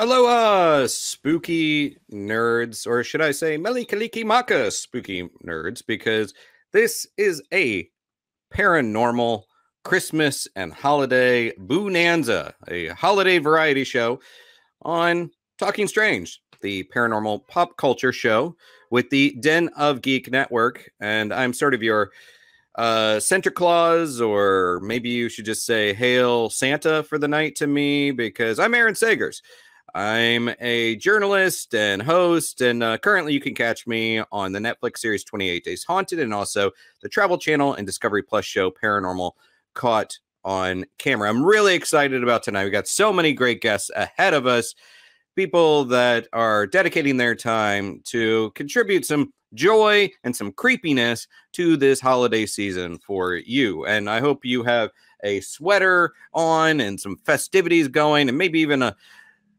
Aloha, spooky nerds, or should I say Meli Kaliki Maka spooky nerds, because this is a paranormal Christmas and holiday Boo-Nanza, a holiday variety show on Talking Strange, the paranormal pop culture show with the Den of Geek Network. And I'm sort of your Santa Claus, or maybe you should just say Hail Santa for the night to me, because I'm Aaron Sagers. I'm a journalist and host, and currently you can catch me on the Netflix series 28 Days Haunted, and also the Travel Channel and Discovery Plus show Paranormal Caught on Camera. I'm really excited about tonight. We got so many great guests ahead of us, people that are dedicating their time to contribute some joy and some creepiness to this holiday season for you. And I hope you have a sweater on and some festivities going, and maybe even a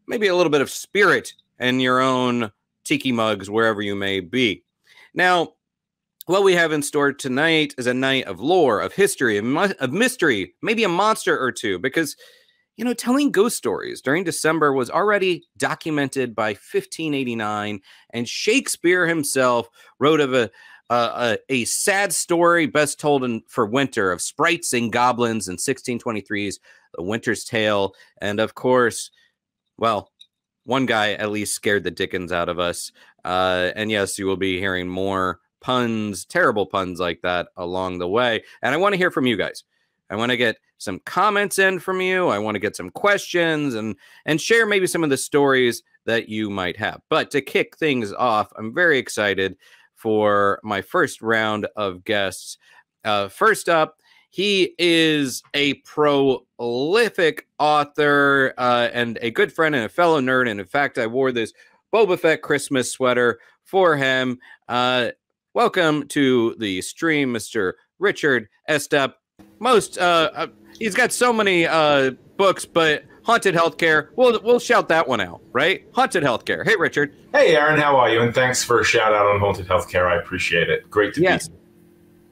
little bit of spirit in your own tiki mugs, wherever you may be. Now, what we have in store tonight is a night of lore, of history, of mystery, maybe a monster or two, because, you know, telling ghost stories during December was already documented by 1589, and Shakespeare himself wrote of a sad story best told for winter of sprites and goblins in 1623's The Winter's Tale. And of course, well, one guy at least scared the dickens out of us. And yes, you will be hearing more puns, terrible puns like that along the way. And I want to hear from you guys. I want to get some comments in from you. I want to get some questions and share maybe some of the stories that you might have. But to kick things off, I'm very excited for my first round of guests. First up, he is a prolific author and a good friend and a fellow nerd. And in fact, I wore this Boba Fett Christmas sweater for him. Welcome to the stream, Mr. Richard Estep. He's got so many books, but Haunted Healthcare, we'll shout that one out, right? Haunted Healthcare. Hey, Richard. Hey, Aaron, how are you? And thanks for a shout out on Haunted Healthcare. I appreciate it. Great to be here.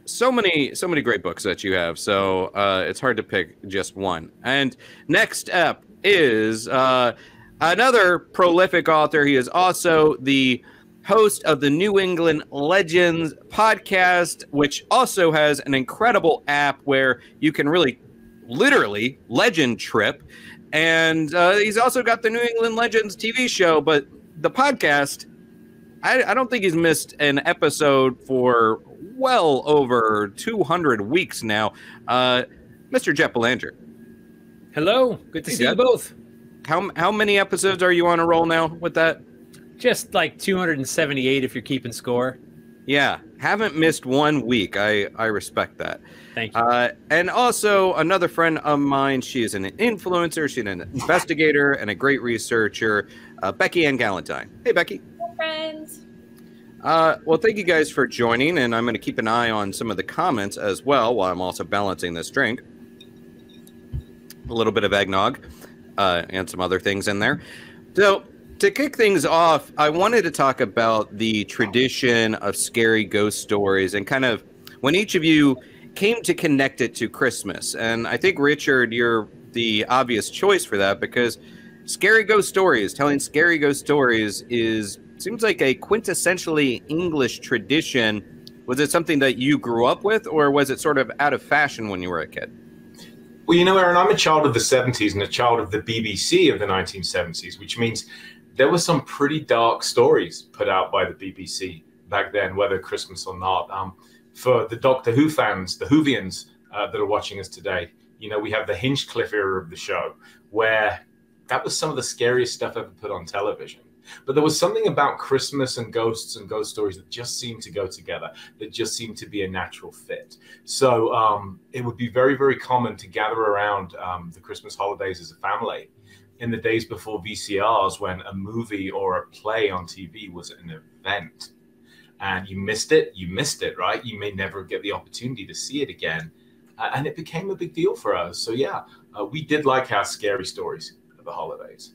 So many great books that you have, so it's hard to pick just one. And next up is another prolific author. He is also the host of the New England Legends podcast, which also has an incredible app where you can literally legend trip. And he's also got the New England Legends TV show, but the podcast, I don't think he's missed an episode for well over 200 weeks now. Mr. Jeff Belanger. Hello. Good to see you both. How many episodes are you on a roll now with that? Just like 278 if you're keeping score. Yeah. Haven't missed 1 week. I respect that. Thank you. And also another friend of mine. She is an influencer. She's an investigator and a great researcher. Beckie-Ann Galentine. Hey, Becky. Hey, friends. Well, thank you guys for joining, and I'm going to keep an eye on some of the comments as well while I'm also balancing this drink. A little bit of eggnog and some other things in there. So, to kick things off, I wanted to talk about the tradition of scary ghost stories and kind of when each of you came to connect it to Christmas. And I think, Richard, you're the obvious choice for that because scary ghost stories, telling scary ghost stories seems like a quintessentially English tradition. Was it something that you grew up with, or was it sort of out of fashion when you were a kid? Well, you know, Aaron, I'm a child of the 70s and a child of the BBC of the 1970s, which means there were some pretty dark stories put out by the BBC back then, whether Christmas or not. For the Doctor Who fans, the Whovians that are watching us today, you know, we have the Hinchcliffe era of the show, where that was some of the scariest stuff ever put on television. But there was something about Christmas and ghost stories that just seemed to go together, that just seemed to be a natural fit. So it would be very, very common to gather around the Christmas holidays as a family in the days before VCRs, when a movie or a play on TV was an event. And you missed it, right? You may never get the opportunity to see it again. And it became a big deal for us. So yeah, we did like our scary stories at the holidays.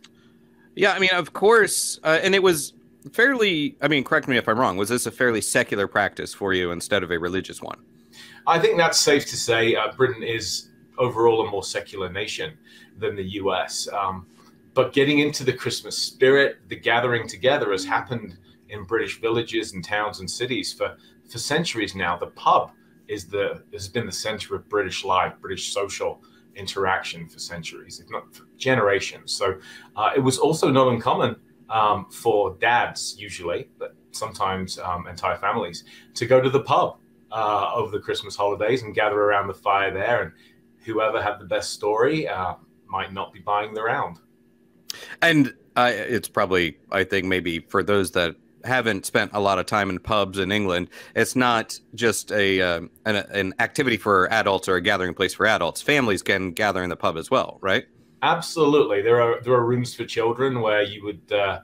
Yeah, I mean, of course, and it was fairly, I mean, correct me if I'm wrong, was this a fairly secular practice for you instead of a religious one? I think that's safe to say. Britain is overall a more secular nation than the US. But getting into the Christmas spirit, the gathering together has happened in British villages and towns and cities for centuries now. The pub has been the center of British life, British social interaction for centuries, if not for generations. So it was also not uncommon for dads usually, but sometimes entire families, to go to the pub over the Christmas holidays and gather around the fire there. And whoever had the best story might not be buying the round. And it's probably, I think, maybe for those that haven't spent a lot of time in pubs in England, it's not just an activity for adults or a gathering place for adults. Families can gather in the pub as well, right? Absolutely. There are rooms for children where you would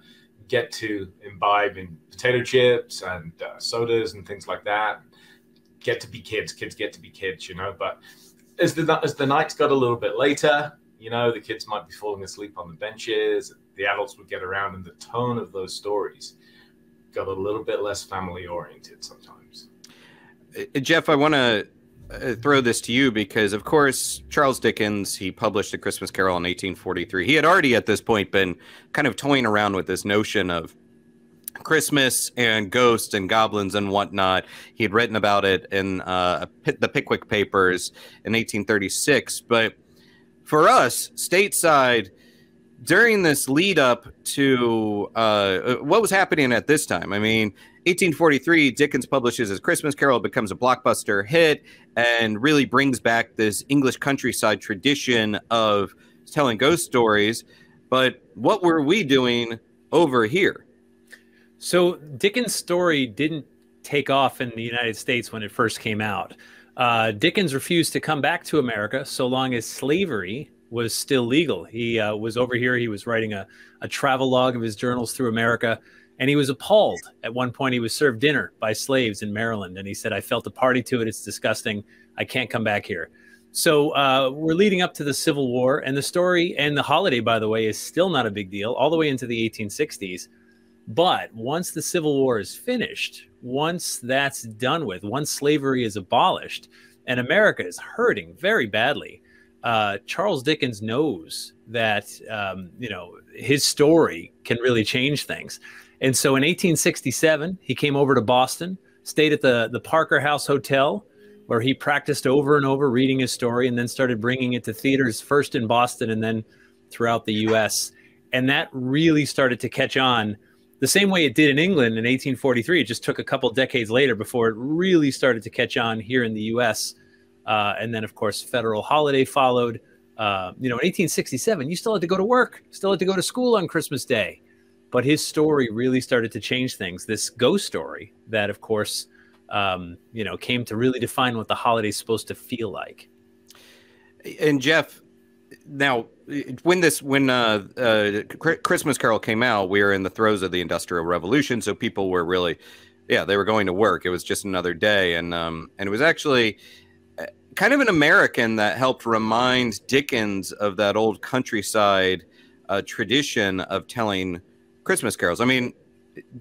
get to imbibe in potato chips and sodas and things like that. Get to be kids. Kids get to be kids, you know. But as the nights got a little bit later, you know, the kids might be falling asleep on the benches. The adults would get around, and the tone of those stories got a little bit less family oriented sometimes. Jeff, I want to throw this to you because, of course, Charles Dickens, he published A Christmas Carol in 1843. He had already at this point been kind of toying around with this notion of Christmas and ghosts and goblins and whatnot. He had written about it in the Pickwick Papers in 1836. But for us, stateside, during this lead up to what was happening at this time, I mean, 1843, Dickens publishes his Christmas Carol, becomes a blockbuster hit, and really brings back this English countryside tradition of telling ghost stories. But what were we doing over here? So Dickens' story didn't take off in the United States when it first came out. Dickens refused to come back to America so long as slavery was still legal. He was over here. He was writing a travel log of his journals through America, and he was appalled. At one point, he was served dinner by slaves in Maryland, and he said, "I felt a party to it. It's disgusting. I can't come back here." So we're leading up to the Civil War, and the story and the holiday, by the way, is still not a big deal all the way into the 1860s. But once the Civil War is finished, once that's done with, once slavery is abolished, and America is hurting very badly, Charles Dickens knows that, you know, his story can really change things. And so in 1867, he came over to Boston, stayed at the Parker House Hotel, where he practiced over and over reading his story, and then started bringing it to theaters, first in Boston and then throughout the U.S. And that really started to catch on the same way it did in England in 1843. It just took a couple decades later before it really started to catch on here in the U.S. And then, of course, federal holiday followed. You know, in 1867, you still had to go to work, still had to go to school on Christmas Day. But his story really started to change things. This ghost story that, of course, you know, came to really define what the holiday's supposed to feel like. And Jeff, now, when Christmas Carol came out, we were in the throes of the Industrial Revolution, so people were really, they were going to work. It was just another day, and it was actually kind of an American that helped remind Dickens of that old countryside tradition of telling Christmas carols. I mean,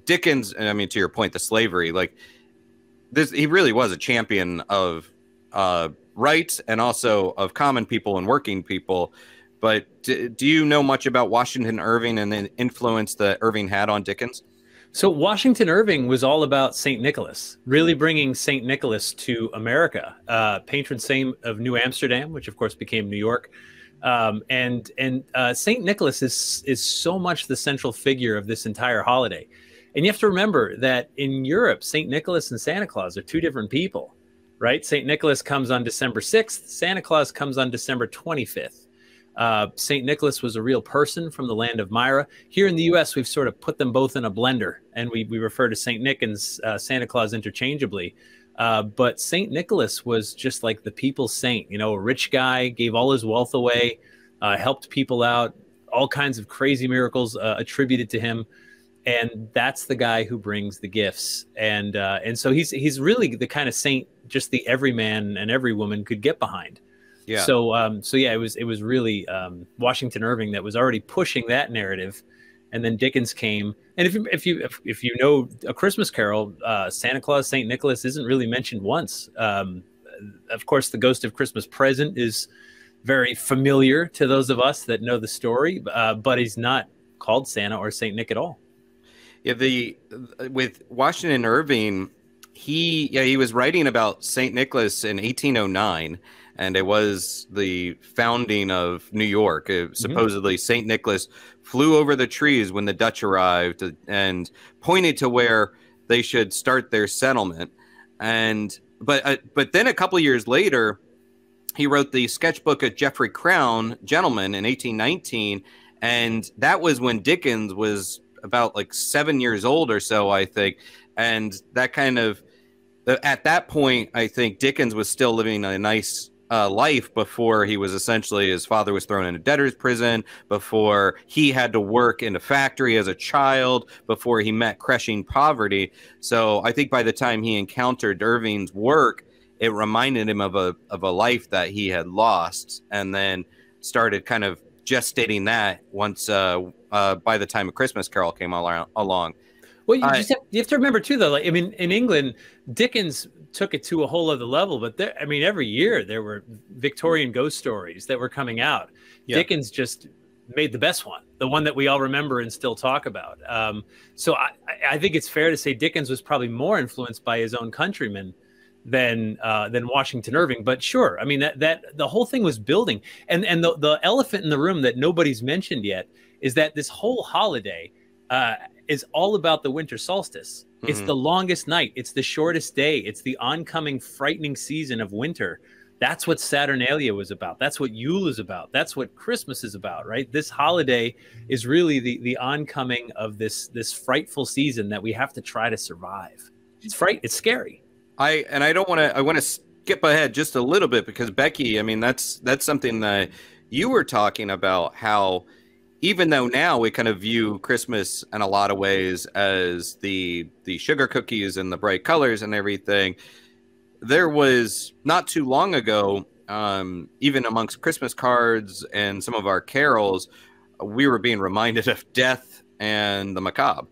Dickens, and I mean, to your point, the slavery, like this, he really was a champion of rights and also of common people and working people. But do you know much about Washington Irving and the influence that Irving had on Dickens? So Washington Irving was all about St. Nicholas, really bringing St. Nicholas to America, patron saint of New Amsterdam, which of course became New York. And St. Nicholas is so much the central figure of this entire holiday. And you have to remember that in Europe, St. Nicholas and Santa Claus are two different people, right? St. Nicholas comes on December 6th. Santa Claus comes on December 25th. St. Nicholas was a real person from the land of Myra. Here in the U.S., we've sort of put them both in a blender, and we refer to St. Nick and Santa Claus interchangeably. But St. Nicholas was just like the people's saint, you know, a rich guy, gave all his wealth away, helped people out, all kinds of crazy miracles attributed to him. And that's the guy who brings the gifts. And so he's really the kind of saint just the every man and every woman could get behind. Yeah. So yeah, it was really Washington Irving that was already pushing that narrative, and then Dickens came. And if you know A Christmas Carol, Santa Claus, Saint Nicholas isn't really mentioned once. Of course, the Ghost of Christmas Present is very familiar to those of us that know the story, but he's not called Santa or Saint Nick at all. Yeah, with Washington Irving, he was writing about Saint Nicholas in 1809, and it was the founding of New York. Supposedly, Saint Nicholas flew over the trees when the Dutch arrived and pointed to where they should start their settlement. But then a couple of years later, he wrote the sketchbook of Geoffrey Crown, Gentleman, in 1819, and that was when Dickens was about like 7 years old or so, I think. And that kind of, at that point, I think Dickens was still living a nice life before he was essentially, his father was thrown into debtor's prison, before he had to work in a factory as a child, before he met crushing poverty. So I think by the time he encountered Irving's work, it reminded him of a life that he had lost, and then started kind of gestating that once by the time A Christmas Carol came along. Well, you have to remember too, though. Like, I mean, in England, Dickens took it to a whole other level. But every year there were Victorian ghost stories that were coming out. Yeah. Dickens just made the best one, the one that we all remember and still talk about. So I think it's fair to say Dickens was probably more influenced by his own countrymen than Washington Irving. But sure, I mean that the whole thing was building, and the elephant in the room that nobody's mentioned yet is that this whole holiday is all about the winter solstice. Mm-hmm. It's the longest night, it's the shortest day, it's the oncoming frightening season of winter. That's what Saturnalia was about. That's what Yule is about. That's what Christmas is about, right? This holiday is really the oncoming of this frightful season that we have to try to survive. It's scary. I want to skip ahead just a little bit, because Becky, I mean, that's something that you were talking about, how even though now we kind of view Christmas in a lot of ways as the sugar cookies and the bright colors and everything, there was not too long ago, even amongst Christmas cards and some of our carols, we were being reminded of death and the macabre.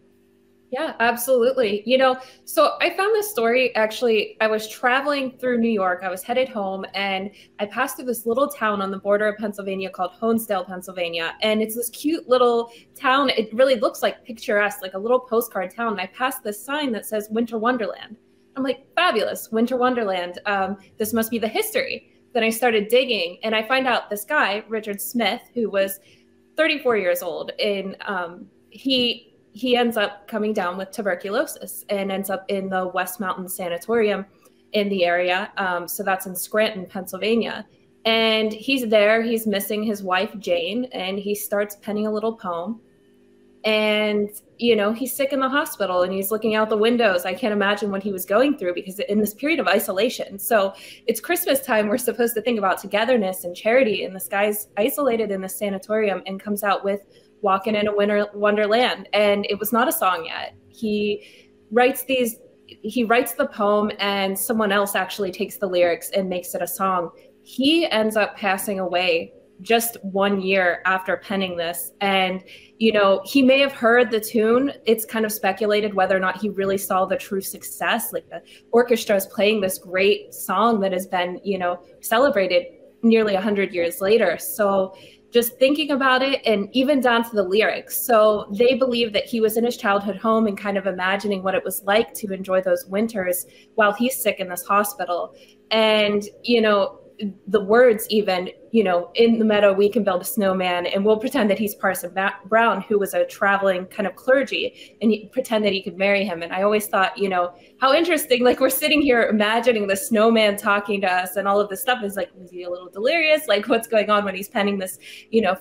Yeah, absolutely. So I found this story, actually, I was traveling through New York. I was headed home, and I passed through this little town on the border of Pennsylvania called Honesdale, Pennsylvania. And it's this cute little town. It really looks like picturesque, like a little postcard town. And I passed this sign that says Winter Wonderland. I'm like, fabulous, Winter Wonderland. This must be the history. Then I started digging, and I find out this guy, Richard Smith, who was 34 years old, and he ends up coming down with tuberculosis and ends up in the West Mountain Sanatorium in the area. So that's in Scranton, Pennsylvania. And he's there, he's missing his wife, Jane, and he starts penning a little poem. And, he's sick in the hospital and he's looking out the windows. I can't imagine what he was going through, because in this period of isolation. So it's Christmas time. We're supposed to think about togetherness and charity. And this guy's isolated in the sanatorium and comes out with Walking in a Winter Wonderland. And it was not a song yet. He writes the poem, and someone else actually takes the lyrics and makes it a song. He ends up passing away just 1 year after penning this. And, he may have heard the tune. It's kind of speculated whether or not he really saw the true success. Like, the orchestra is playing this great song that has been, celebrated nearly 100 years later. So just thinking about it, and even down to the lyrics. So they believe that he was in his childhood home and kind of imagining what it was like to enjoy those winters while he's sick in this hospital. And, the words even, in the meadow we can build a snowman, and we'll pretend that he's Parson Brown, who was a traveling kind of clergy, and pretend that he could marry him. And I always thought, how interesting, like, we're sitting here imagining the snowman talking to us, and all of this stuff is like, was he a little delirious? Like, what's going on when he's penning this,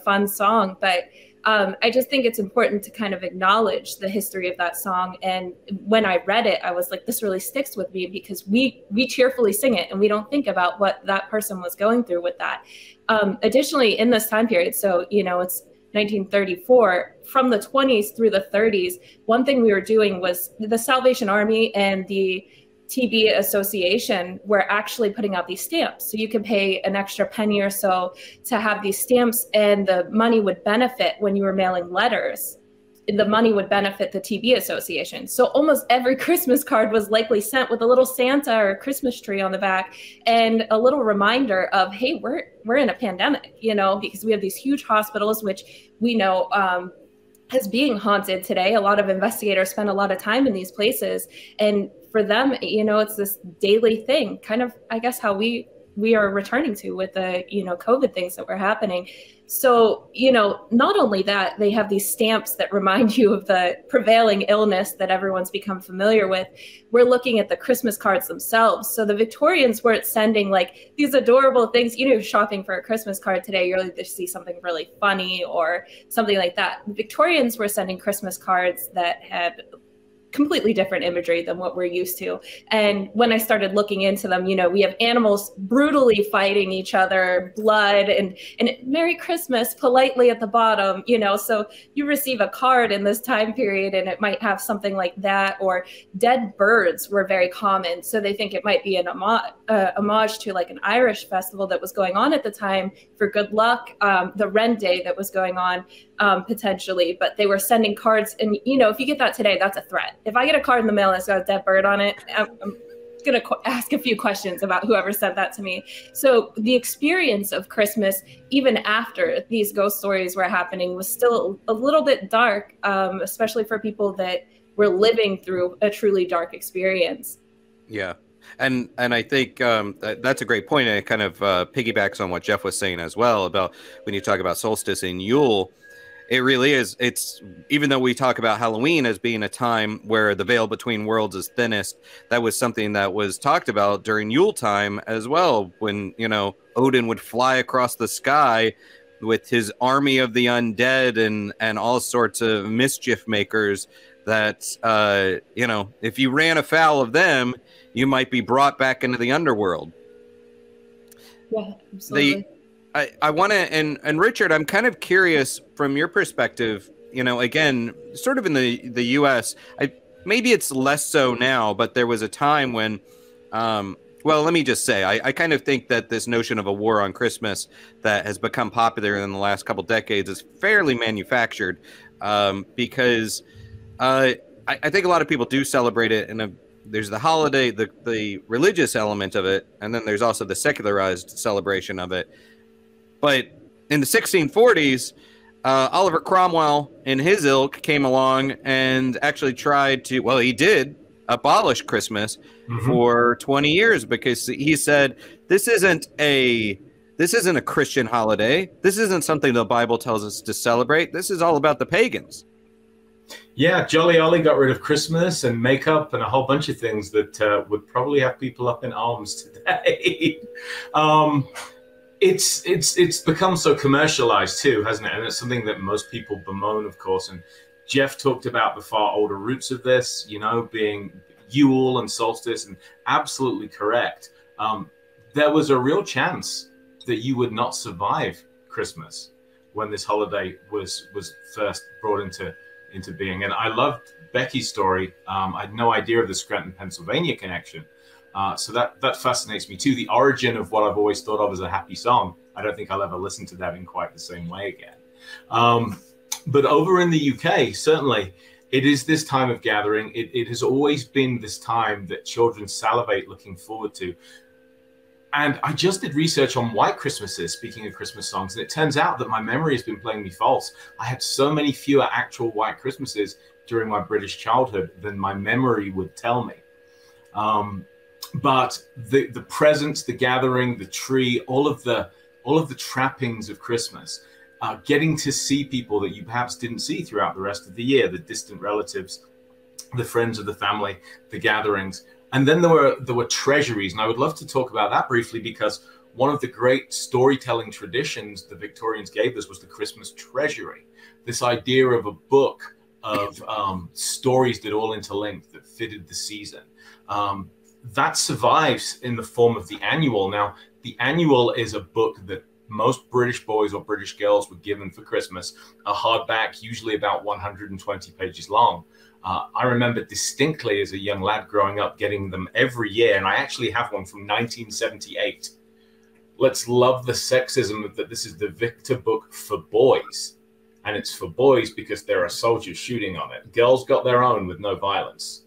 fun song? But I just think it's important to kind of acknowledge the history of that song. And when I read it, I was like, this really sticks with me, because we cheerfully sing it and we don't think about what that person was going through with that. Additionally, in this time period, so, it's 1934, from the 20s through the 30s, one thing we were doing was the Salvation Army and the TB Association were actually putting out these stamps. So you could pay an extra penny or so to have these stamps, and the money would benefit when you were mailing letters the money would benefit the TB Association. So almost every Christmas card was likely sent with a little Santa or Christmas tree on the back and a little reminder of, hey, we're in a pandemic, you know, because we have these huge hospitals, which we know as being haunted today. A lot of investigators spend a lot of time in these places. And for them, you know, it's this daily thing, kind of, I guess, how we are returning to with the, you know, COVID things that were happening. So, you know, not only that, they have these stamps that remind you of the prevailing illness that everyone's become familiar with. We're looking at the Christmas cards themselves. So the Victorians weren't sending like these adorable things. You know, shopping for a Christmas card today, you're like to see something really funny or something like that. The Victorians were sending Christmas cards that had completely different imagery than what we're used to. And when I started looking into them, you know, we have animals brutally fighting each other, blood, and Merry Christmas politely at the bottom, you know. So you receive a card in this time period and it might have something like that, or dead birds were very common. So they think it might be an homage to like an Irish festival that was going on at the time for good luck, the Wren Day that was going on potentially, but they were sending cards. And, you know, if you get that today, that's a threat. If I get a card in the mail that's got a dead bird on it, I'm going to ask a few questions about whoever sent that to me. So the experience of Christmas, even after these ghost stories were happening, was still a little bit dark, especially for people that were living through a truly dark experience. Yeah. And I think that's a great point. And it kind of piggybacks on what Jeff was saying as well about when you talk about solstice and Yule. It really is. It's, even though we talk about Halloween as being a time where the veil between worlds is thinnest, that was something that was talked about during Yule time as well, when, you know, Odin would fly across the sky with his army of the undead and all sorts of mischief makers that, you know, if you ran afoul of them, you might be brought back into the underworld. Yeah, absolutely. I want to, and Richard, I'm kind of curious from your perspective, you know, again, sort of in the U.S., maybe it's less so now, but there was a time when, well, let me just say, I kind of think that this notion of a war on Christmas that has become popular in the last couple decades is fairly manufactured, because I think a lot of people do celebrate it there's the holiday, the religious element of it, and then there's also the secularized celebration of it. But in the 1640s, Oliver Cromwell and his ilk came along and actually tried to, well, he did abolish Christmas for 20 years because he said, this isn't a Christian holiday. This isn't something the Bible tells us to celebrate. This is all about the pagans. Yeah, Jolly Ollie got rid of Christmas and makeup and a whole bunch of things that would probably have people up in arms today. It's become so commercialized too, hasn't it? And it's something that most people bemoan, of course. And Jeff talked about the far older roots of this, you know, being Yule and solstice, and absolutely correct. There was a real chance that you would not survive Christmas when this holiday was first brought into being. And I loved Beckie's story. I had no idea of the Scranton, Pennsylvania connection. So that fascinates me too. The origin of what I've always thought of as a happy song. I don't think I'll ever listen to that in quite the same way again. But over in the UK, certainly, it is this time of gathering. It has always been this time that children salivate looking forward to. And I just did research on white Christmases, speaking of Christmas songs, and it turns out that my memory has been playing me false. I had so many fewer actual white Christmases during my British childhood than my memory would tell me. But the presents, the gathering, the tree, all of the trappings of Christmas, getting to see people that you perhaps didn't see throughout the rest of the year, the distant relatives, the friends of the family, the gatherings. And then there were treasuries, and I would love to talk about that briefly, because one of the great storytelling traditions the Victorians gave us was the Christmas treasury, this idea of a book of stories that all interlinked, that fitted the season. That survives in the form of the annual. Now, the annual is a book that most British boys or British girls were given for Christmas, a hardback, usually about 120 pages long. I remember distinctly as a young lad growing up getting them every year, and I actually have one from 1978. Let's love the sexism that this is the Victor book for boys. and it's for boys because there are soldiers shooting on it. Girls got their own with no violence.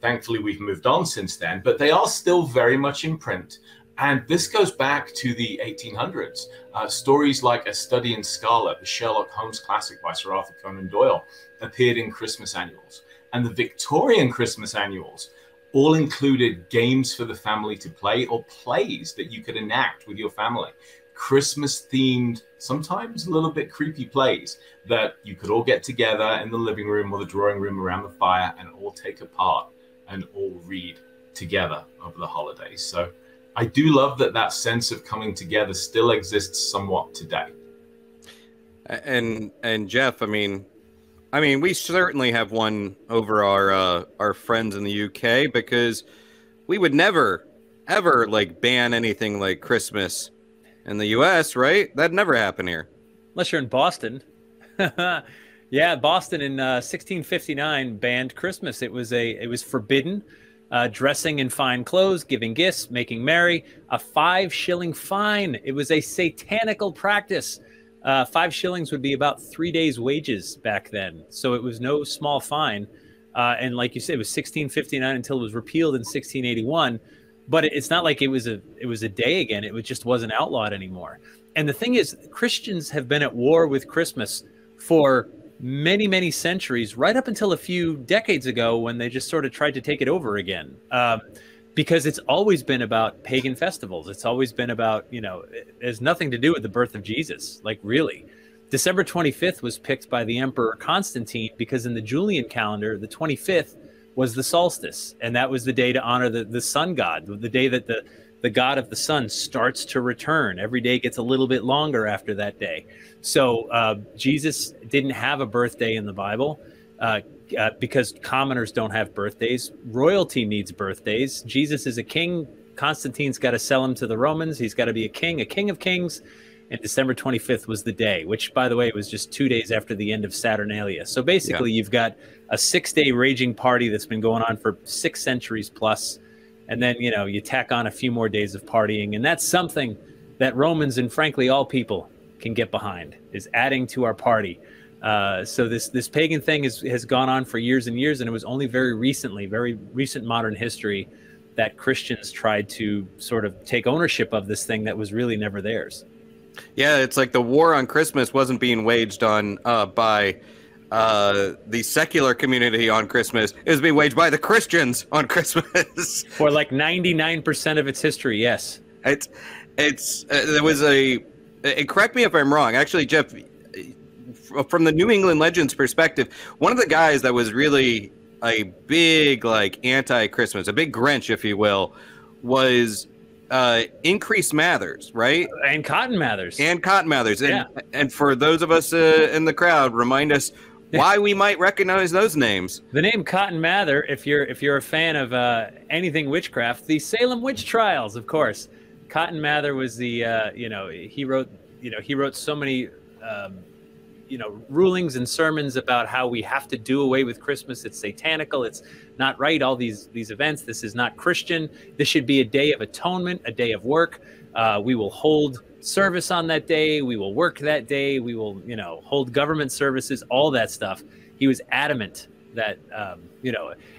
Thankfully, we've moved on since then, but they are still very much in print. And this goes back to the 1800s. Stories like A Study in Scarlet, the Sherlock Holmes classic by Sir Arthur Conan Doyle, appeared in Christmas annuals. And the Victorian Christmas annuals all included games for the family to play or plays that you could enact with your family. Christmas-themed, sometimes a little bit creepy plays that you could all get together in the living room or the drawing room around the fire and all take apart and all read together over the holidays. So I do love that that sense of coming together still exists somewhat today. And Jeff, I mean, we certainly have one over our friends in the UK, because we would never, ever like ban anything like Christmas in the US, right? That'd never happen here. Unless you're in Boston. Yeah, Boston in 1659 banned Christmas. It was forbidden. Dressing in fine clothes, giving gifts, making merry, a 5-shilling fine. It was a satanical practice. 5 shillings would be about 3 days' wages back then. So it was no small fine. And like you said, it was 1659 until it was repealed in 1681. But it's not like it was a day again. It just wasn't outlawed anymore. And the thing is, Christians have been at war with Christmas for many, many centuries, right up until a few decades ago when they just sort of tried to take it over again. Because it's always been about pagan festivals. It's always been about, it has nothing to do with the birth of Jesus, like really. December 25th was picked by the Emperor Constantine because in the Julian calendar, the 25th was the solstice. And that was the day to honor the sun god, the day that the god of the sun starts to return. Every day gets a little bit longer after that day. So Jesus didn't have a birthday in the Bible because commoners don't have birthdays. Royalty needs birthdays. Jesus is a king. Constantine's got to sell him to the Romans. He's got to be a king of kings. And December 25th was the day, which, by the way, was just 2 days after the end of Saturnalia. So basically, You've got a 6-day raging party that's been going on for 6 centuries plus. And then, you tack on a few more days of partying. And that's something that Romans and, frankly, all people can get behind, is adding to our party. So this pagan thing has gone on for years and years. And it was only very recent modern history that Christians tried to sort of take ownership of this thing that was really never theirs. Yeah, it's like the war on Christmas wasn't being waged on by the secular community on Christmas. It was being waged by the Christians on Christmas. For like 99% of its history, yes. There was correct me if I'm wrong. Actually, Jeff, from the New England Legends perspective, one of the guys that was really a big anti-Christmas, a big Grinch, if you will, was Increase Mathers, right? And Cotton Mathers. And for those of us in the crowd, remind us why we might recognize those names. The name Cotton Mather, if you're a fan of anything witchcraft, the Salem witch trials, of course. Cotton Mather was the he wrote so many rulings and sermons about how we have to do away with Christmas. It's satanical. It's not right. All these events. This is not Christian. This should be a day of atonement, a day of work. We will hold service on that day. We will work that day. We will, hold government services, all that stuff. He was adamant that,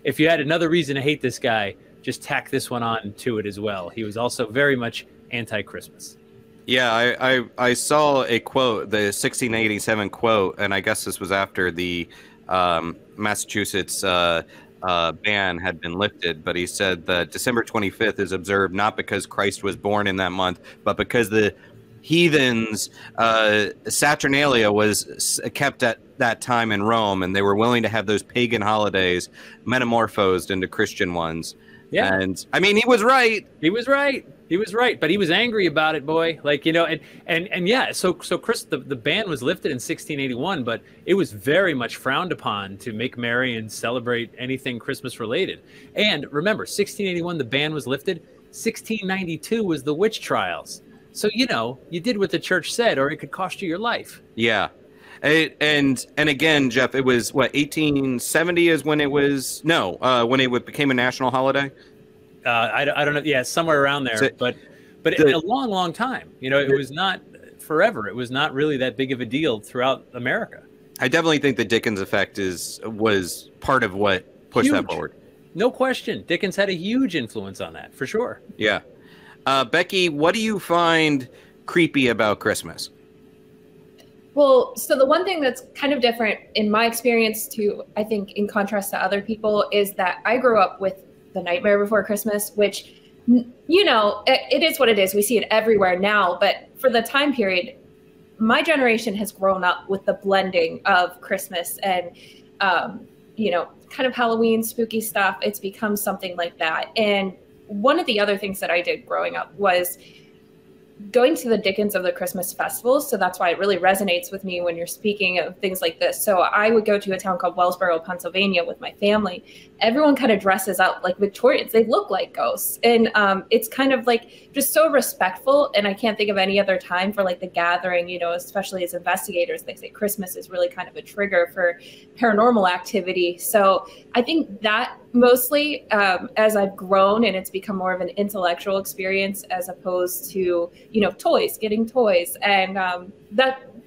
if you had another reason to hate this guy, just tack this one on to it as well. He was also very much anti-Christmas. Yeah, I saw a quote, the 1687 quote, and I guess this was after the Massachusetts ban had been lifted, but he said that December 25th is observed not because Christ was born in that month, but because the heathens' Saturnalia was kept at that time in Rome, and they were willing to have those pagan holidays metamorphosed into Christian ones. Yeah. And I mean, he was right. He was right, but he was angry about it, boy. And yeah, so Chris, the ban was lifted in 1681, but it was very much frowned upon to make merry and celebrate anything Christmas related. And remember, 1681, the ban was lifted. 1692 was the witch trials. So, you did what the church said, or it could cost you your life. Yeah. And again, Jeff, it was 1870 is when it was when it became a national holiday. I don't know. Yeah, somewhere around there, but a long time. It was not forever. It was not really that big of a deal throughout America. I definitely think the Dickens effect was part of what pushed that forward. No question. Dickens had a huge influence on that, for sure. Yeah. Becky, what do you find creepy about Christmas? Well, so the one thing that's kind of different in my experience too, I think in contrast to other people, is that I grew up with The Nightmare Before Christmas, which, you know, it is what it is. We see it everywhere now. But for the time period, my generation has grown up with the blending of Christmas and, you know, kind of Halloween, spooky stuff. It's become something like that. And one of the other things that I did growing up was going to the Dickens of the Christmas festivals. So that's why it really resonates with me when you're speaking of things like this. So I would go to a town called Wellsboro, Pennsylvania with my family. Everyone kind of dresses up like Victorians. They look like ghosts. And it's kind of like just so respectful. And I can't think of any other time for like the gathering, you know, especially as investigators, they say Christmas is really kind of a trigger for paranormal activity. So I think that mostly as I've grown and it's become more of an intellectual experience as opposed to, you know, getting toys. And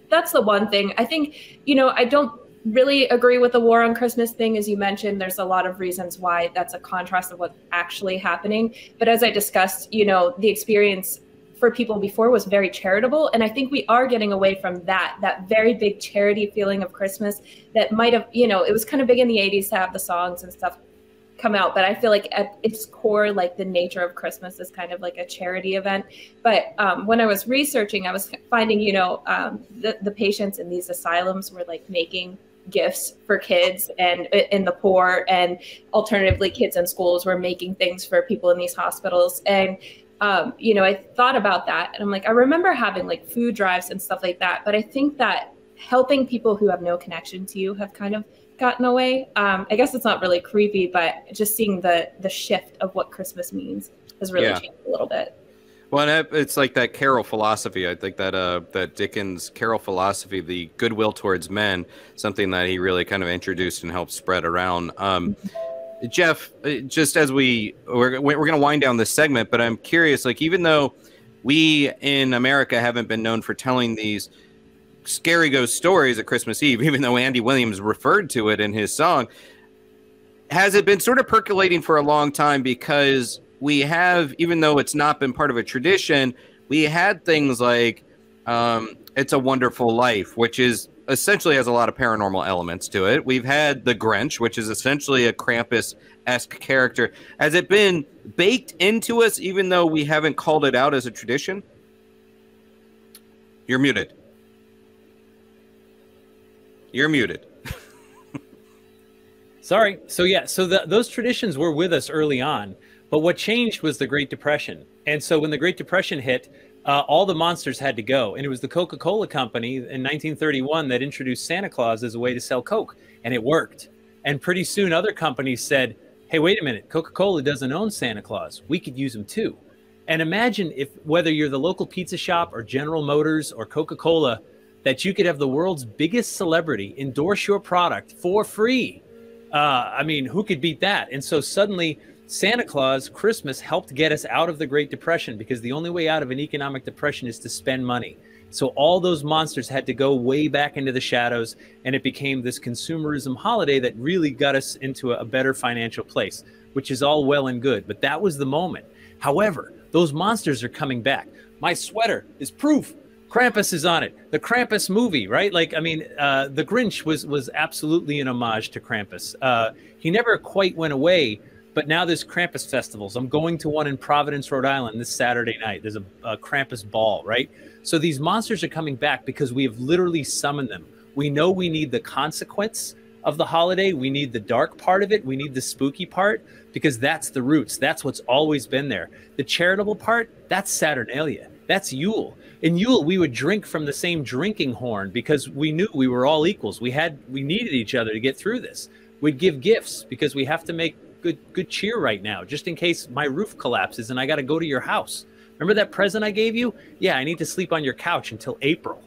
that's the one thing. I think, you know, I don't really agree with the war on Christmas thing. As you mentioned, there's a lot of reasons why that's a contrast of what's actually happening. But as I discussed, you know, the experience for people before was very charitable. And I think we are getting away from that very big charity feeling of Christmas that might have, you know, it was kind of big in the 80s to have the songs and stuff come out, but I feel like at its core, like the nature of Christmas is kind of like a charity event. But when I was researching, I was finding, you know, the patients in these asylums were like making gifts for kids and in the poor, and alternatively kids in schools were making things for people in these hospitals. And you know, I thought about that and I'm like, I remember having like food drives and stuff like that, but I think that helping people who have no connection to you have kind of gotten away. I guess it's not really creepy, but just seeing the shift of what Christmas means has really changed a little bit. Well, and it's like that Carol philosophy. I think that that Dickens Carol philosophy, the goodwill towards men, something that he really kind of introduced and helped spread around. Jeff, just as we're going to wind down this segment, but I'm curious, like, even though we in America haven't been known for telling these scary ghost stories at Christmas Eve, even though Andy Williams referred to it in his song, has it been sort of percolating for a long time? Because we have, even though it's not been part of a tradition, we had things like It's a Wonderful Life, which is essentially has a lot of paranormal elements to it. We've had The Grinch, which is essentially a Krampus-esque character. Has it been baked into us, even though we haven't called it out as a tradition? You're muted. You're muted. Sorry. So yeah, so those traditions were with us early on, but what changed was the Great Depression. And so when the Great Depression hit, all the monsters had to go. And it was the Coca-Cola company in 1931 that introduced Santa Claus as a way to sell Coke. And it worked. And pretty soon other companies said, hey, wait a minute, Coca-Cola doesn't own Santa Claus. We could use him too. And imagine if, whether you're the local pizza shop or General Motors or Coca-Cola, that you could have the world's biggest celebrity endorse your product for free. I mean, who could beat that? And so suddenly Santa Claus, Christmas helped get us out of the Great Depression, because the only way out of an economic depression is to spend money. So all those monsters had to go way back into the shadows, and it became this consumerism holiday that really got us into a better financial place, which is all well and good. But that was the moment. However, those monsters are coming back. My sweater is proof. Krampus is on it. The Krampus movie, right? Like, I mean, The Grinch was absolutely an homage to Krampus. He never quite went away, but now there's Krampus festivals. I'm going to one in Providence, Rhode Island this Saturday night. There's a Krampus ball, right? So these monsters are coming back because we have literally summoned them. We know we need the consequence of the holiday. We need the dark part of it. We need the spooky part, because that's the roots. That's what's always been there. The charitable part, that's Saturnalia. That's Yule. In Yule, we would drink from the same drinking horn because we knew we were all equals. We needed each other to get through this. We'd give gifts because we have to make good cheer right now, just in case my roof collapses and I got to go to your house. Remember that present I gave you? Yeah, I need to sleep on your couch until April.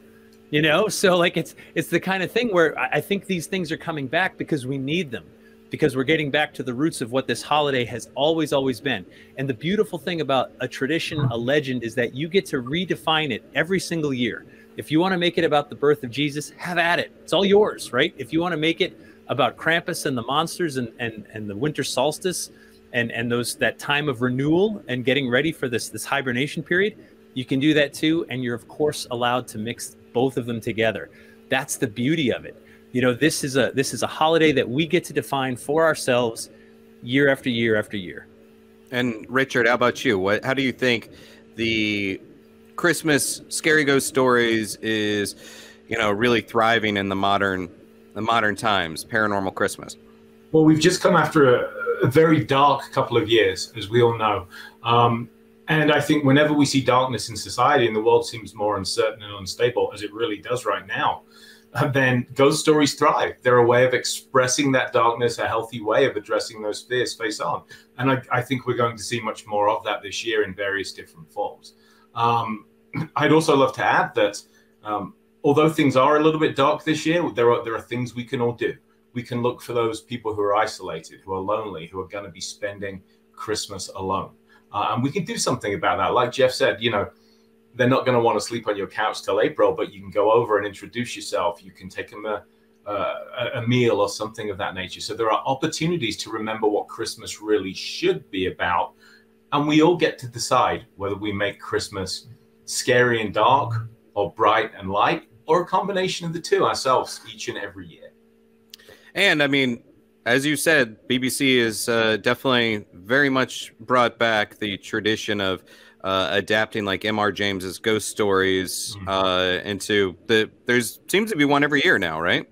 You know, so like it's the kind of thing where I think these things are coming back because we need them, because we're getting back to the roots of what this holiday has always been. And the beautiful thing about a tradition, a legend, is that you get to redefine it every single year. If you want to make it about the birth of Jesus, have at it. It's all yours, right? If you want to make it about Krampus and the monsters and the winter solstice and that time of renewal and getting ready for this hibernation period, you can do that too. And you're of course allowed to mix both of them together. That's the beauty of it. You know, this is a holiday that we get to define for ourselves year after year after year. And Richard, how about you? How do you think the Christmas scary ghost stories is, you know, really thriving in the modern times, paranormal Christmas? Well, we've just come after a very dark couple of years, as we all know. And I think whenever we see darkness in society and the world seems more uncertain and unstable, as it really does right now, then ghost stories thrive. They're a way of expressing that darkness, a healthy way of addressing those fears face on. And I think we're going to see much more of that this year in various different forms. I'd also love to add that although things are a little bit dark this year, there are things we can all do. We can look for those people who are isolated, who are lonely, who are going to be spending Christmas alone. And we can do something about that. Like Jeff said, you know, they're not going to want to sleep on your couch till April, but you can go over and introduce yourself. You can take them a meal or something of that nature. So there are opportunities to remember what Christmas really should be about. And we all get to decide whether we make Christmas scary and dark or bright and light, or a combination of the two ourselves each and every year. And I mean, as you said, BBC is definitely very much brought back the tradition of adapting like M.R. James's ghost stories into seems to be one every year now, right?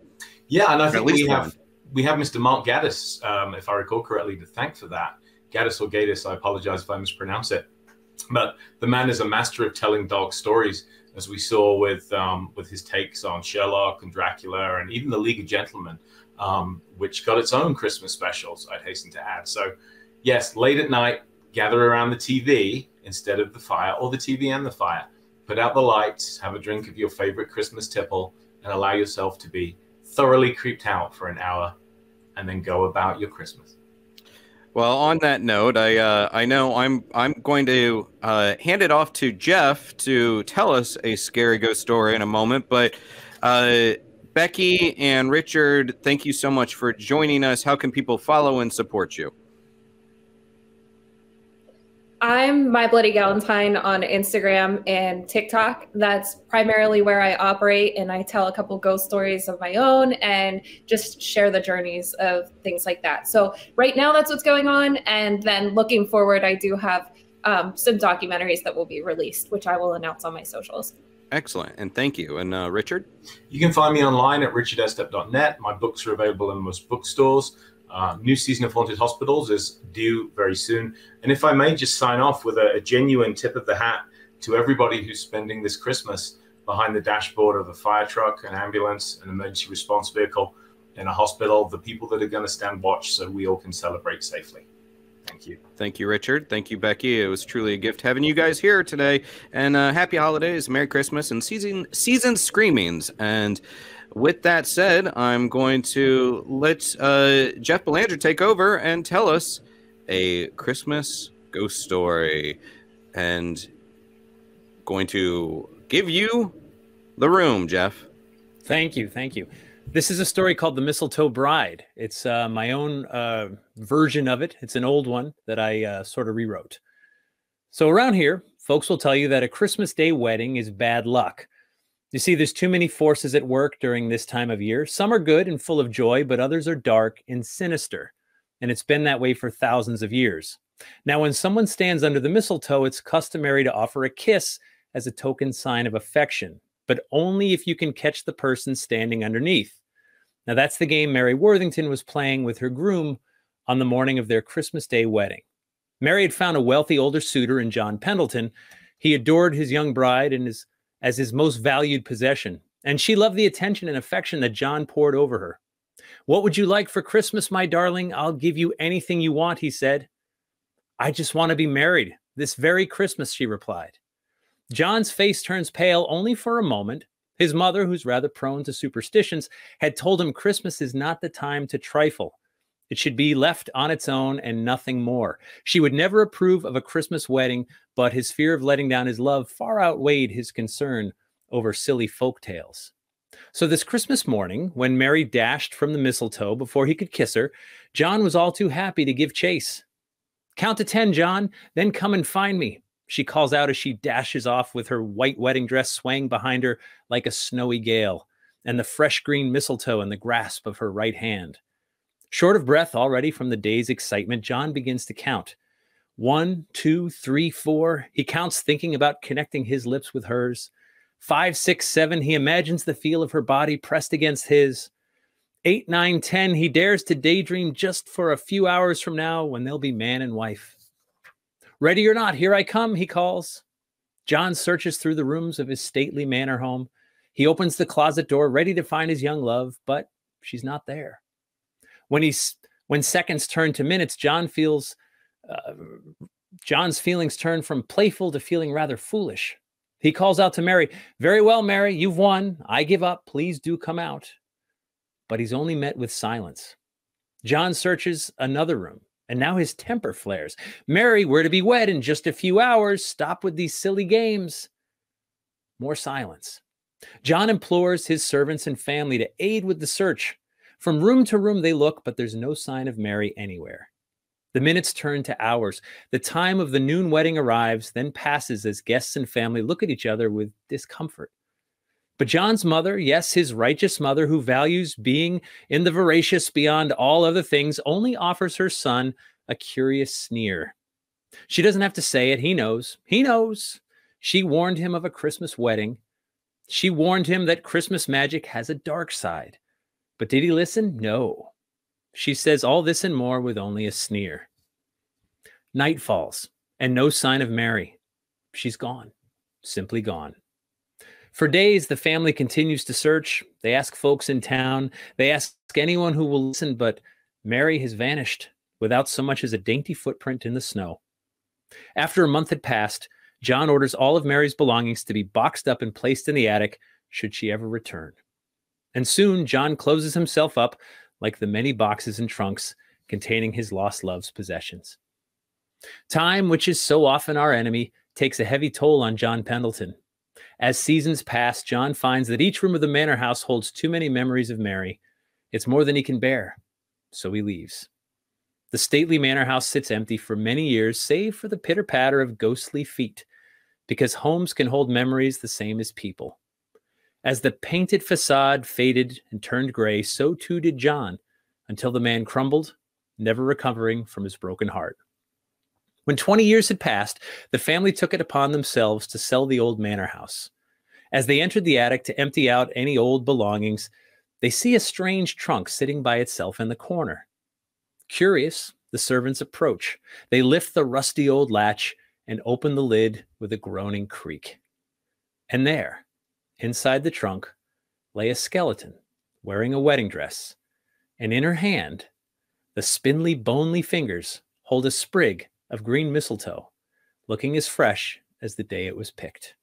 Yeah, and I think we have Mr. Mark Gaddis, if I recall correctly, to thank for that. Gaddis or Gaddis, I apologize if I mispronounce it. But the man is a master of telling dark stories, as we saw with his takes on Sherlock and Dracula and even the League of Gentlemen, which got its own Christmas specials, I'd hasten to add. So yes, late at night, gather around the TV instead of the fire, or the TV and the fire. Put out the lights, have a drink of your favorite Christmas tipple, and allow yourself to be thoroughly creeped out for an hour, and then go about your Christmas. Well, on that note, I know I'm going to hand it off to Jeff to tell us a scary ghost story in a moment. But Becky and Richard, thank you so much for joining us. How can people follow and support you? I'm My Bloody Galentine on Instagram and TikTok. That's primarily where I operate, and I tell a couple ghost stories of my own and just share the journeys of things like that. So right now that's what's going on. And then looking forward, I do have some documentaries that will be released, which I will announce on my socials. Excellent. And thank you. And Richard? You can find me online at richardestep.net. My books are available in most bookstores. New season of Haunted Hospitals is due very soon. And if I may just sign off with a genuine tip of the hat to everybody who's spending this Christmas behind the dashboard of a fire truck, an ambulance, an emergency response vehicle, in a hospital, the people that are going to stand watch so we all can celebrate safely. Thank you. Thank you, Richard. Thank you, Becky. It was truly a gift having you guys here today. And happy holidays, Merry Christmas, and season screamings. And with that said, I'm going to let Jeff Belanger take over and tell us a Christmas ghost story, and going to give you the room, Jeff. Thank you. Thank you. This is a story called The Mistletoe Bride. It's my own version of it. It's an old one that I sort of rewrote. So around here, folks will tell you that a Christmas Day wedding is bad luck. You see, there's too many forces at work during this time of year. Some are good and full of joy, but others are dark and sinister. And it's been that way for thousands of years. Now, when someone stands under the mistletoe, it's customary to offer a kiss as a token sign of affection, but only if you can catch the person standing underneath. Now, that's the game Mary Worthington was playing with her groom on the morning of their Christmas Day wedding. Mary had found a wealthy older suitor in John Pendleton. He adored his young bride and as his most valued possession, and she loved the attention and affection that John poured over her. "What would you like for Christmas, my darling? I'll give you anything you want," he said. "I just want to be married this very Christmas," she replied. John's face turns pale only for a moment. His mother, who's rather prone to superstitions, had told him Christmas is not the time to trifle. It should be left on its own and nothing more. She would never approve of a Christmas wedding, but his fear of letting down his love far outweighed his concern over silly folk tales. So this Christmas morning, when Mary dashed from the mistletoe before he could kiss her, John was all too happy to give chase. "Count to 10, John, then come and find me," she calls out as she dashes off with her white wedding dress swaying behind her like a snowy gale, and the fresh green mistletoe in the grasp of her right hand. Short of breath already from the day's excitement, John begins to count. 1, 2, 3, 4. He counts, thinking about connecting his lips with hers. 5, 6, 7. He imagines the feel of her body pressed against his. 8, 9, 10. He dares to daydream just for a few hours from now when they'll be man and wife. "Ready or not, here I come," he calls. John searches through the rooms of his stately manor home. He opens the closet door, ready to find his young love, but she's not there. When seconds turn to minutes, John's feelings turn from playful to feeling rather foolish. He calls out to Mary, "Very well, Mary, you've won. I give up. Please do come out." But he's only met with silence. John searches another room, and now his temper flares. "Mary, we're to be wed in just a few hours. Stop with these silly games." More silence. John implores his servants and family to aid with the search. From room to room they look, but there's no sign of Mary anywhere. The minutes turn to hours. The time of the noon wedding arrives, then passes as guests and family look at each other with discomfort. But John's mother, yes, his righteous mother, who values being in the voracious beyond all other things, only offers her son a curious sneer. She doesn't have to say it. He knows. He knows. She warned him of a Christmas wedding. She warned him that Christmas magic has a dark side. But did he listen? No. She says all this and more with only a sneer. Night falls, and no sign of Mary. She's gone. Simply gone. For days, the family continues to search. They ask folks in town. They ask anyone who will listen, but Mary has vanished without so much as a dainty footprint in the snow. After a month had passed, John orders all of Mary's belongings to be boxed up and placed in the attic should she ever return. And soon, John closes himself up like the many boxes and trunks containing his lost love's possessions. Time, which is so often our enemy, takes a heavy toll on John Pendleton. As seasons pass, John finds that each room of the manor house holds too many memories of Mary. It's more than he can bear, so he leaves. The stately manor house sits empty for many years, save for the pitter-patter of ghostly feet, because homes can hold memories the same as people. As the painted facade faded and turned gray, so too did John, until the man crumbled, never recovering from his broken heart. When 20 years had passed, the family took it upon themselves to sell the old manor house. As they entered the attic to empty out any old belongings, they see a strange trunk sitting by itself in the corner. Curious, the servants approach. They lift the rusty old latch and open the lid with a groaning creak. And there, inside the trunk, lay a skeleton wearing a wedding dress, and in her hand, the spindly, bonely fingers hold a sprig of green mistletoe, looking as fresh as the day it was picked.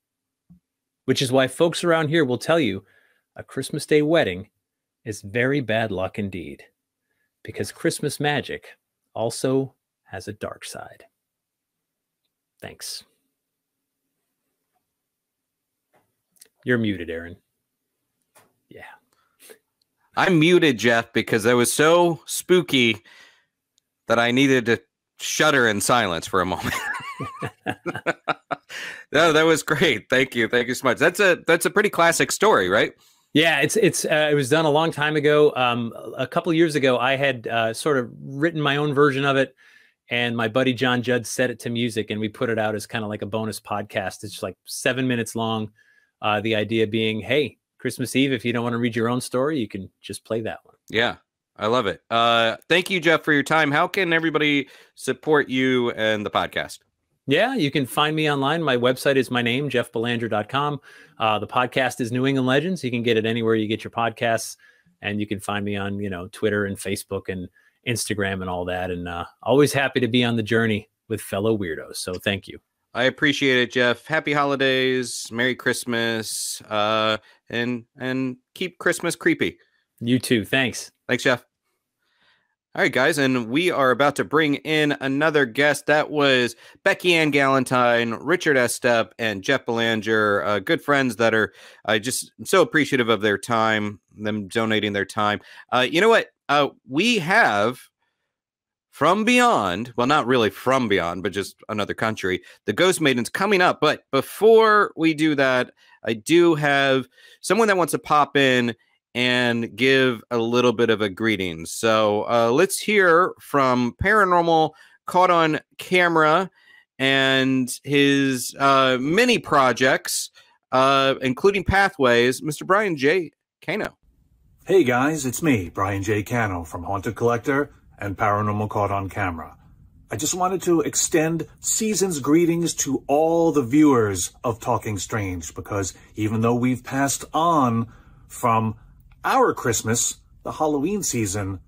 Which is why folks around here will tell you a Christmas Day wedding is very bad luck indeed, because Christmas magic also has a dark side. Thanks. You're muted, Aaron. Yeah. I'm muted, Jeff, because that was so spooky that I needed to shudder in silence for a moment. No, that was great. Thank you. Thank you so much. That's a pretty classic story, right? Yeah, it was done a long time ago. A couple of years ago, I had sort of written my own version of it, and my buddy John Judd set it to music, and we put it out as kind of like a bonus podcast. It's just like 7 minutes long. The idea being, hey, Christmas Eve, if you don't want to read your own story, you can just play that one. Yeah, I love it. Thank you, Jeff, for your time. How can everybody support you and the podcast? Yeah, you can find me online. My website is my name, jeffbelanger.com. The podcast is New England Legends. You can get it anywhere you get your podcasts, and you can find me on, Twitter and Facebook and Instagram and all that. And always happy to be on the journey with fellow weirdos. So thank you. I appreciate it, Jeff. Happy holidays, Merry Christmas, and keep Christmas creepy. You too. Thanks. Thanks, Jeff. All right, guys, and we are about to bring in another guest. That was Beckie-Ann Galentine, Richard Estep, and Jeff Belanger, good friends that are just so appreciative of their time, them donating their time. You know what? We have from beyond, well, not really from beyond, but just another country, the Ghost Maidens coming up. But before we do that, I do have someone that wants to pop in and give a little bit of a greeting. So let's hear from Paranormal Caught On Camera and his many projects, including Pathways, Mr. Brian J. Cano. Hey guys, it's me, Brian J. Cano from Haunted Collector and Paranormal Caught On Camera. I just wanted to extend season's greetings to all the viewers of Talking Strange, because even though we've passed on from our Christmas, the Halloween season,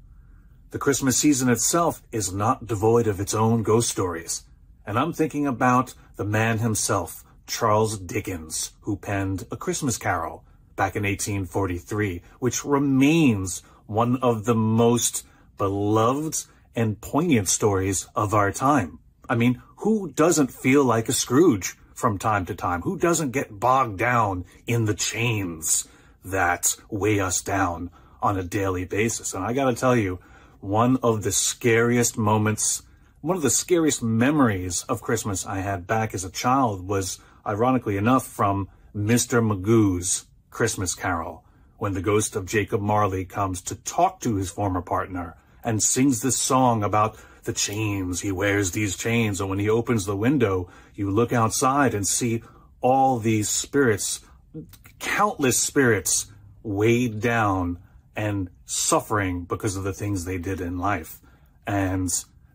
the Christmas season itself is not devoid of its own ghost stories. And I'm thinking about the man himself, Charles Dickens, who penned A Christmas Carol back in 1843, which remains one of the most beloved and poignant stories of our time. I mean, who doesn't feel like a Scrooge from time to time? Who doesn't get bogged down in the chains that weigh us down on a daily basis? And I gotta tell you, one of the scariest moments, one of the scariest memories of Christmas I had back as a child was, ironically enough, from Mr. Magoo's Christmas Carol, when the ghost of Jacob Marley comes to talk to his former partner and sings this song about the chains. He wears these chains, and when he opens the window, you look outside and see all these spirits, countless spirits, weighed down and suffering because of the things they did in life. And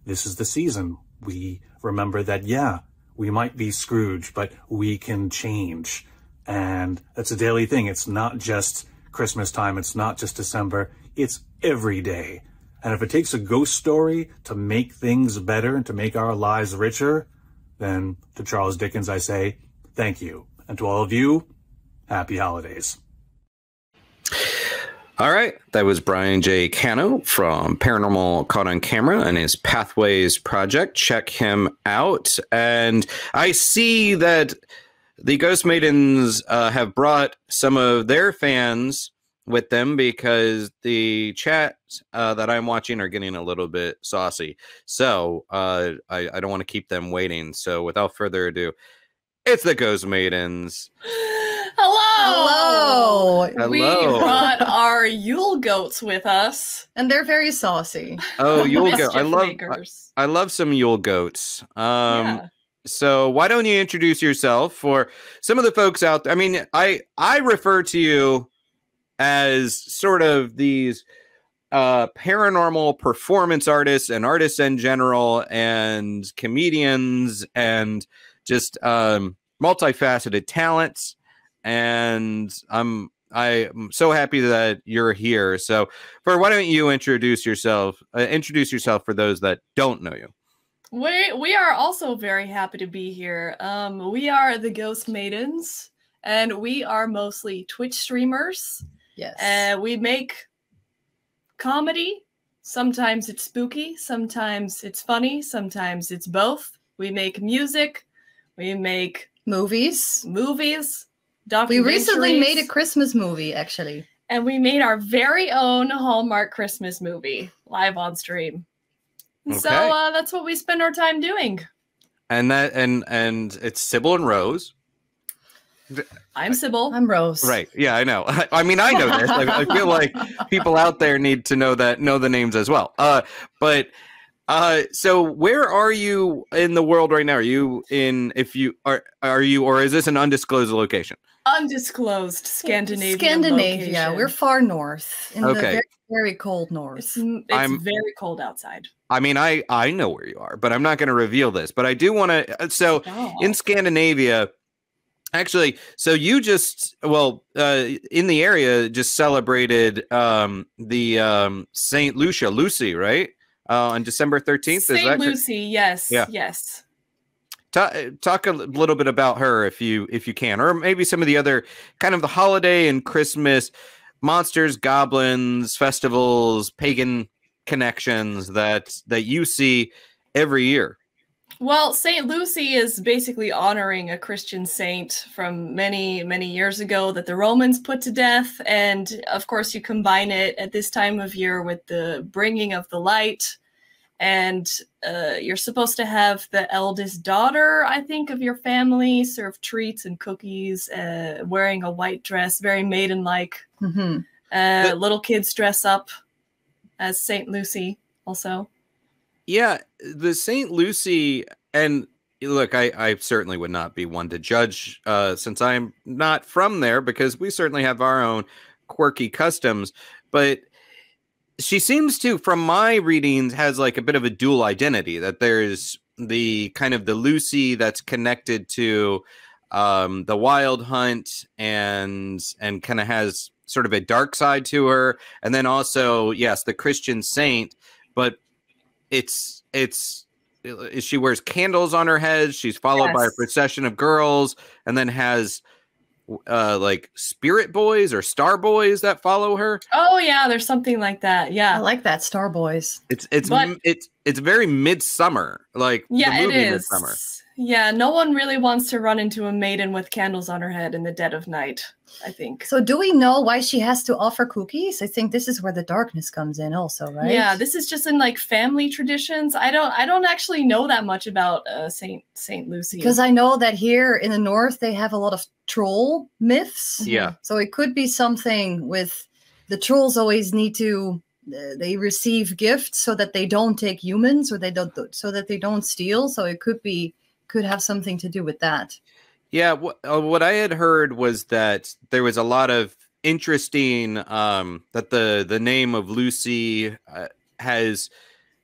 this is the season. We remember that, yeah, we might be Scrooge, but we can change. And that's a daily thing. It's not just Christmas time. It's not just December. It's every day. And if it takes a ghost story to make things better and to make our lives richer, then to Charles Dickens, I say, thank you. And to all of you, happy holidays. All right. That was Brian J. Cano from Paranormal Caught On Camera and his Pathways project. Check him out. And I see that the Ghost Maidens have brought some of their fans with them, because the chats that I'm watching are getting a little bit saucy. So I don't want to keep them waiting. So without further ado, it's the Ghost Maidens. Hello. Hello. We brought our Yule goats with us, and they're very saucy. Oh, Yule goat! Makers. I love some Yule goats. Yeah. So why don't you introduce yourself for some of the folks out there? I mean, I refer to you as sort of these paranormal performance artists and artists in general, and comedians, and just multifaceted talents. And I'm so happy that you're here. So why don't you introduce yourself for those that don't know you? We are also very happy to be here. We are the Ghost Maidens, and we are mostly Twitch streamers. Yes. And we make comedy. Sometimes it's spooky, sometimes it's funny, sometimes it's both. We make music, we make movies. Documentaries. We recently made a Christmas movie, actually. And we made our very own Hallmark Christmas movie live on stream. Okay. So that's what we spend our time doing. And it's Sybil and Rose. I'm Sybil. I'm Rose. Right. Yeah, I know. I mean, I know this. I feel like people out there need to know the names as well. So where are you in the world right now? Are you in, or is this an undisclosed location? Undisclosed Scandinavia. Location. We're far north in the very, very cold north. It's very cold outside. I mean, I know where you are, but I'm not going to reveal this. But I do want to. So in Scandinavia, actually, so you just in the area just celebrated the Saint Lucy, right? On December 13th. Saint Lucy, yes, yeah. Yes. Talk a little bit about her if you can, or maybe some of the other kind of the holiday and Christmas monsters, goblins, festivals, pagan connections that you see every year? Well, St. Lucy is basically honoring a Christian saint from many, many years ago that the Romans put to death. And of course, you combine it at this time of year with the bringing of the light. And you're supposed to have the eldest daughter, I think, of your family serve treats and cookies, wearing a white dress, very maiden-like. Mm-hmm. Little kids dress up as St. Lucy also. Yeah, the St. Lucy, and look, I certainly would not be one to judge since I'm not from there, because we certainly have our own quirky customs, but she seems to, from my readings, has like a bit of a dual identity, that there's the kind of the Lucy that's connected to the wild hunt and kind of has sort of a dark side to her. And then also, yes, the Christian saint, but she wears candles on her head. She's followed by a procession of girls, and then has like spirit boys or star boys that follow her. Oh yeah, there's something like that. Yeah, I like that, star boys. It's very midsummer, like the movie it is. Midsummer. Yeah, no one really wants to run into a maiden with candles on her head in the dead of night, I think. So do we know why she has to offer cookies? I think this is where the darkness comes in also, right? Yeah, this is just in like family traditions. I don't actually know that much about Saint Lucy. Because I know that here in the north they have a lot of troll myths. Yeah. So it could be something with the trolls always need to they receive gifts so that they don't take humans, or so that they don't steal. So it could have something to do with that. Yeah, what I had heard was that there was a lot of interesting that the name of Lucy has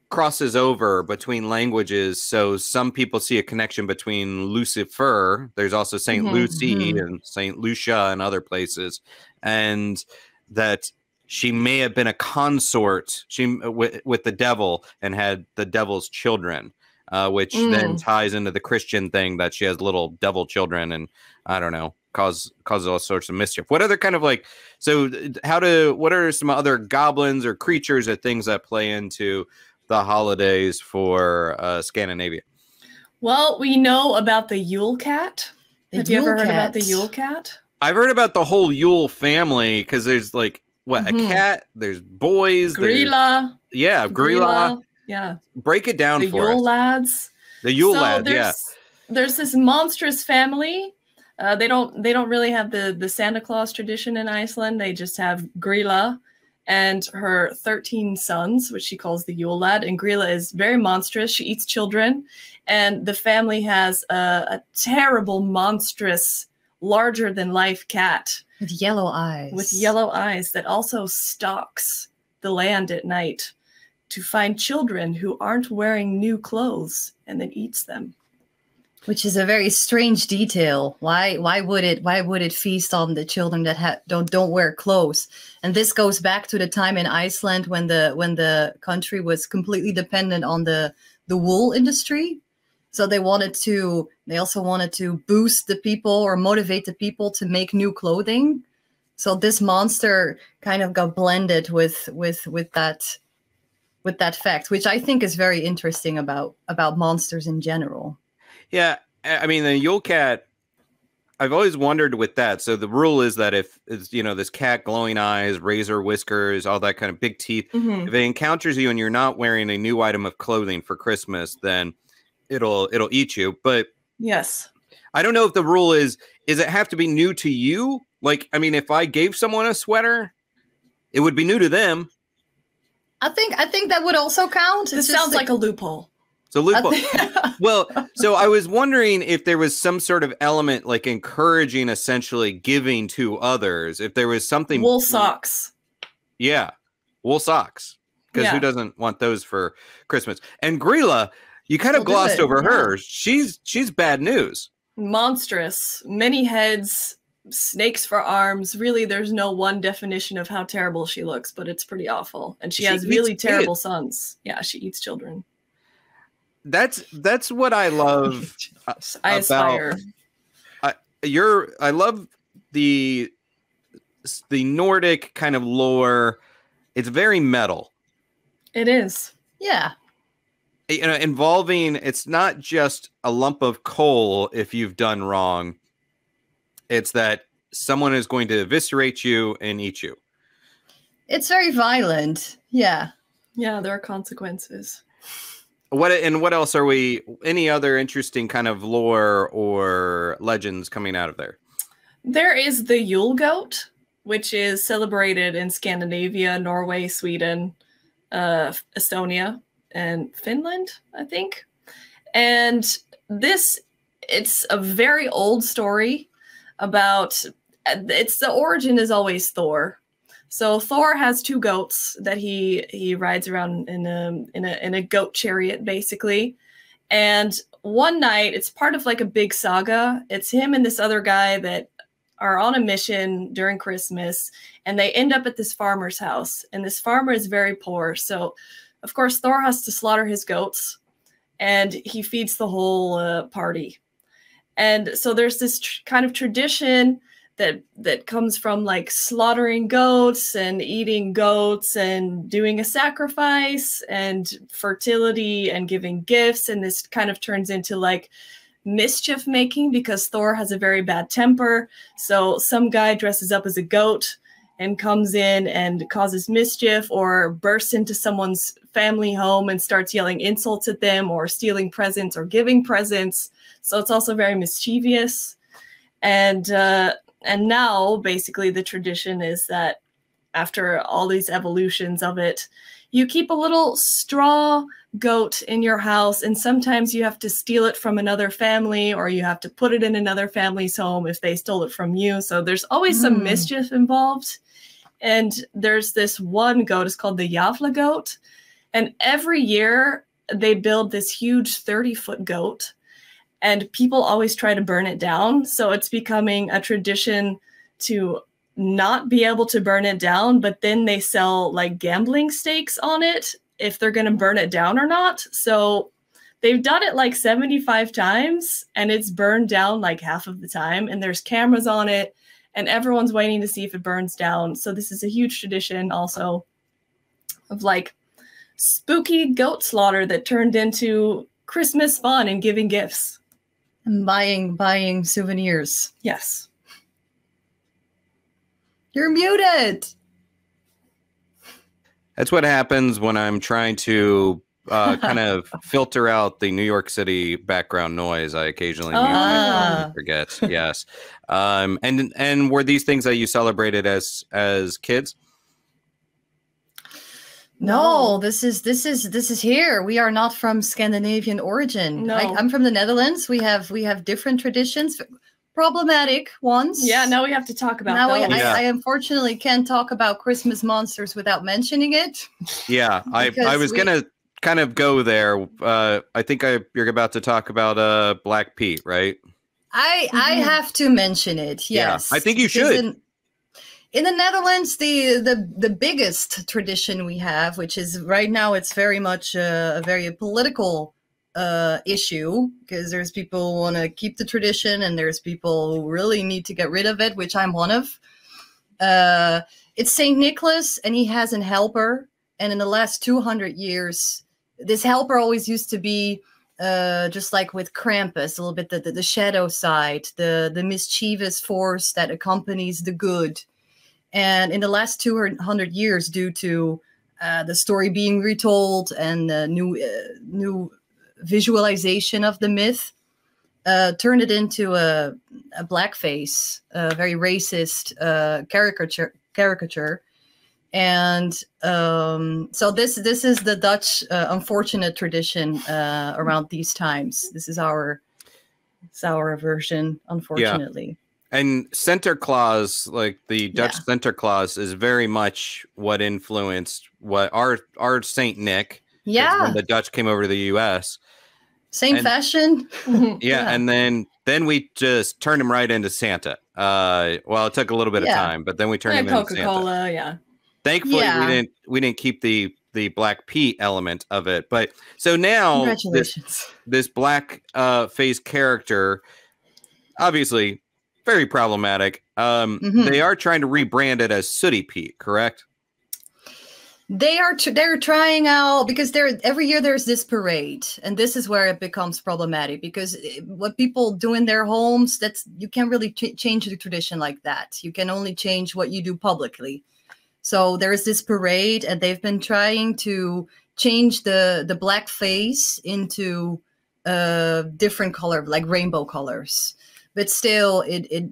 crosses over between languages. So some people see a connection between Lucifer. There's also Saint Lucy and Saint Lucia and other places, and that she may have been a consort with the devil and had the devil's children. Which then ties into the Christian thing that she has little devil children, and I don't know, cause all sorts of mischief. What other kind of like, what are some other goblins or creatures or things that play into the holidays for Scandinavia? Well, we know about the Yule cat. Have you ever heard about the Yule cat? I've heard about the whole Yule family, because there's like a cat, there's boys, Grilla. Grilla. Yeah. Break it down for us. The Yule lads. The Yule lads, yeah. There's this monstrous family. They don't really have the Santa Claus tradition in Iceland. They just have Grilla and her 13 sons, which she calls the Yule lad. And Grilla is very monstrous. She eats children. And the family has a terrible, monstrous, larger-than-life cat. With yellow eyes. With yellow eyes that also stalks the land at night to find children who aren't wearing new clothes, and then eats them. Which is a very strange detail. Why would it feast on the children that don't wear clothes? And this goes back to the time in Iceland when the country was completely dependent on the wool industry. So they also wanted to boost the people or motivate the people to make new clothing. So this monster kind of got blended with that fact, which I think is very interesting about monsters in general. Yeah, I mean, the Yule cat, I've always wondered with that. So the rule is that if this cat, glowing eyes, razor whiskers, all that kind of big teeth, if it encounters you and you're not wearing a new item of clothing for Christmas, then it'll eat you. But yes, I don't know if the rule is it have to be new to you? Like, I mean, if I gave someone a sweater, it would be new to them. I think that would also count. This sounds like a loophole. So loophole. Well, so I was wondering if there was some sort of element like encouraging, essentially giving to others. If there was something. Wool socks. Yeah, wool socks. Because who doesn't want those for Christmas? And Grilla, you kind of glossed over her. She's bad news. Monstrous, many heads. Snakes for arms. Really, there's no one definition of how terrible she looks, but it's pretty awful. And she has really terrible sons. Yeah, she eats children. That's what I love. I aspire. I love the Nordic kind of lore. It's very metal. It is. Yeah. You know, involving, it's not just a lump of coal if you've done wrong. It's that someone is going to eviscerate you and eat you. It's very violent. Yeah. Yeah, there are consequences. What else are we? Any other interesting kind of lore or legends coming out of there? There is the Yule goat, which is celebrated in Scandinavia, Norway, Sweden, Estonia, and Finland, I think. And it's a very old story about, the origin is always Thor. So Thor has two goats that he rides around in a goat chariot, basically. And one night, it's part of like a big saga. It's him and this other guy that are on a mission during Christmas, and they end up at this farmer's house. And this farmer is very poor, so of course Thor has to slaughter his goats, and he feeds the whole party. And so there's this kind of tradition that comes from like slaughtering goats and eating goats and doing a sacrifice and fertility and giving gifts. And this kind of turns into like mischief making because Thor has a very bad temper. So some guy dresses up as a goat and comes in and causes mischief or bursts into someone's family home and starts yelling insults at them or stealing presents or giving presents. So it's also very mischievous. And now basically the tradition is that after all these evolutions of it, you keep a little straw goat in your house, and sometimes you have to steal it from another family, or you have to put it in another family's home if they stole it from you. So there's always some mischief involved. And there's this one goat, it's called the Javla goat. And every year they build this huge 30-foot goat, and people always try to burn it down. So it's becoming a tradition to not be able to burn it down, but then they sell like gambling stakes on it if they're going to burn it down or not. So they've done it like 75 times, and it's burned down like half of the time. And there's cameras on it, and everyone's waiting to see if it burns down. So this is a huge tradition also of like spooky goat slaughter that turned into Christmas fun and giving gifts. And buying souvenirs. Yes. You're muted. That's what happens when I'm trying to kind of filter out the New York City background noise. I occasionally mute myself and forget. Yes. And were these things that you celebrated as kids? No, this is here. We are not from Scandinavian origin. No. I'm from the Netherlands. We have different traditions, problematic ones. Yeah, now we have to talk about now. those. I unfortunately can't talk about Christmas monsters without mentioning it. Yeah, I was gonna kind of go there. I think you're about to talk about Black Pete, right? I have to mention it. Yes, yeah, I think you should. In the Netherlands, the biggest tradition we have, which is right now, it's very much a very political issue, because there's people who want to keep the tradition and there's people who really need to get rid of it, which I'm one of. It's St. Nicholas, and he has an helper. And in the last 200 years, this helper always used to be just like with Krampus, a little bit the shadow side, the mischievous force that accompanies the good. And in the last 200 years, due to the story being retold and the new visualization of the myth, turned it into a blackface, a very racist caricature. And so this is the Dutch unfortunate tradition around these times. This is our version, unfortunately. Yeah. And Sinterklaas, like the Dutch Sinterklaas, is very much what influenced what our Saint Nick. Yeah. When the Dutch came over to the U.S. Same fashion. Yeah, and then we just turned him right into Santa. Well, it took a little bit of time, but then we turned him into Santa. Coca-Cola, yeah. Thankfully, we didn't keep the Black Pete element of it. But so now this black face character, obviously very problematic. They are trying to rebrand it as Sooty Pete, correct? They're trying out, because every year there's this parade, and this is where it becomes problematic, because what people do in their homes, you can't really change the tradition like that. You can only change what you do publicly. So there's this parade, and they've been trying to change the black face into different color, like rainbow colors, but still it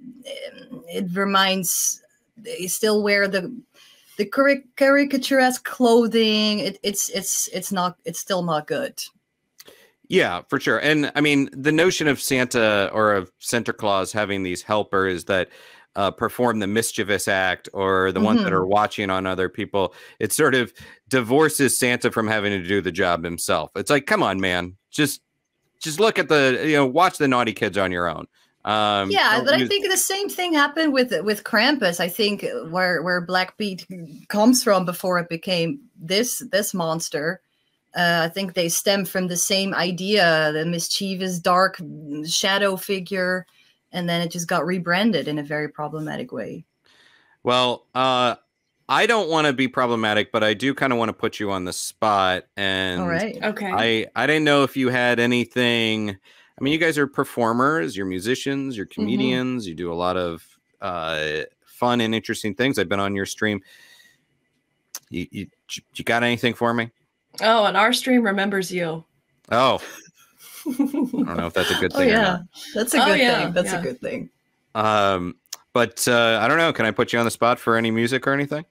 reminds, they still wear the caricaturesque clothing. It's still not good. Yeah, for sure. And I mean, the notion of Santa or of Santa Claus having these helpers that perform the mischievous act, or the ones that are watching on other people, it sort of divorces Santa from having to do the job himself. It's like, come on, man, just look at watch the naughty kids on your own. Yeah, but I think the same thing happened with Krampus. I think where Black Pete comes from before it became this monster. I think they stem from the same idea, the mischievous dark shadow figure. And then it just got rebranded in a very problematic way. Well, I don't want to be problematic, but I do kind of want to put you on the spot. And all right, okay. I didn't know if you had anything. I mean, you guys are performers, you're musicians, you're comedians. You do a lot of fun and interesting things. I've been on your stream. You got anything for me? Oh, and our stream remembers you. Oh. I don't know if that's a good thing or not. That's a good thing. That's a good thing. But I don't know. Can I put you on the spot for any music or anything?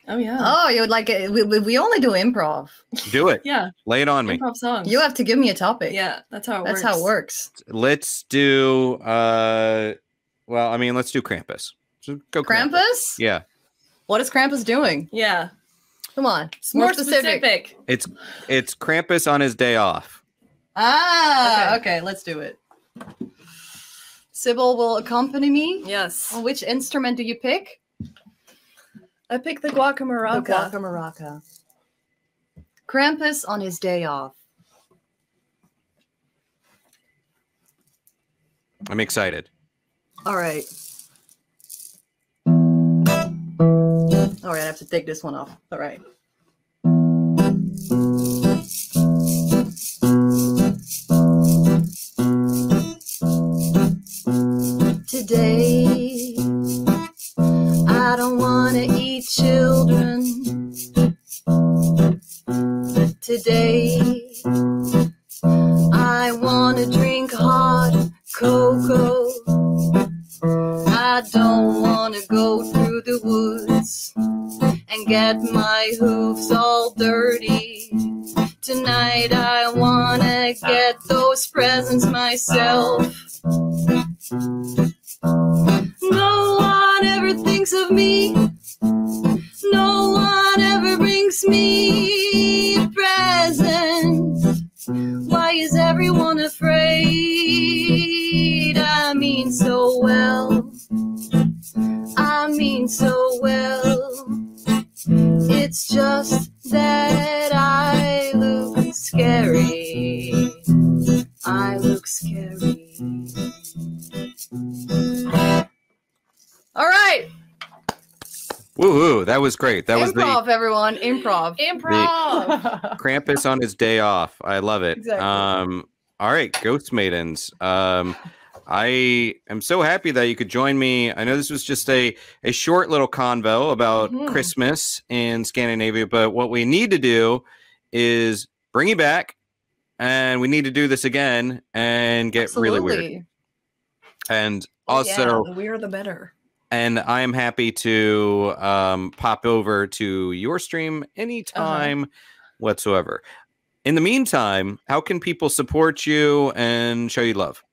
Oh, yeah. Oh, you would like it? We only do improv. Do it. Yeah. Lay it on me. Improv songs. You have to give me a topic. Yeah, that's how it works. That's how it works. Let's do, let's do Krampus. So go Krampus? Yeah. What is Krampus doing? Yeah. Come on. More specific. It's Krampus on his day off. Okay, let's do it. Sybil will accompany me. Yes. Which instrument do you pick? I picked the guacamaraca. The guacamaraca. Krampus on his day off. I'm excited. All right. I have to take this one off. All right. Today, I don't want to eat children. Today, I want to drink hot cocoa. I don't want to go through the woods and get my hoofs all dirty. Tonight, I want to get those presents myself. No one ever thinks of me. No one ever brings me a present. Why is everyone afraid? I mean so well. I mean so well. It's just that I look scary. I look scary. All right. Woo-hoo, that was great. That was improv, everyone. Improv. Krampus on his day off. I love it. Exactly. All right, Ghost Maidens. I am so happy that you could join me. I know this was just a short little convo about Christmas in Scandinavia, but what we need to do is bring you back, and we need to do this again and get really weird. And also, the weirder the better. And I am happy to pop over to your stream anytime whatsoever. In the meantime, how can people support you and show you love?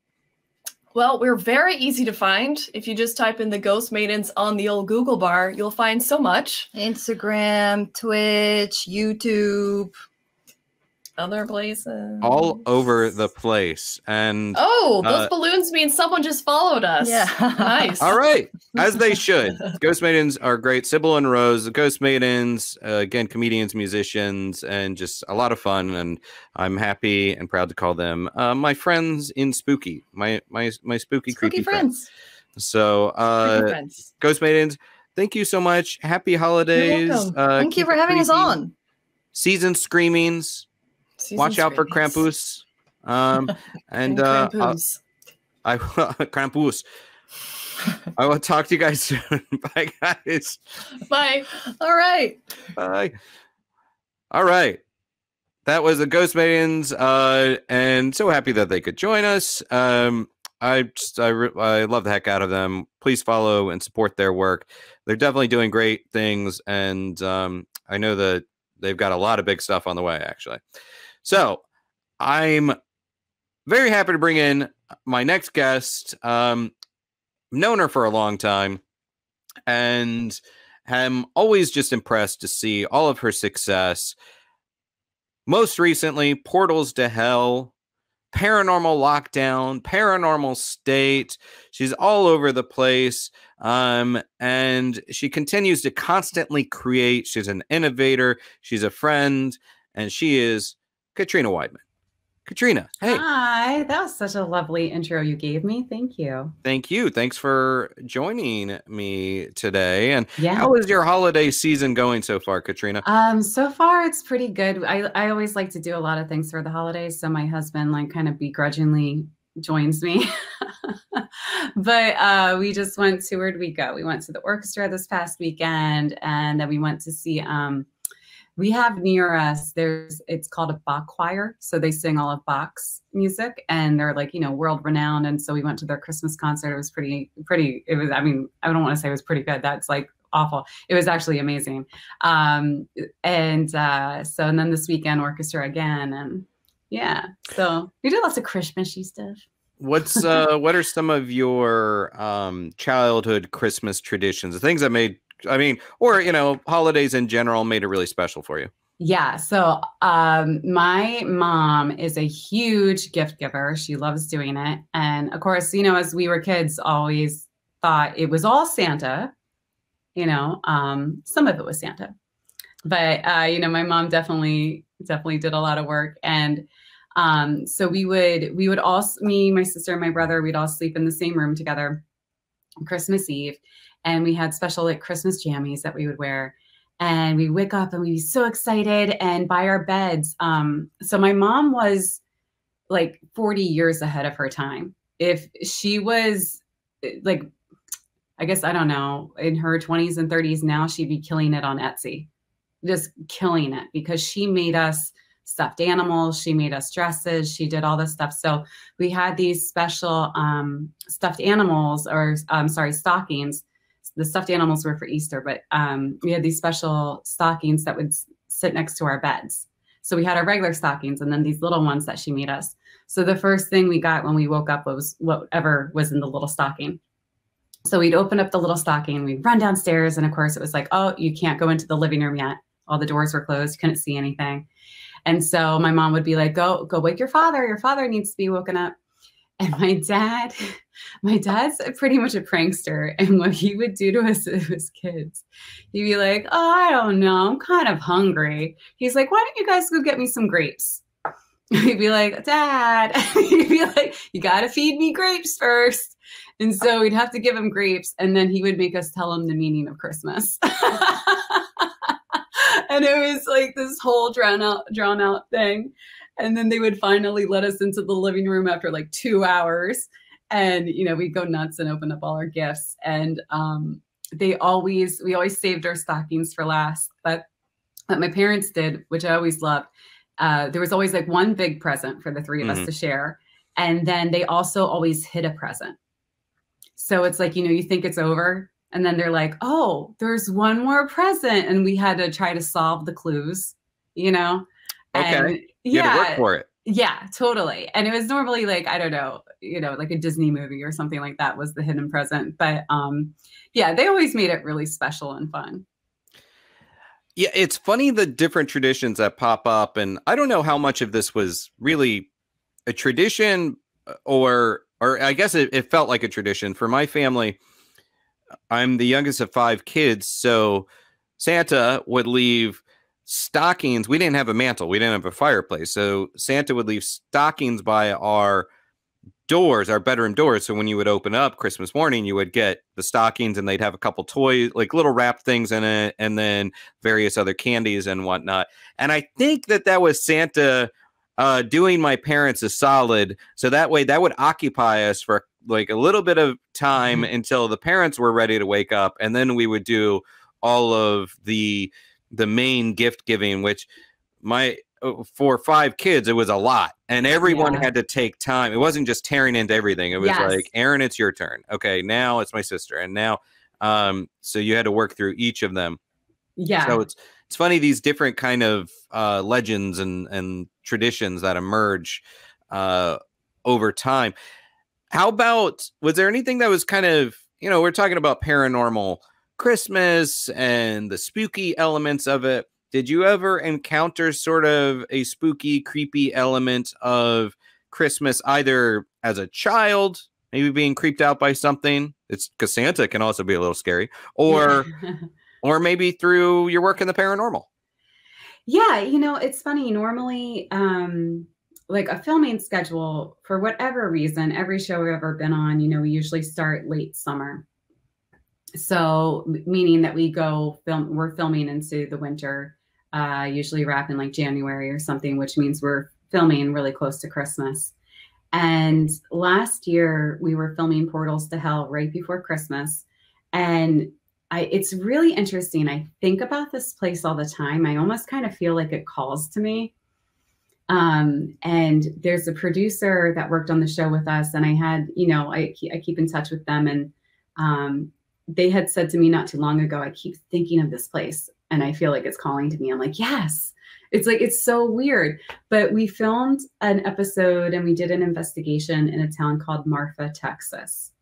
Well, we're very easy to find. If you just type in the Ghost Maidens on the old Google bar, you'll find so much. Instagram, Twitch, YouTube. Other places. All over the place. And those balloons mean someone just followed us. Yeah. Nice. All right. As they should. Ghost Maidens are great. Sybil and Rose, the Ghost Maidens, again, comedians, musicians, and just a lot of fun. And I'm happy and proud to call them my friends in Spooky. My spooky creepy friends. So friends. Ghost Maidens, thank you so much. Happy holidays. You're welcome. Thank you for having us on. Season screamings. Watch out for Krampus. And Krampus. Krampus. I will talk to you guys soon. Bye, guys. Bye. All right. Bye. All right. That was the Ghost Maidens, and so happy that they could join us. I love the heck out of them. Please follow and support their work. They're definitely doing great things, and I know that they've got a lot of big stuff on the way, actually. So I'm very happy to bring in my next guest. Known her for a long time, and am always just impressed to see all of her success. Most recently, Portals to Hell, Paranormal Lockdown, Paranormal State. She's all over the place, and she continues to constantly create. She's an innovator. She's a friend, and she is Katrine Weidman. Katrine, hey. Hi, that was such a lovely intro you gave me. Thank you. Thank you. Thanks for joining me today. And yeah. How is your holiday season going so far, Katrine? So far it's pretty good. I always like to do a lot of things for the holidays, so my husband like kind of begrudgingly joins me. But we just went to, where did we go? We went to the orchestra this past weekend, and then we went to see we have near us, it's called a Bach choir. So they sing all of Bach's music, and they're like, world renowned. And so we went to their Christmas concert. It was pretty, it was, I mean, I don't want to say it was pretty good. That's like awful. It was actually amazing. And then this weekend orchestra again. And yeah, so we did lots of Christmassy stuff. What are some of your childhood Christmas traditions, the things that made, or, holidays in general made it really special for you? Yeah. So my mom is a huge gift giver. She loves doing it. And of course, as we were kids, always thought it was all Santa, some of it was Santa. But, my mom definitely did a lot of work. And so we would all, me, my sister, and my brother, we'd all sleep in the same room together on Christmas Eve. And we had special Christmas jammies that we would wear, and we wake up and we'd be so excited and by our beds. So my mom was like 40 years ahead of her time. If she was I guess, I don't know, in her 20s and 30s now, she'd be killing it on Etsy, just killing it, because she made us stuffed animals. She made us dresses. She did all this stuff. So we had these special stuffed animals, or stockings. The stuffed animals were for Easter, but we had these special stockings that would sit next to our beds. So we had our regular stockings and then these little ones that she made us. So the first thing we got when we woke up was whatever was in the little stocking. So we'd open up the little stocking, we'd run downstairs, and of course it was like, oh, you can't go into the living room yet. All the doors were closed, couldn't see anything. And so my mom would be like, go wake your father. Your father needs to be woken up. And my dad's pretty much a prankster. And what he would do to us as kids, he'd be like, oh, I don't know, I'm kind of hungry. He's like, why don't you guys go get me some grapes? He'd be like, Dad, he'd be like, you got to feed me grapes first. And so we'd have to give him grapes. And then he would make us tell him the meaning of Christmas. And it was like this whole drawn out thing. And then they would finally let us into the living room after like 2 hours. And, we'd go nuts and open up all our gifts. And we always saved our stockings for last. But what my parents did, which I always loved, there was always like one big present for the three of us to share. And then they also always hid a present. So it's like, you think it's over. And then they're like, oh, there's one more present. And we had to try to solve the clues, And, okay. You had to work for it. Yeah, totally. And it was normally like, I don't know, like a Disney movie or something like that was the hidden present. But yeah, they always made it really special and fun. Yeah, it's funny the different traditions that pop up. And I don't know how much of this was really a tradition or I guess it felt like a tradition. For my family, I'm the youngest of 5 kids. So Santa would leave stockings. We didn't have a mantle. We didn't have a fireplace. So Santa would leave stockings by our doors, our bedroom doors. So when you would open up Christmas morning, you would get the stockings and they'd have a couple toys, like little wrapped things in it, and then various other candies and whatnot. And I think that was Santa doing my parents a solid. So that way that would occupy us for like a little bit of time until the parents were ready to wake up. And then we would do all of the main gift giving, which for 5 kids, it was a lot. And everyone had to take time. It wasn't just tearing into everything. It was like, Aaron, it's your turn. Okay, now it's my sister. And now, so you had to work through each of them. Yeah. So it's funny, these different kind of legends and traditions that emerge over time. How about, was there anything that was kind of, we're talking about paranormal Christmas and the spooky elements of it. Did you ever encounter sort of a spooky, creepy element of Christmas, either as a child, maybe being creeped out by something? It's because Santa can also be a little scary, or maybe through your work in the paranormal. Yeah, it's funny. Normally, like a filming schedule, for whatever reason, every show we've ever been on, we usually start late summer. So meaning that we're filming into the winter, usually wrap in like January or something, which means we're filming really close to Christmas. And last year we were filming Portals to Hell right before Christmas. And it's really interesting. I think about this place all the time. I almost kind of feel like it calls to me. And there's a producer that worked on the show with us, and I had, I keep in touch with them, and they had said to me not too long ago, I keep thinking of this place and I feel like it's calling to me. I'm like, yes. It's like, it's so weird. But we filmed an episode and we did an investigation in a town called Marfa, Texas.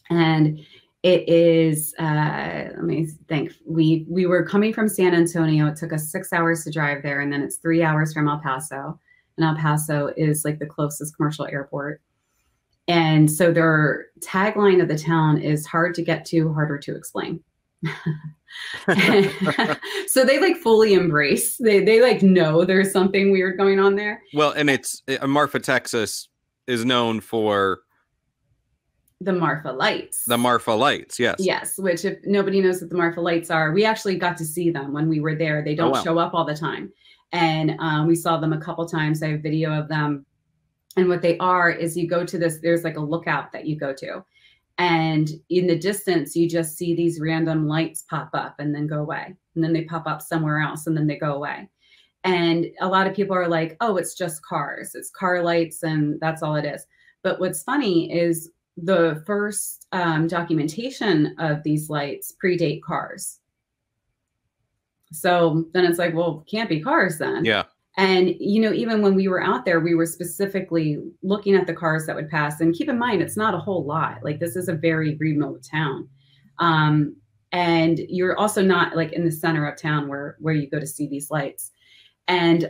And it is, let me think. We were coming from San Antonio. It took us 6 hours to drive there. And then it's 3 hours from El Paso. And El Paso is like the closest commercial airport. And so their tagline of the town is hard to get to, harder to explain. So they like fully embrace, they like know there's something weird going on there. Well, and it's Marfa, Texas is known for the Marfa lights. The Marfa lights, yes. Yes, which if nobody knows what the Marfa lights are, we actually got to see them when we were there. They don't show up all the time. And we saw them a couple times. I have video of them. And what they are is you go to this, there's like a lookout that you go to. And in the distance, you just see these random lights pop up and then go away. And then they pop up somewhere else and then they go away. And a lot of people are like, oh, it's just cars. It's car lights and that's all it is. But what's funny is the first documentation of these lights predate cars. So then it's like, well, can't be cars then. Yeah. And, even when we were out there, we were specifically looking at the cars that would pass. And keep in mind, it's not a whole lot. Like, this is a very remote town. And you're also not like in the center of town where you go to see these lights. And,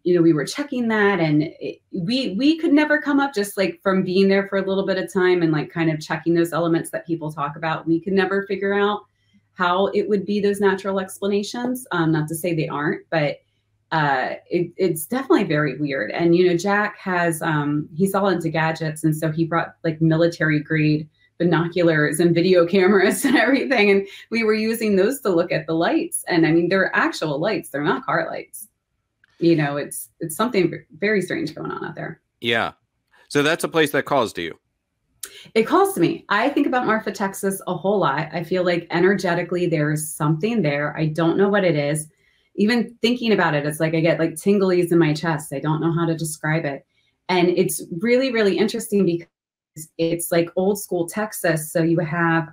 we were checking that, and we could never come up, just like from being there for a little bit of time and like kind of checking those elements that people talk about. We could never figure out how it would be those natural explanations. Not to say they aren't, but it's definitely very weird. And, Jack has, he's all into gadgets. And so he brought like military grade binoculars and video cameras and everything. And we were using those to look at the lights. And I mean, they're actual lights. They're not car lights. It's something very strange going on out there. Yeah. So that's a place that calls to you. It calls to me. I think about Marfa, Texas a whole lot. I feel like energetically there's something there. I don't know what it is. Even thinking about it, it's like I get like tinglies in my chest. I don't know how to describe it. And it's really, really interesting because it's like old school Texas. So you have,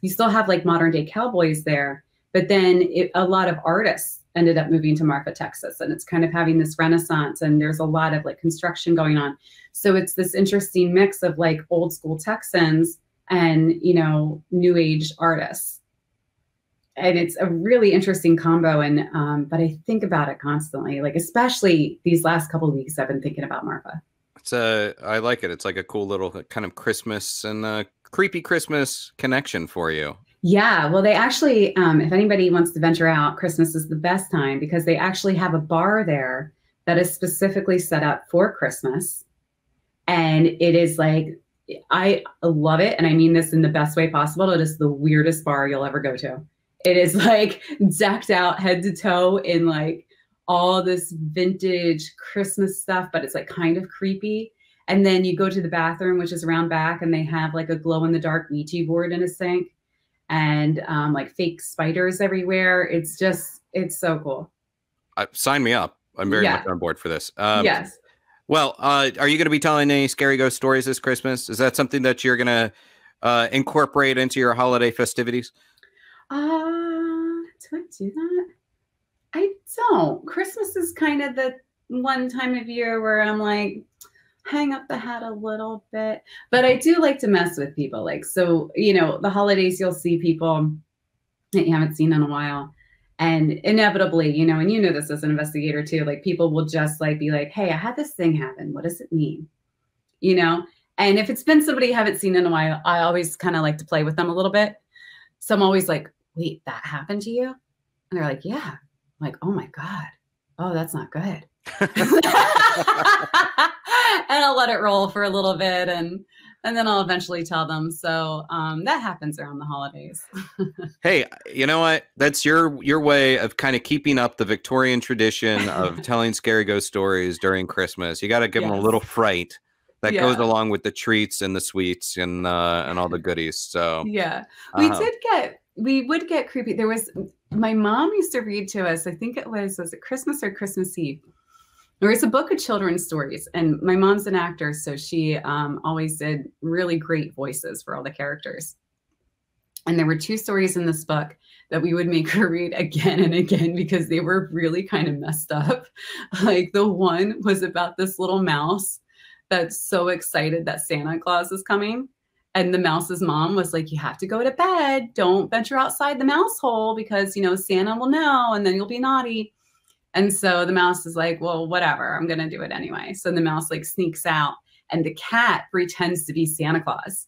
you still have like modern day cowboys there, but then a lot of artists ended up moving to Marfa, Texas. And it's kind of having this renaissance, and there's a lot of like construction going on. So it's this interesting mix of like old school Texans and, new age artists. And it's a really interesting combo. And, but I think about it constantly, like, especially these last couple of weeks, I've been thinking about Marfa. I like it. It's like a cool little kind of Christmas and creepy Christmas connection for you. Yeah. Well, they actually, if anybody wants to venture out, Christmas is the best time because they actually have a bar there that is specifically set up for Christmas. And it is like, I love it. And I mean this in the best way possible. It is the weirdest bar you'll ever go to. It is like decked out head to toe in like all this vintage Christmas stuff, but it's like kind of creepy. And then you go to the bathroom, which is around back, and they have like a glow in the dark Ouija board in a sink and like fake spiders everywhere. It's so cool. Sign me up. I'm very much on board for this. Yes. Well, are you going to be telling any scary ghost stories this Christmas? Is that something that you're going to incorporate into your holiday festivities? Do I do that? I don't. Christmas is kind of the one time of year where I'm like, hang up the hat a little bit. But I do like to mess with people. Like, so, you know, the holidays, you'll see people that you haven't seen in a while. And inevitably, you know, and you know this as an investigator too, like people will just like be like, hey, I had this thing happen. What does it mean? You know? And if it's been somebody you haven't seen in a while, I always kind of like to play with them a little bit. So I'm always like, wait, that happened to you? And they're like, yeah. I'm like, oh my God. Oh, that's not good. And I'll let it roll for a little bit and then I'll eventually tell them. So that happens around the holidays. Hey, you know what? That's your way of kind of keeping up the Victorian tradition of telling scary ghost stories during Christmas. You got to give them a little fright that goes along with the treats and the sweets and all the goodies. So yeah, we would get creepy. There was, my mom used to read to us, I think was it Christmas or Christmas Eve? There was a book of children's stories, and my mom's an actor, so she always did really great voices for all the characters. And there were 2 stories in this book that we would make her read again and again because they were really kind of messed up. Like the one was about this little mouse that's so excited that Santa Claus is coming. And the mouse's mom was like, you have to go to bed. Don't venture outside the mouse hole because, you know, Santa will know and then you'll be naughty. And so the mouse is like, well, whatever, I'm going to do it anyway. So the mouse like sneaks out and the cat pretends to be Santa Claus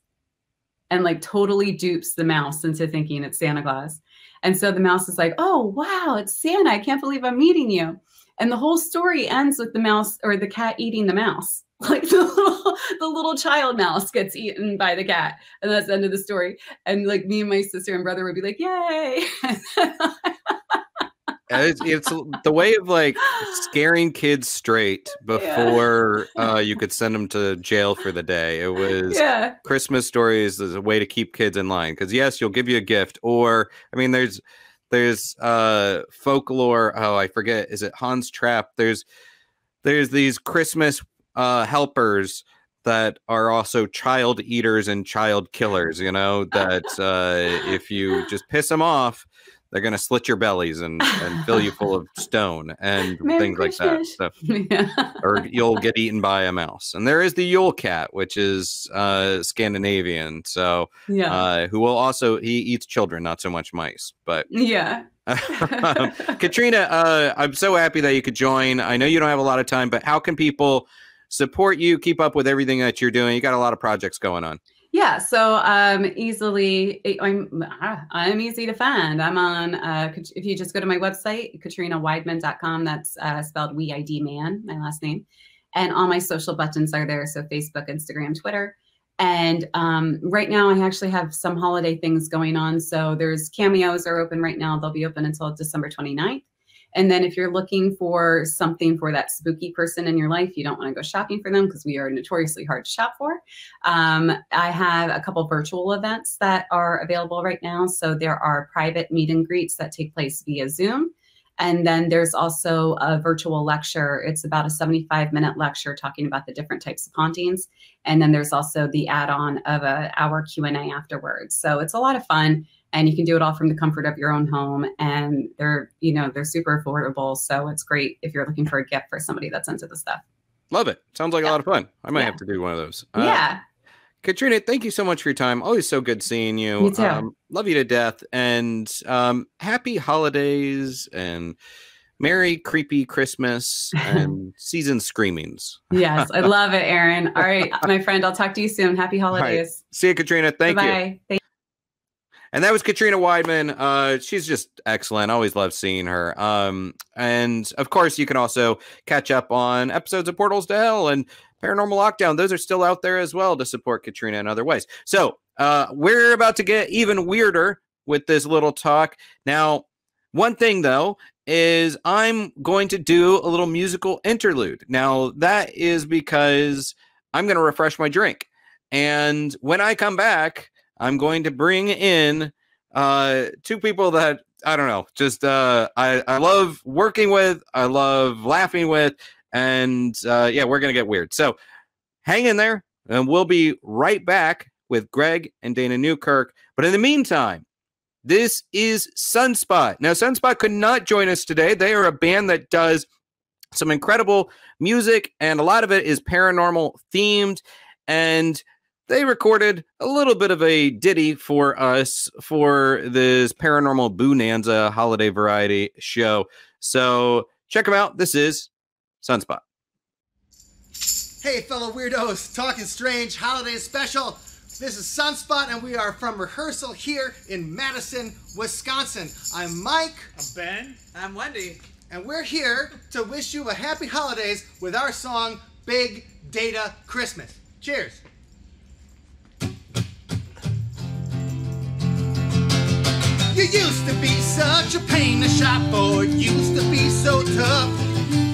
and like totally dupes the mouse into thinking it's Santa Claus. And so the mouse is like, oh, wow, it's Santa. I can't believe I'm meeting you. And the whole story ends with the mouse or the cat eating the mouse. Like the little child mouse gets eaten by the cat. And that's the end of the story. And like me and my sister and brother would be like, yay. It's the way of like scaring kids straight before you could send them to jail for the day. It was Christmas stories as a way to keep kids in line. Because yes, you'll give you a gift, or I mean, there's folklore. Oh, I forget. Is it Hans Trapp? There's these Christmas helpers that are also child eaters and child killers. You know that if you just piss them off, they're going to slit your bellies and fill you full of stone and things like that. So, or you'll get eaten by a mouse. And there is the Yule cat, which is Scandinavian. So who will also, he eats children, not so much mice. But Katrina, I'm so happy that you could join. I know you don't have a lot of time, but how can people support you, keep up with everything that you're doing? You got a lot of projects going on. Yeah, so I'm easy to find. I'm on, if you just go to my website, KatrineWeidman.com, that's spelled WeID man, my last name. And all my social buttons are there, so Facebook, Instagram, Twitter. And right now I actually have some holiday things going on. So there's cameos are open right now. They'll be open until December 29th. And then if you're looking for something for that spooky person in your life, you don't want to go shopping for them because we are notoriously hard to shop for. I have a couple virtual events that are available right now. So there are private meet and greets that take place via Zoom. And then there's also a virtual lecture. It's about a 75-minute lecture talking about the different types of hauntings. And then there's also the add-on of an hour Q&A afterwards. So it's a lot of fun. And you can do it all from the comfort of your own home. And they're super affordable. So it's great if you're looking for a gift for somebody that's into the stuff. Love it. Sounds like a lot of fun. I might have to do one of those. Katrina, thank you so much for your time. Always so good seeing you. You too. Love you to death. And happy holidays and Merry creepy Christmas and season screamings. Yes, I love it, Aaron. All right, my friend, I'll talk to you soon. Happy holidays. Right. See you, Katrina. Thank you. Bye. And that was Katrine Weidman. She's just excellent. I always love seeing her. And of course, you can also catch up on episodes of Portals to Hell and Paranormal Lockdown. Those are still out there as well to support Katrina in other ways. So we're about to get even weirder with this little talk. Now, one thing, though, is I'm going to do a little musical interlude. Now, that is because I'm going to refresh my drink. And when I come back, I'm going to bring in two people that, I don't know, just I love working with, I love laughing with, and yeah, we're going to get weird. So hang in there, and we'll be right back with Greg and Dana Newkirk. But in the meantime, this is Sunspot. Now, Sunspot could not join us today. They are a band that does some incredible music, and a lot of it is paranormal themed. And they recorded a little bit of a ditty for us for this Paranormal Boo-Nanza holiday variety show. So check them out. This is Sunspot. Hey, fellow weirdos, Talking Strange Holiday Special. This is Sunspot, and we are from rehearsal here in Madison, Wisconsin. I'm Mike. I'm Ben. I'm Wendy. And we're here to wish you a happy holidays with our song, Big Data Christmas. Cheers. You used to be such a pain to shop for, used to be so tough.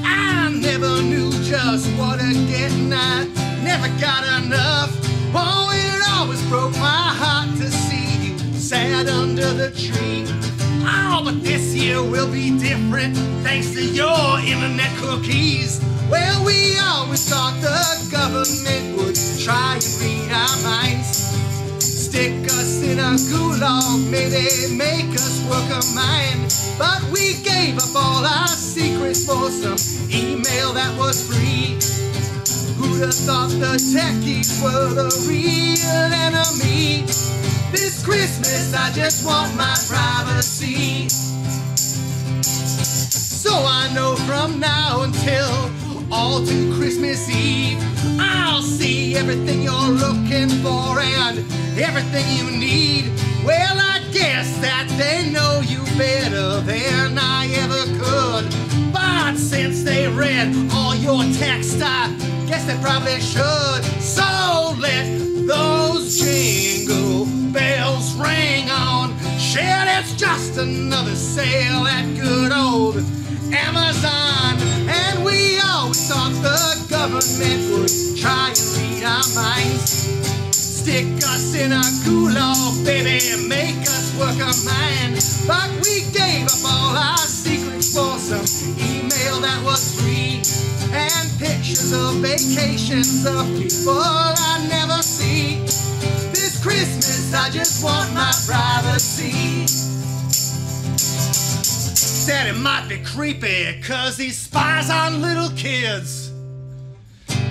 I never knew just what to get, and I never got enough. Oh, it always broke my heart to see you sad under the tree. Oh, but this year will be different thanks to your internet cookies. Well, we always thought the government would try and read our minds, stick us in a gulag, maybe make us work a mine. But we gave up all our secrets for some email that was free. Who'd have thought the techies were the real enemy? This Christmas I just want my privacy. So I know from now until all to Christmas Eve, I'll see everything you're looking for and everything you need. Well, I guess that they know you better than I ever could. But since they read all your text, I guess they probably should. So let those jingle bells ring on. Shit, it's just another sale at good old Amazon. And we always thought the government would try and read our minds, stick us in a gulag, baby, make us work a mine. But we gave up all our secrets for some email that was free, and pictures of vacations of people I never see. This Christmas I just want my privacy. Said it might be creepy cause he spies on little kids,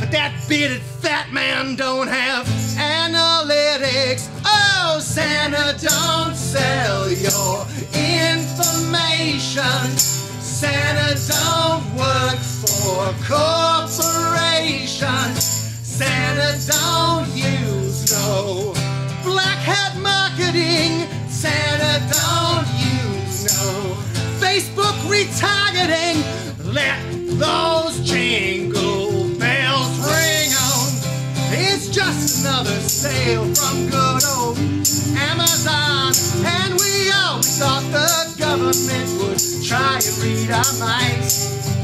but that bearded fat man don't have analytics. Oh, Santa, don't sell your information. Santa, don't work for corporations. Santa, don't use no black hat marketing. Santa, don't use no Facebook retargeting. Let those jingle bells ring on. It's just another sale from good old Amazon. And we always thought the government would try and read our minds,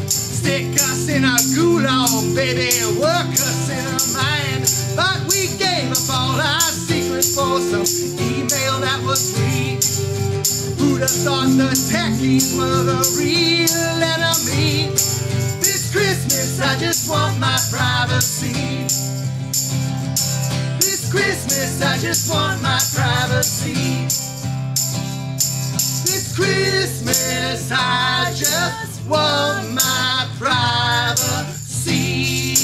stick us in a gulag, baby, work us in a mine. But we gave up all our secrets for some email that was free. Who'd have thought the techies were the real enemy? This Christmas I just want my privacy. This Christmas I just want my privacy. This Christmas I just want my privacy.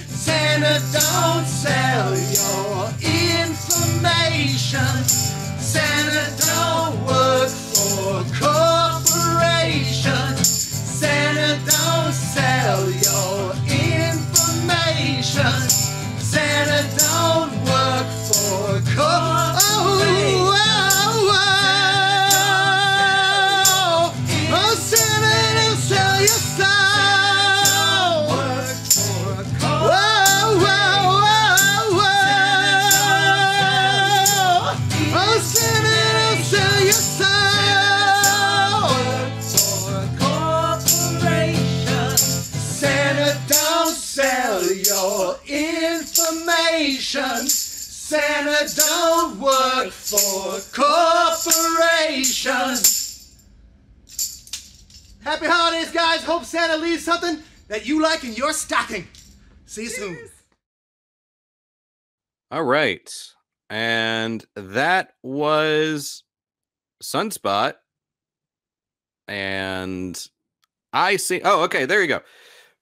Santa, don't sell your information. Santa, don't work for corporations. Santa, don't sell your information. Santa, don't work for corporations. Oh, Santa, don't sell your soul. corporations. Santa don't work for corporations. Happy holidays, guys. Hope Santa leaves something that you like in your stocking. See you soon. All right. And that was Sunspot. And I see. Oh, okay. There you go.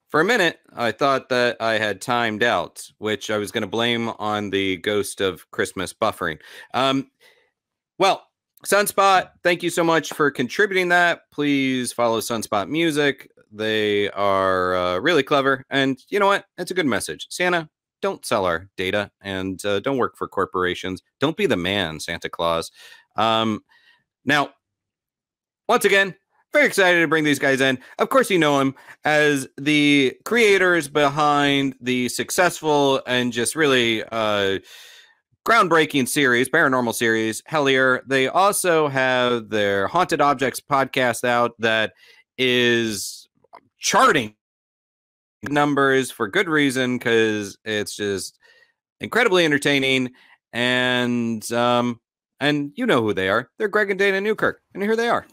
For a minute, I thought that I had timed out, which I was going to blame on the Ghost of Christmas buffering. Well, Sunspot, thank you so much for contributing that. Please follow Sunspot Music. They are really clever. And you know what? It's a good message. Santa, don't sell our data and don't work for corporations. Don't be the man, Santa Claus. Now, once again, very excited to bring these guys in. Of course, you know them as the creators behind the successful and just really groundbreaking series, paranormal series, Hellier. They also have their Haunted Objects podcast out that is charting numbers for good reason, because it's just incredibly entertaining. And you know who they are. They're Greg and Dana Newkirk. And here they are.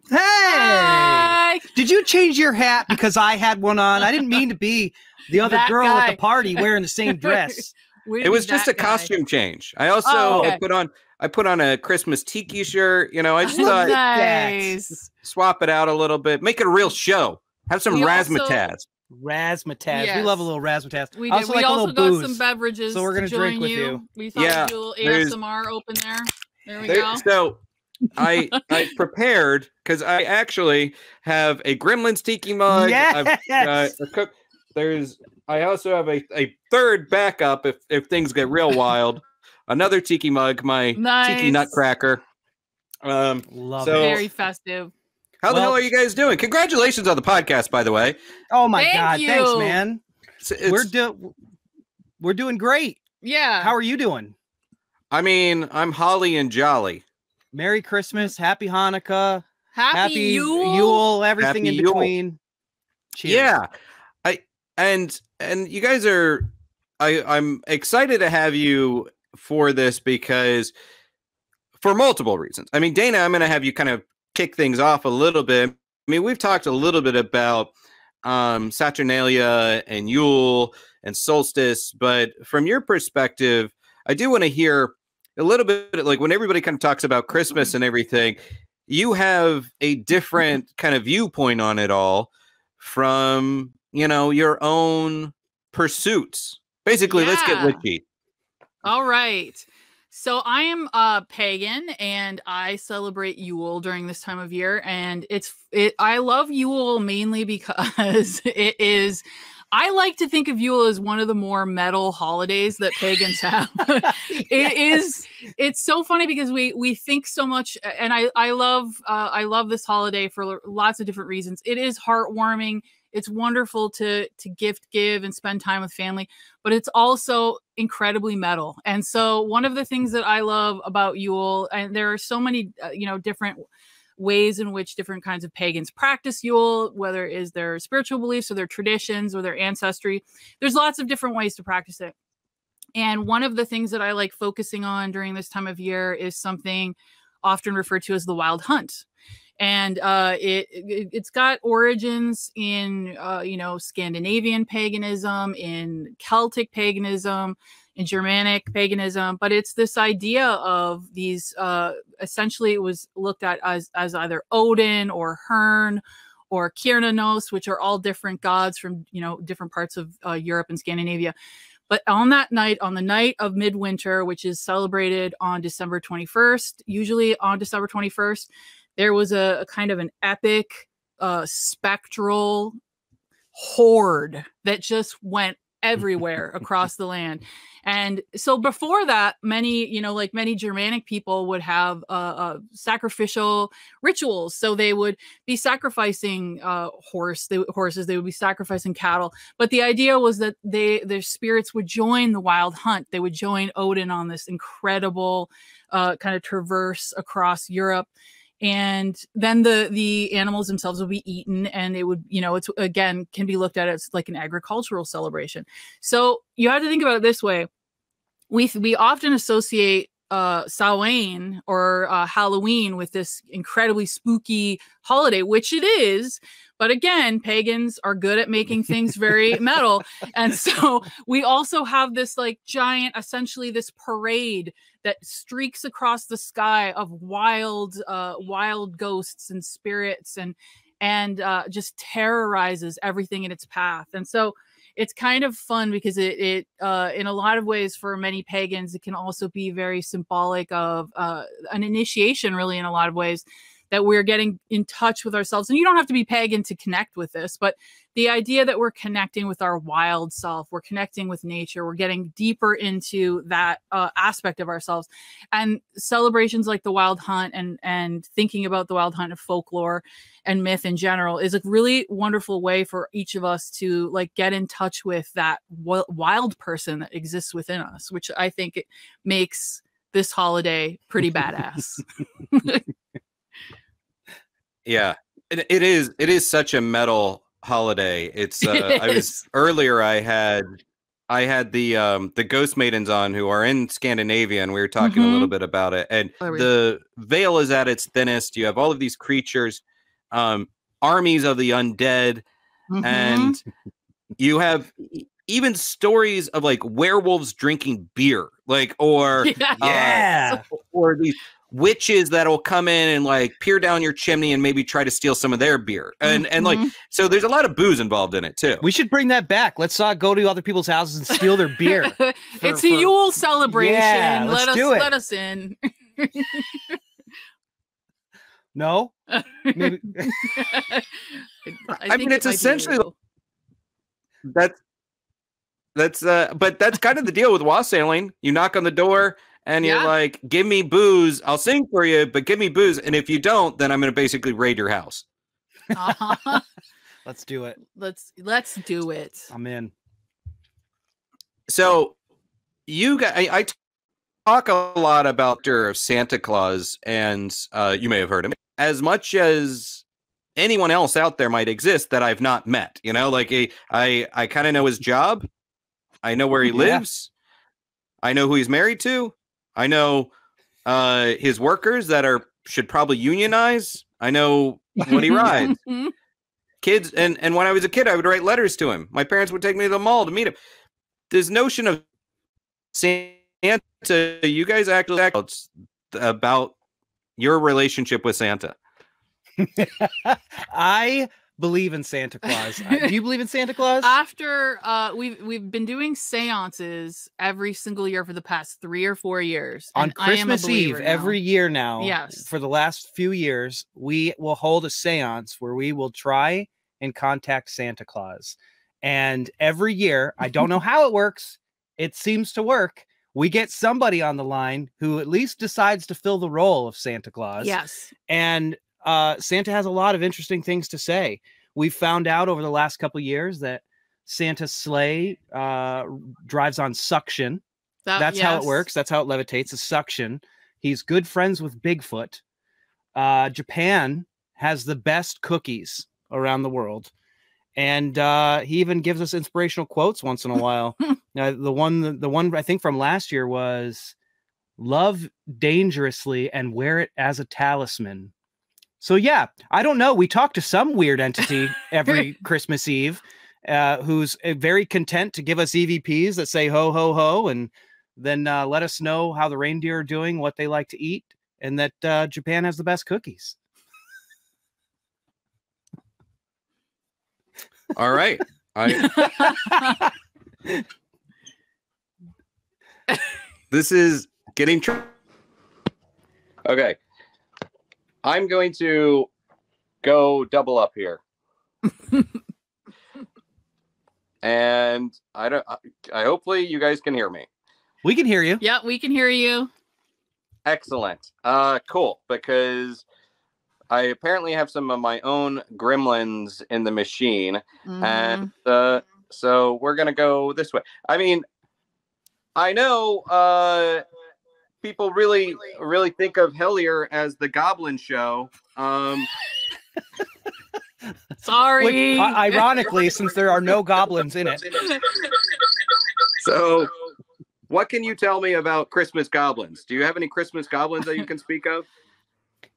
Hey! Hi. Did you change your hat because I had one on? I didn't mean to be the other That girl guy. at the party wearing the same dress. Way to It was be just a that guy. costume change. I also okay. I put on a Christmas tiki shirt. You know, I just thought Nice. swap it out a little bit, make it a real show. Have some We also- razzmatazz. Razzmatazz. We Yes. love a little razzmatazz. We I did. also We like a also little got booze. some beverages. So we're gonna to drink join with you. you. We thought Yeah, we'd do a little there's- ASMR open there. There we go. So I prepared because I actually have a Gremlins tiki mug. Yes! A cook. I also have a third backup if things get real wild. Another tiki mug, my tiki Nice. nutcracker. Love so- it. Very festive. How the Well- hell are you guys doing? Congratulations on the podcast, by the way. Oh my Thank God. Thanks, you. man. We're doing great. Yeah. How are you doing? I mean, I'm holly and jolly. Merry Christmas, Happy Hanukkah, Happy Yule. Yule, everything Happy in Yule. between. Cheers. Yeah, and you guys are. I'm excited to have you for this because for multiple reasons. I mean, Dana, I'm going to have you kind of kick things off a little bit. I mean, we've talked a little bit about Saturnalia and Yule and solstice, but from your perspective, I do want to hear a little bit, like when everybody kind of talks about Christmas and everything, you have a different kind of viewpoint on it all from, you know, your own pursuits. Basically, let's get Yeah. witchy. All right. So I am pagan and I celebrate Yule during this time of year, and I love Yule mainly because it is. I like to think of Yule as one of the more metal holidays that pagans have. It's so funny because we think so much, and I love this holiday for lots of different reasons. It is heartwarming. It's wonderful to give and spend time with family, but it's also incredibly metal. And so one of the things that I love about Yule, and there are so many different ways in which different kinds of pagans practice Yule, whether it is their spiritual beliefs or their traditions or their ancestry. There's lots of different ways to practice it. And one of the things that I like focusing on during this time of year is something often referred to as the wild hunt. And it's got origins in Scandinavian paganism, in Celtic paganism, in Germanic paganism, but it's this idea of these. Essentially, it was looked at as either Odin or Hern or Kiernanos, which are all different gods from different parts of Europe and Scandinavia. But on that night, on the night of midwinter, which is celebrated on December 21st, usually on December 21st. There was a kind of an epic, spectral horde that just went everywhere across the land. And so before that, many Germanic people would have sacrificial rituals. So they would be sacrificing horses, they would be sacrificing cattle. But the idea was that their spirits would join the wild hunt. They would join Odin on this incredible kind of traverse across Europe. And then the animals themselves will be eaten, and it would, it's again can be looked at as like an agricultural celebration. So you have to think about it this way. we often associate Samhain or Halloween with this incredibly spooky holiday, which it is. But again, pagans are good at making things very metal. And so we also have this like giant, essentially this parade that streaks across the sky of wild ghosts and spirits and just terrorizes everything in its path. And so it's kind of fun because it in a lot of ways for many pagans, it can also be very symbolic of an initiation, really, in a lot of ways, that we're getting in touch with ourselves. And you don't have to be pagan to connect with this, but the idea that we're connecting with our wild self, we're connecting with nature, we're getting deeper into that aspect of ourselves. And celebrations like the Wild Hunt and thinking about the Wild Hunt and folklore and myth in general is a really wonderful way for each of us to like get in touch with that wild person that exists within us, which I think it makes this holiday pretty badass. Yeah, it is such a metal holiday. It's earlier I had the Ghost Maidens on, who are in Scandinavia, and we were talking a little bit about it. And the veil is at its thinnest. You have all of these creatures, armies of the undead, and you have even stories of like werewolves drinking beer, like or these witches that'll come in and like peer down your chimney and maybe try to steal some of their beer. And like, so there's a lot of booze involved in it too. We should bring that back. Let's go to other people's houses and steal their beer. It's a Yule celebration. Yeah, let us in. No? Maybe. I mean, it's essentially but that's kind of the deal with wassailing. You knock on the door and you're like, give me booze. I'll sing for you, but give me booze. And if you don't, then I'm going to basically raid your house. Let's do it. Let's do it. I'm in. So you guys, I talk a lot about Santa Claus, and you may have heard him. As much as anyone else out there might exist that I've not met, you know, like I kind of know his job. I know where he lives. I know who he's married to. I know his workers that should probably unionize. I know what he rides. Kids, and when I was a kid, I would write letters to him. My parents would take me to the mall to meet him. This notion of Santa, you guys actually about your relationship with Santa. I believe in Santa Claus. Do you believe in Santa Claus? After we've been doing seances every single year for the past 3 or 4 years. On Christmas Eve every year now. Yes. For the last few years, we will hold a seance where we will try and contact Santa Claus. And every year, I don't know how it works. It seems to work. We get somebody on the line who at least decides to fill the role of Santa Claus. Yes. And Santa has a lot of interesting things to say. We've found out over the last couple of years that Santa's sleigh drives on suction. That's how it works. That's how it levitates, is suction. He's good friends with Bigfoot. Japan has the best cookies around the world. And he even gives us inspirational quotes once in a while. The one I think from last year was, "Love dangerously and wear it as a talisman." So yeah, I don't know. We talk to some weird entity every Christmas Eve who's very content to give us EVPs that say ho, ho, ho, and then let us know how the reindeer are doing, what they like to eat, and that Japan has the best cookies. All right. This is getting okay. I'm going to go double up here. And I hopefully you guys can hear me. We can hear you. Yeah, we can hear you. Excellent. Cool, because I apparently have some of my own gremlins in the machine. And so we're going to go this way. I mean, I know people really think of Hellier as the Goblin Show. Sorry. Which, ironically, since there are no goblins in it. So What can you tell me about Christmas goblins? Do you have any Christmas goblins that you can speak of?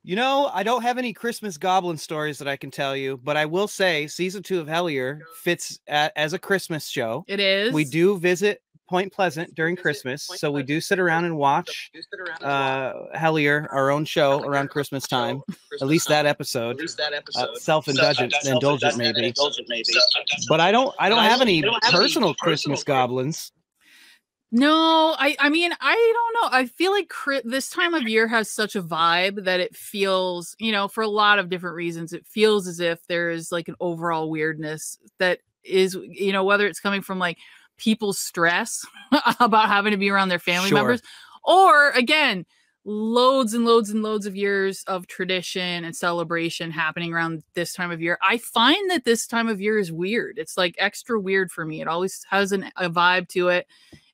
You know, I don't have any Christmas goblin stories that I can tell you, but I will say season 2 of Hellier fits as a Christmas show. It is. We do visit Point Pleasant during Christmas, so we do sit around and watch Hellier, our own show, around Christmas time. At least that episode. Self-indulgent, maybe. But I don't have any personal Christmas goblins. No, I mean, I don't know. I feel like this time of year has such a vibe that it feels, you know, for a lot of different reasons, it feels as if there is like an overall weirdness that is, you know, whether it's coming from like people's stress about having to be around their family members, or again, loads and loads and loads of years of tradition and celebration happening around this time of year. I find that this time of year is weird. It's like extra weird for me. It always has a vibe to it.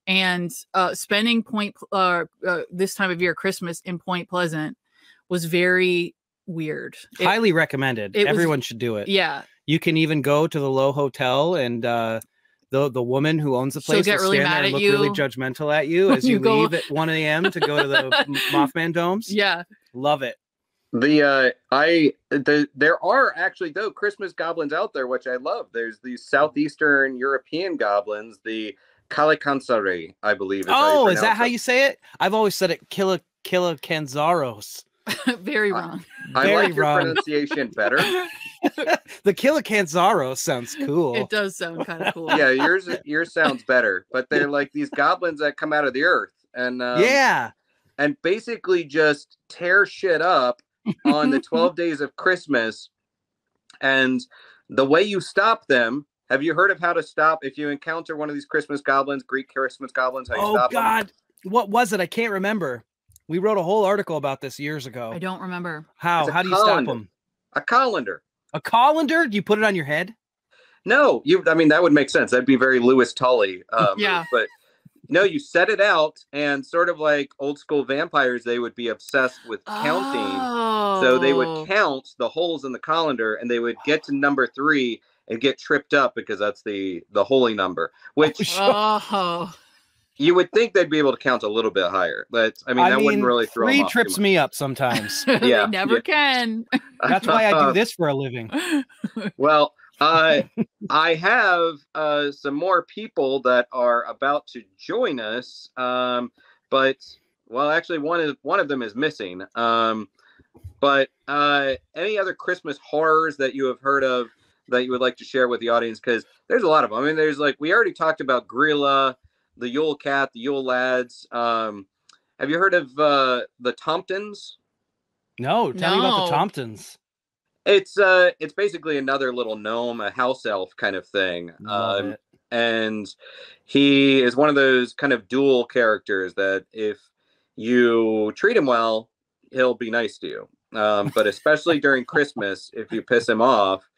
And spending this time of year, Christmas in Point Pleasant, was very weird. Highly recommended. Everyone should do it. Yeah. You can even go to the Low Hotel, and the woman who owns the place will really stand there and look really judgmental at you as you leave at 1 a.m. to go to the Mothman Domes. Yeah. Love it. There are actually, though, Christmas goblins out there, which I love. There's these Southeastern European goblins, the Kalikansare, I believe. Is that how you say it? I've always said it Kilikanzaros. Very wrong. I like your pronunciation better. The Kilikanzaros sounds cool. It does sound kind of cool. Yeah, yours sounds better. But they're like these goblins that come out of the earth and and basically just tear shit up on the 12 days of Christmas. And the way you stop them. Have you heard of how to stop if you encounter one of these Christmas goblins, Greek Christmas goblins? How you stop them? What was it? I can't remember. We wrote a whole article about this years ago. I don't remember. How do you stop them? A colander. A colander? Do you put it on your head? No, I mean, that would make sense. That'd be very Lewis Tully. Yeah. But no, you set it out, and sort of like old school vampires, they would be obsessed with counting. So they would count the holes in the colander, and they would get to number 3 and get tripped up because that's the holy number, which you would think they'd be able to count a little bit higher. But I mean, that wouldn't really throw 3 trips me up sometimes. Yeah, they never can. That's why I do this for a living. Well, I have some more people that are about to join us, but actually, one of them is missing. But any other Christmas horrors that you have heard of that you would like to share with the audience? Because there's a lot of them. I mean, there's like, we already talked about Grilla, the Yule Cat, the Yule Lads. Have you heard of the Tomptons? No, tell me about the Tomptons. It's basically another little gnome, a house elf kind of thing. And he is one of those kind of dual characters that if you treat him well, he'll be nice to you. But especially during Christmas, if you piss him off,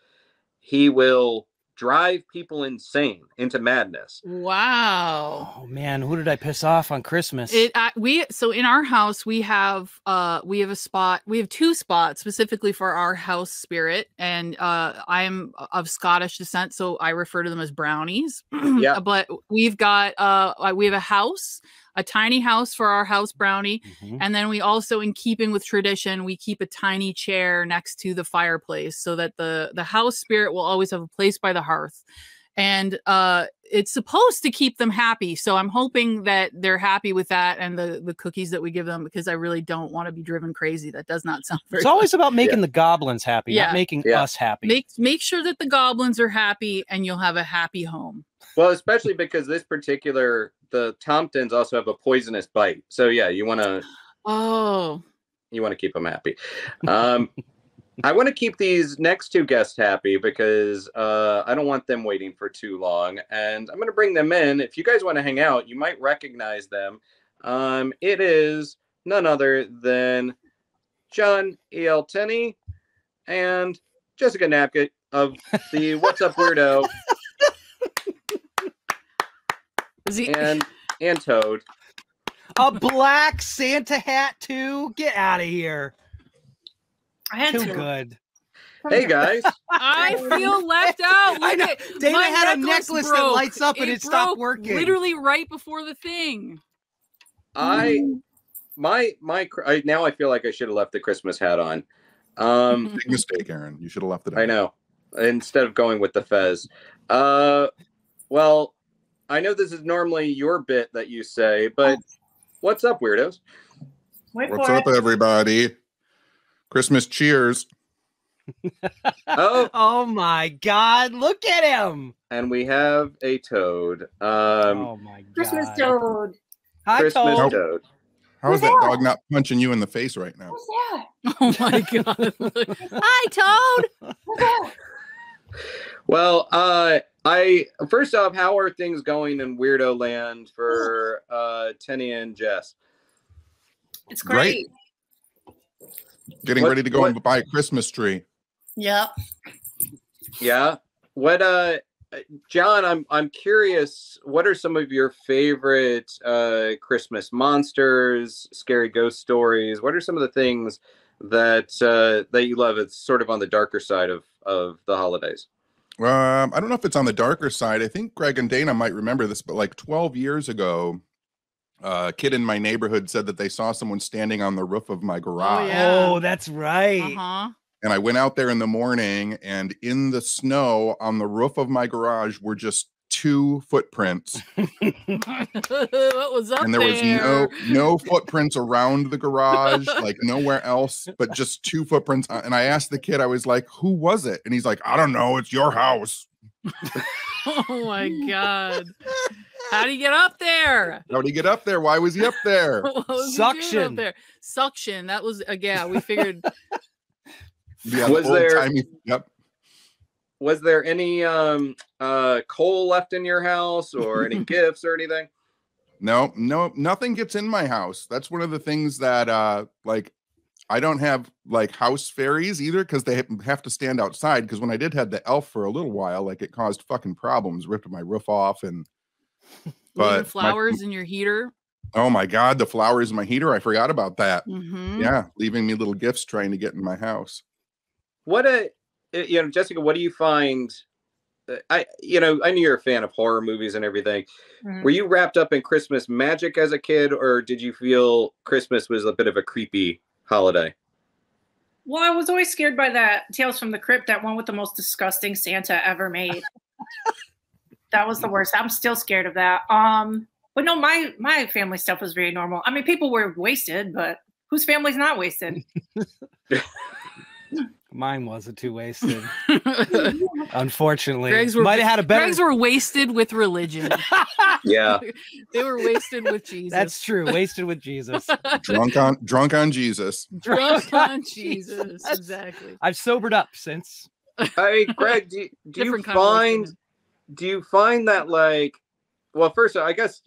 he will drive people insane into madness. Wow. Oh man, who did I piss off on Christmas? So in our house we have a spot. We have 2 spots specifically for our house spirit, and I am of Scottish descent, so I refer to them as brownies. Yeah. But we've got we have a tiny house for our house brownie. Mm-hmm. And then we also, in keeping with tradition, we keep a tiny chair next to the fireplace so that the house spirit will always have a place by the hearth. And it's supposed to keep them happy. So I'm hoping that they're happy with that and the cookies that we give them, because I really don't want to be driven crazy. That does not sound very It's always about making the goblins happy, not making us happy. Make sure that the goblins are happy and you'll have a happy home. Well, especially because the Tomptons also have a poisonous bite. So yeah, you want to keep them happy. I want to keep these next 2 guests happy because I don't want them waiting for too long. And I'm going to bring them in. If you guys want to hang out, you might recognize them. It is none other than John E.L. Tenney and Jessica Knapik of the What's Up Weirdo. And Toad. A black Santa hat too? Get out of here. I had Too to. good. Hey guys. I feel left out. I know. Dana had a necklace that lights up and it stopped working. Literally right before the thing. Now I feel like I should have left the Christmas hat on. Big mistake, Aaron. You should have left it on. I know. Instead of going with the fez. Well, I know this is normally your bit that you say, but what's up, weirdos? What's up, everybody? Christmas cheers. Oh my God! Look at him. And we have a toad. Oh my God! Christmas toad. Hi, Christmas Toad. toad. How is that dog not punching you in the face right now? Who's that? Oh my God! Hi, Toad. Well, first off, how are things going in Weirdo Land for Tenney and Jess? It's great. Getting ready to go and buy a Christmas tree. Yep. Yeah. What John, I'm curious, what are some of your favorite Christmas monsters, scary ghost stories? What are some of the things that that you love? It's sort of on the darker side of the holidays. I don't know if it's on the darker side. I think Greg and Dana might remember this, but like 12 years ago, a kid in my neighborhood said that they saw someone standing on the roof of my garage. Oh, that's right. And I went out there in the morning, and in the snow on the roof of my garage were just 2 footprints. What was up and there was no footprints around the garage, like nowhere else, but just 2 footprints. And I asked the kid, I was like, who was it? And he's like, I don't know. It's your house. Oh my God. How do you get up there? How did he get up there? Why was he up there? Suction. Up there? Suction. That was, yeah, we figured. Yeah, was there? Yep. Was there any coal left in your house, or any gifts or anything? No, nothing gets in my house. That's one of the things that like I don't have like house fairies either, because they have to stand outside. Because when I did have the elf for a little while, like it caused fucking problems, ripped my roof off, and but flowers in your heater. Oh my God, the flowers in my heater! I forgot about that. Yeah, leaving me little gifts trying to get in my house. Jessica, what do you find? I know you're a fan of horror movies and everything. Were you wrapped up in Christmas magic as a kid, or did you feel Christmas was a bit of a creepy holiday? Well, I was always scared by that Tales from the Crypt, that one with the most disgusting Santa ever made. That was the worst. I'm still scared of that. But no, my family stuff was very normal. I mean, people were wasted, but whose family's not wasted? Mine wasn't too wasted. Unfortunately. Greg's were wasted with religion. Yeah. They were wasted with Jesus. That's true. Wasted with Jesus. Drunk on Jesus. Drunk on Jesus. Exactly. I've sobered up since. Hey, Greg, do you find that, like, well, first, I guess,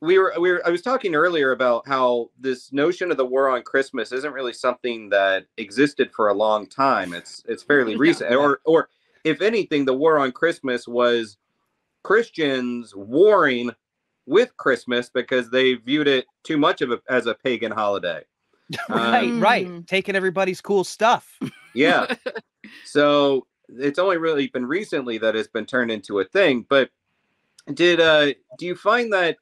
I was talking earlier about how this notion of the war on Christmas isn't really something that existed for a long time. It's fairly recent, or if anything, the war on Christmas was Christians warring with Christmas because they viewed it too much as a pagan holiday. Right. Taking everybody's cool stuff. Yeah. So it's only really been recently that it's been turned into a thing. But do you find that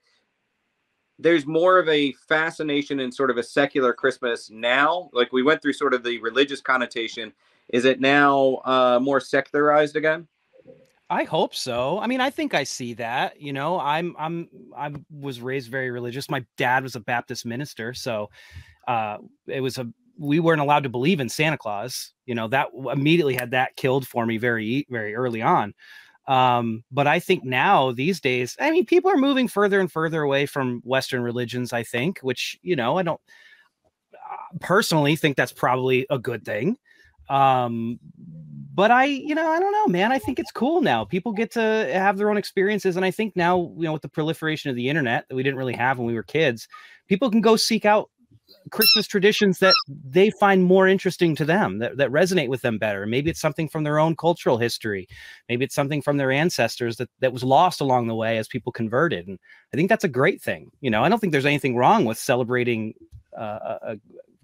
there's more of a fascination in sort of a secular Christmas now? Like, we went through sort of the religious connotation. Is it now more secularized again? I hope so. I mean, I think I see that. I was raised very religious. My dad was a Baptist minister, so we weren't allowed to believe in Santa Claus. That immediately had that killed for me very, very early on. But I think now these days, I mean, people are moving further and further away from Western religions, I think, which, I don't personally think that's probably a good thing. But I don't know, man. I think it's cool now. People get to have their own experiences. And I think now, with the proliferation of the internet that we didn't really have when we were kids, people can go seek out Christmas traditions that they find more interesting to them, that resonate with them better. Maybe it's something from their own cultural history. Maybe it's something from their ancestors that was lost along the way as people converted. And I think that's a great thing. I don't think there's anything wrong with celebrating a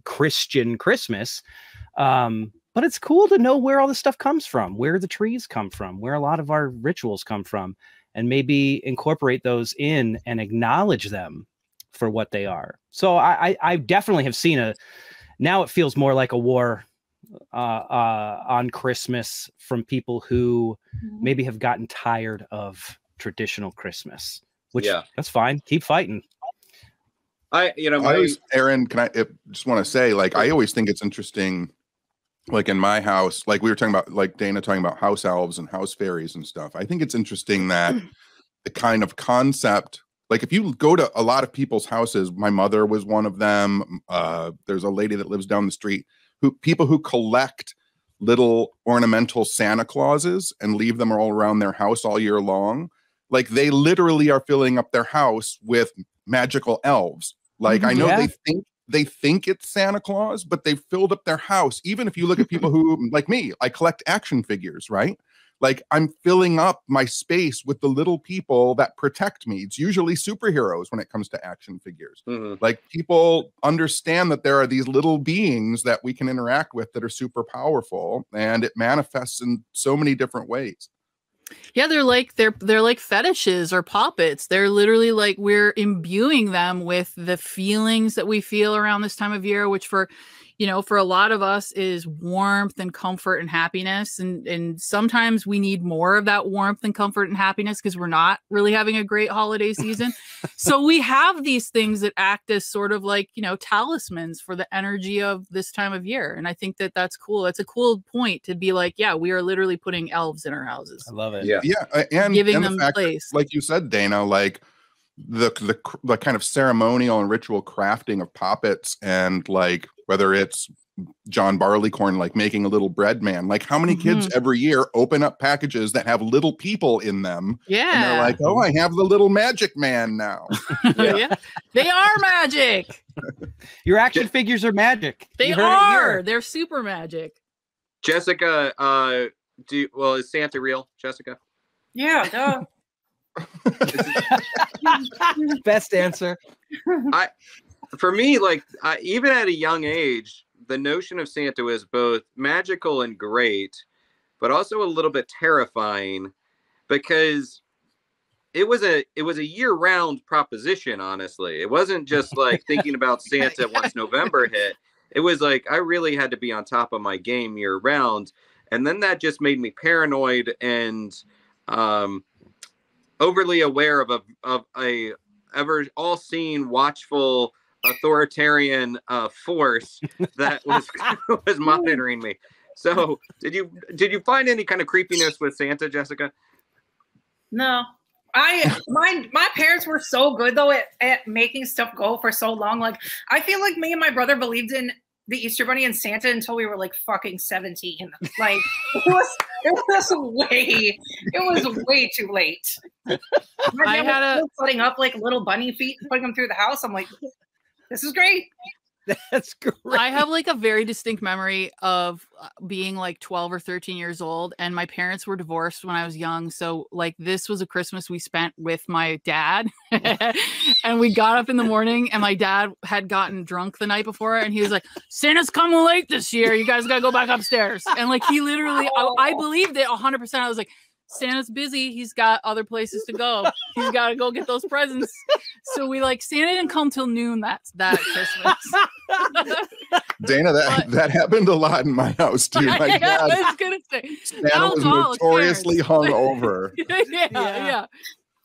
Christian Christmas. But it's cool to know where all this stuff comes from, where the trees come from, where a lot of our rituals come from, and maybe incorporate those in and acknowledge them for what they are. So I definitely have seen now it feels more like a war on Christmas from people who maybe have gotten tired of traditional Christmas, which that's fine. Keep fighting. Aaron, can I just want to say, like, I always think it's interesting, like in my house, like we were talking about, like Dana talking about house elves and house fairies and stuff. I think it's interesting that the kind of concept, like if you go to a lot of people's houses, my mother was one of them. There's a lady that lives down the street people who collect little ornamental Santa Clauses and leave them all around their house all year long. Like they literally are filling up their house with magical elves. Like I know they think it's Santa Claus, but they've filled up their house. Even if you look at people who, like me, I collect action figures, right? Like I'm filling up my space with the little people that protect me. It's usually superheroes when it comes to action figures. Like people understand that there are these little beings that we can interact with that are super powerful, and it manifests in so many different ways. Yeah, they're like fetishes or puppets. They're literally like we're imbuing them with the feelings that we feel around this time of year, which for a lot of us is warmth and comfort and happiness. And sometimes we need more of that warmth and comfort and happiness because we're not really having a great holiday season. So we have these things that act as sort of like, talismans for the energy of this time of year. And I think that that's cool. It's a cool point to be like, yeah, we are literally putting elves in our houses. I love it. Yeah. And giving them the fact place. That, like you said, Dana, like the kind of ceremonial and ritual crafting of puppets, and like whether it's John Barleycorn, like making a little bread man, like how many kids every year open up packages that have little people in them? Yeah. And they're like, oh, I have the little magic man now. Yeah. They are magic. Your action figures are magic. They are. They're super magic. Jessica, is Santa real, Jessica? Yeah, duh. Best answer. For me, like even at a young age, the notion of Santa was both magical and great, but also a little bit terrifying because it was a year-round proposition. Honestly, it wasn't just like thinking about Santa once November hit. It was like I really had to be on top of my game year-round, and then that just made me paranoid and overly aware of a ever all-seeing, watchful, authoritarian force that was monitoring me. So did you find any kind of creepiness with Santa, Jessica? No. My parents were so good though at making stuff go for so long. Like I feel like me and my brother believed in the Easter Bunny and Santa until we were like fucking 17. Like it was way too late. I had putting up like little bunny feet and putting them through the house. I'm like, this is great. That's great. I have like a very distinct memory of being like 12 or 13 years old, and my parents were divorced when I was young. So like this was a Christmas we spent with my dad and we got up in the morning and my dad had gotten drunk the night before and he was like, Santa's coming late this year. You guys got to go back upstairs. And like he literally, I believed it 100%. I was like, Santa's busy. He's got other places to go. He's got to go get those presents. So we Santa didn't come till noon that Christmas. Dana, that happened a lot in my house too. My dad, I was gonna say Santa was notoriously hungover. Yeah.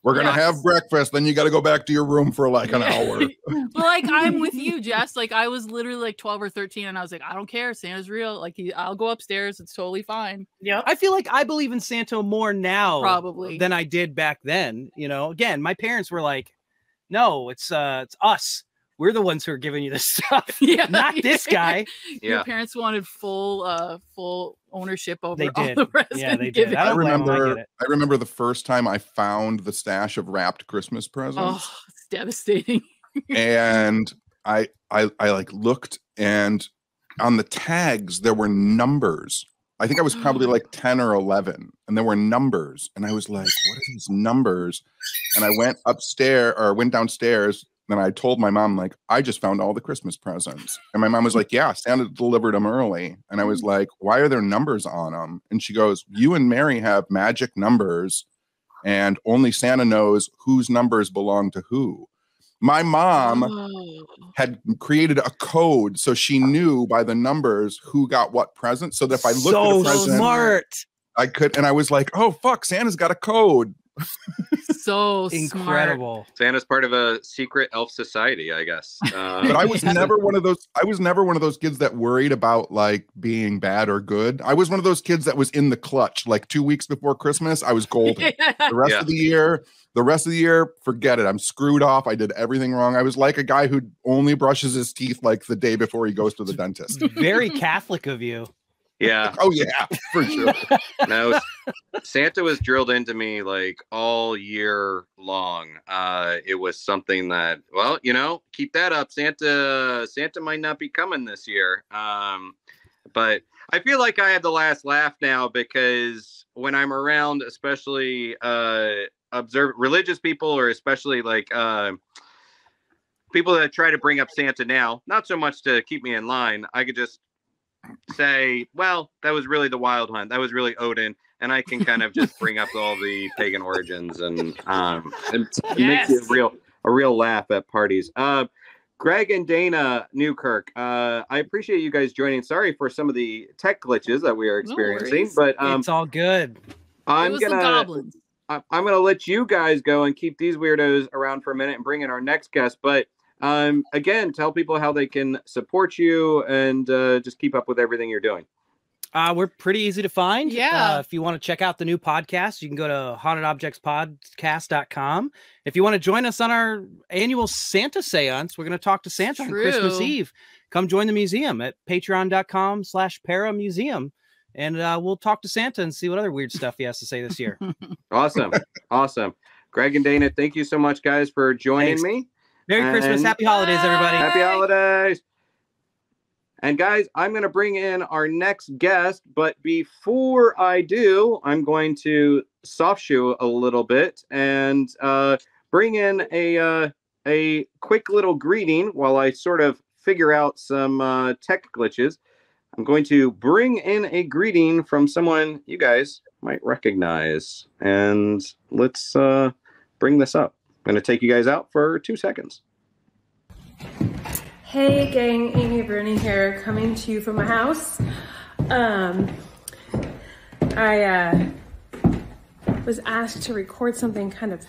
We're gonna have breakfast, then you got to go back to your room for like an hour. But like I'm with you, Jess. Like I was literally like 12 or 13, and I was like, I don't care. Santa's real. Like I'll go upstairs. It's totally fine. Yeah. I feel like I believe in Santa more now, probably, than I did back then. Again, my parents were like, "No, it's us. We're the ones who are giving you this stuff. Not this guy." Your parents wanted full ownership over they all did. the rest. Yeah, they did. I remember the first time I found the stash of wrapped Christmas presents. Oh, it's devastating. And I like looked, and on the tags there were numbers. I think I was probably like 10 or 11, and there were numbers, and I was like, what are these numbers? And I went downstairs. And I told my mom, like, I just found all the Christmas presents. And my mom was like, yeah, Santa delivered them early. And I was like, why are there numbers on them? And she goes, you and Mary have magic numbers, and only Santa knows whose numbers belong to who. My mom had created a code so she knew by the numbers who got what present. So that if I looked at a present, smart. I could, and I was like, oh fuck, Santa's got a code. So incredible. Smart. Santa's part of a secret elf society, I guess. But I was never one of those. I was never one of those kids that worried about like being bad or good. I was one of those kids that was in the clutch. Like 2 weeks before Christmas, I was golden. The rest of the year, forget it. I'm screwed off. I did everything wrong. I was like a guy who only brushes his teeth like the day before he goes to the dentist. Very Catholic of you. Yeah. Oh yeah, for sure. No, Santa was drilled into me like all year long. It was something that, well, you know, keep that up. Santa might not be coming this year. But I feel like I had the last laugh now because when I'm around, especially religious people, or especially like people that try to bring up Santa now, not so much to keep me in line, I could just say, well, that was really the Wild Hunt. That was really Odin. And I can kind of just bring up all the pagan origins and it makes you a real laugh at parties. Greg and Dana Newkirk, I appreciate you guys joining. Sorry for some of the tech glitches that we are experiencing, but it's all good. I'm gonna let you guys go and keep these weirdos around for a minute and bring in our next guest. But again, tell people how they can support you and just keep up with everything you're doing. We're pretty easy to find. Yeah. If you want to check out the new podcast, you can go to hauntedobjectspodcast.com. If you want to join us on our annual Santa seance, we're going to talk to Santa on Christmas Eve. Come join the museum at patreon.com/paramuseum. And we'll talk to Santa and see what other weird stuff he has to say this year. Awesome. Greg and Dana, thank you so much, guys, for joining me. Merry Christmas. Happy holidays, everybody. Happy holidays. And guys, I'm going to bring in our next guest, but before I do, I'm going to soft shoe a little bit and bring in a quick little greeting while I sort of figure out some tech glitches. I'm going to bring in a greeting from someone you guys might recognize. And let's bring this up. I'm going to take you guys out for 2 seconds. Hey gang, Amy Bruni here, coming to you from my house. I was asked to record something kind of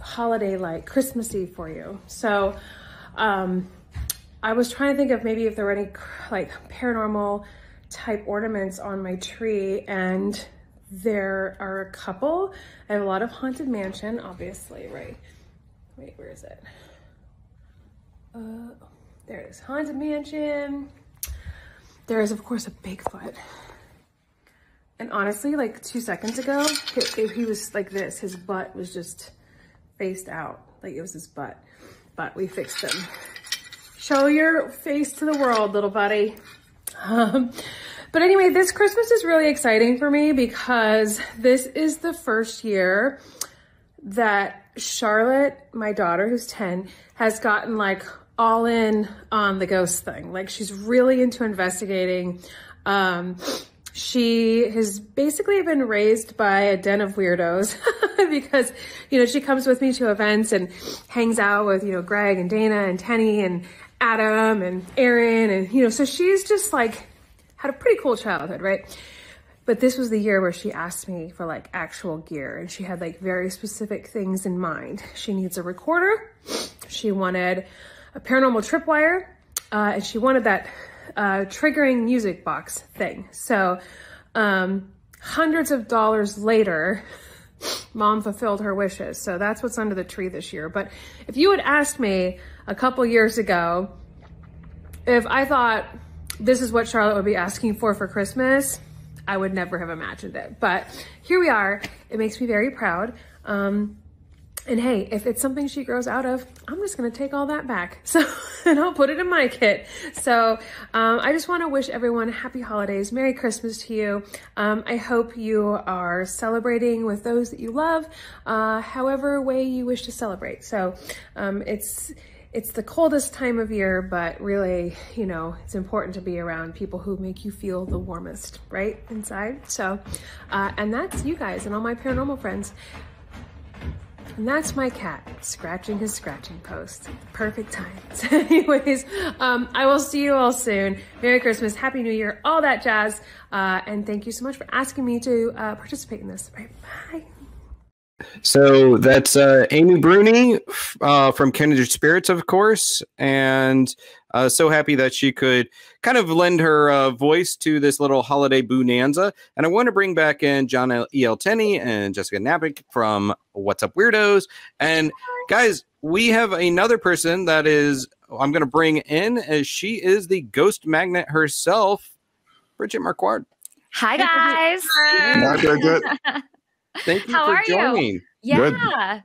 holiday-like, Christmassy for you. So I was trying to think of maybe if there were any like paranormal type ornaments on my tree, and there are a couple. I have a lot of Haunted Mansion, obviously, right? Wait, where is it? There it is, Haunted Mansion. There is, of course, a Bigfoot. And honestly, like 2 seconds ago, he was like this. His butt was just faced out. Like it was his butt. But we fixed him. Show your face to the world, little buddy. But anyway, this Christmas is really exciting for me because this is the first year that Charlotte, my daughter, who's 10, has gotten like all in on the ghost thing. Like she's really into investigating. She has basically been raised by a den of weirdos because, you know, she comes with me to events and hangs out with, you know, Greg and Dana and Tenney and Adam and Aaron. And, you know, so she's just like had a pretty cool childhood, right? But this was the year where she asked me for like actual gear, and she had like very specific things in mind. She needs a recorder. She wanted a paranormal tripwire, and she wanted that triggering music box thing. So hundreds of dollars later, Mom fulfilled her wishes. So that's what's under the tree this year. But if you had asked me a couple years ago if I thought this is what Charlotte would be asking for Christmas, I would never have imagined it. But here we are. It makes me very proud. And hey, if it's something she grows out of, I'm just gonna take all that back. So, and I'll put it in my kit. So I just wanna wish everyone happy holidays, Merry Christmas to you. I hope you are celebrating with those that you love, however way you wish to celebrate. So it's the coldest time of year, but really, you know, it's important to be around people who make you feel the warmest, right, inside. So, and that's you guys and all my paranormal friends. And that's my cat scratching his scratching post. Perfect time. So anyways, I will see you all soon. Merry Christmas, Happy New Year, all that jazz. And thank you so much for asking me to participate in this. All right, bye. So that's Amy Bruni from Kindred Spirits, of course, and so happy that she could kind of lend her voice to this little holiday Boo-Nanza. And I want to bring back in John E.L. Tenney and Jessica Knapik from What's Up Weirdos. And guys, we have another person that is I'm going to bring in, as she is the ghost magnet herself, Bridget Marquardt. Hi, guys. Hi, Bridget. Thank you How for are joining. you?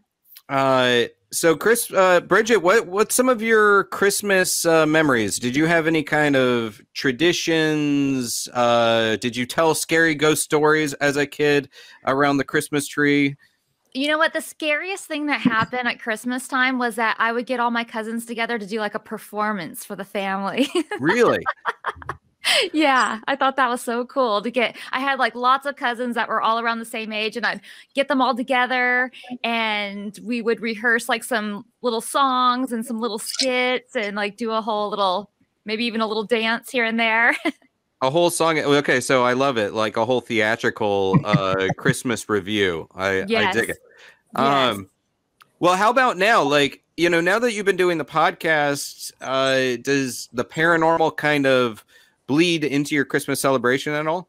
Yeah. So Chris, Bridget, what's some of your Christmas memories? Did you have any kind of traditions? Did you tell scary ghost stories as a kid around the Christmas tree? You know what? The scariest thing that happened at Christmas time was that I would get all my cousins together to do like a performance for the family. Really? Yeah, I thought that was so cool to get. I had like lots of cousins that were all around the same age, and I'd get them all together and we would rehearse like some little songs and some little skits and like do a whole little, maybe even a little dance here and there. A whole song. Okay, so I love it. Like a whole theatrical Christmas review. I dig it. Yes. Well, how about now? Like, you know, now that you've been doing the podcast, does the paranormal kind of bleed into your Christmas celebration at all?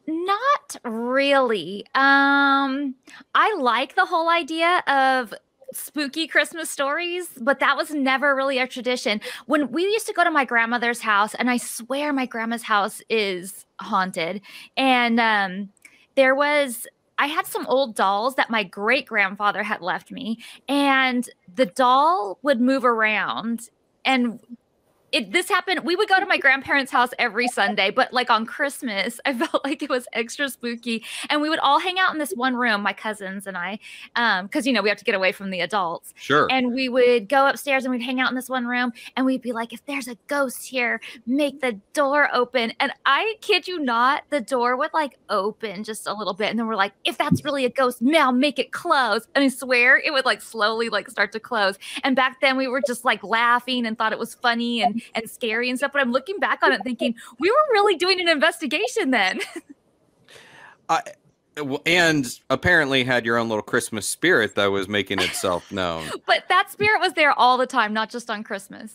Not really. I like the whole idea of spooky Christmas stories, but that was never really a tradition. When we used to go to my grandmother's house, and I swear my grandma's house is haunted, and I had some old dolls that my great grandfather had left me, and the doll would move around, and this happened. We would go to my grandparents' house every Sunday, but like on Christmas, I felt like it was extra spooky. And we would all hang out in this one room, my cousins and I, because, you know, we have to get away from the adults. Sure. And we would go upstairs and we'd hang out in this one room and we'd be like, if there's a ghost here, make the door open. And I kid you not, the door would like open just a little bit. And then we're like, if that's really a ghost, now make it close. And I swear it would like slowly like start to close. And back then we were just like laughing and thought it was funny and scary and stuff, but I'm looking back on it thinking we were really doing an investigation then. And apparently had your own little Christmas spirit that was making itself known. But that spirit was there all the time, not just on Christmas.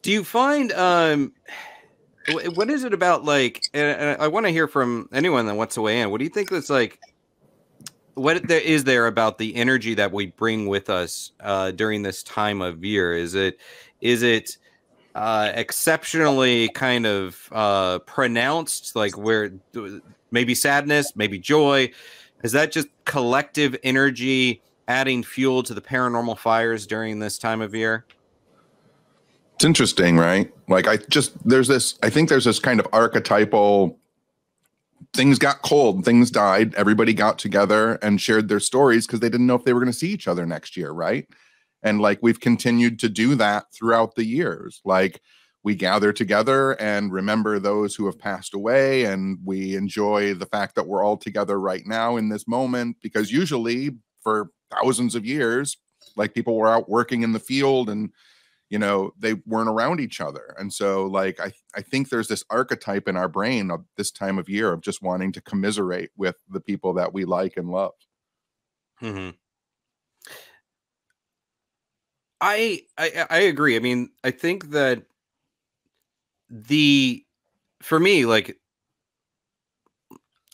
Do you find what is it about, like, and I want to hear from anyone that wants to weigh in, what do you think that's like, what is there about the energy that we bring with us during this time of year? Is it exceptionally kind of pronounced, like where maybe sadness, maybe joy? Is that just collective energy adding fuel to the paranormal fires during this time of year? It's interesting, right? Like I think there's this kind of archetypal, things got cold, things died, everybody got together and shared their stories because they didn't know if they were going to see each other next year, right? And like we've continued to do that throughout the years. Like we gather together and remember those who have passed away, and we enjoy the fact that we're all together right now in this moment, because usually for thousands of years, like people were out working in the field and, you know, they weren't around each other. And so like I think there's this archetype in our brain of this time of year of just wanting to commiserate with the people that we like and love. Mm-hmm. I agree. I mean, I think that for me, like,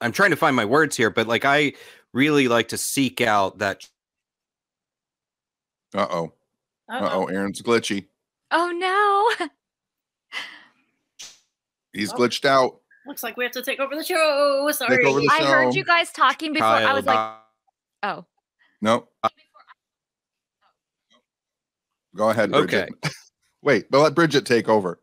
I'm trying to find my words here, but like, I really like to seek out that. Aaron's glitchy. Oh no. He's glitched out. Looks like we have to take over the show. Sorry. I heard you guys talking before. I was like, oh. No. Go ahead, Bridget. Okay. Wait, but let Bridget take over.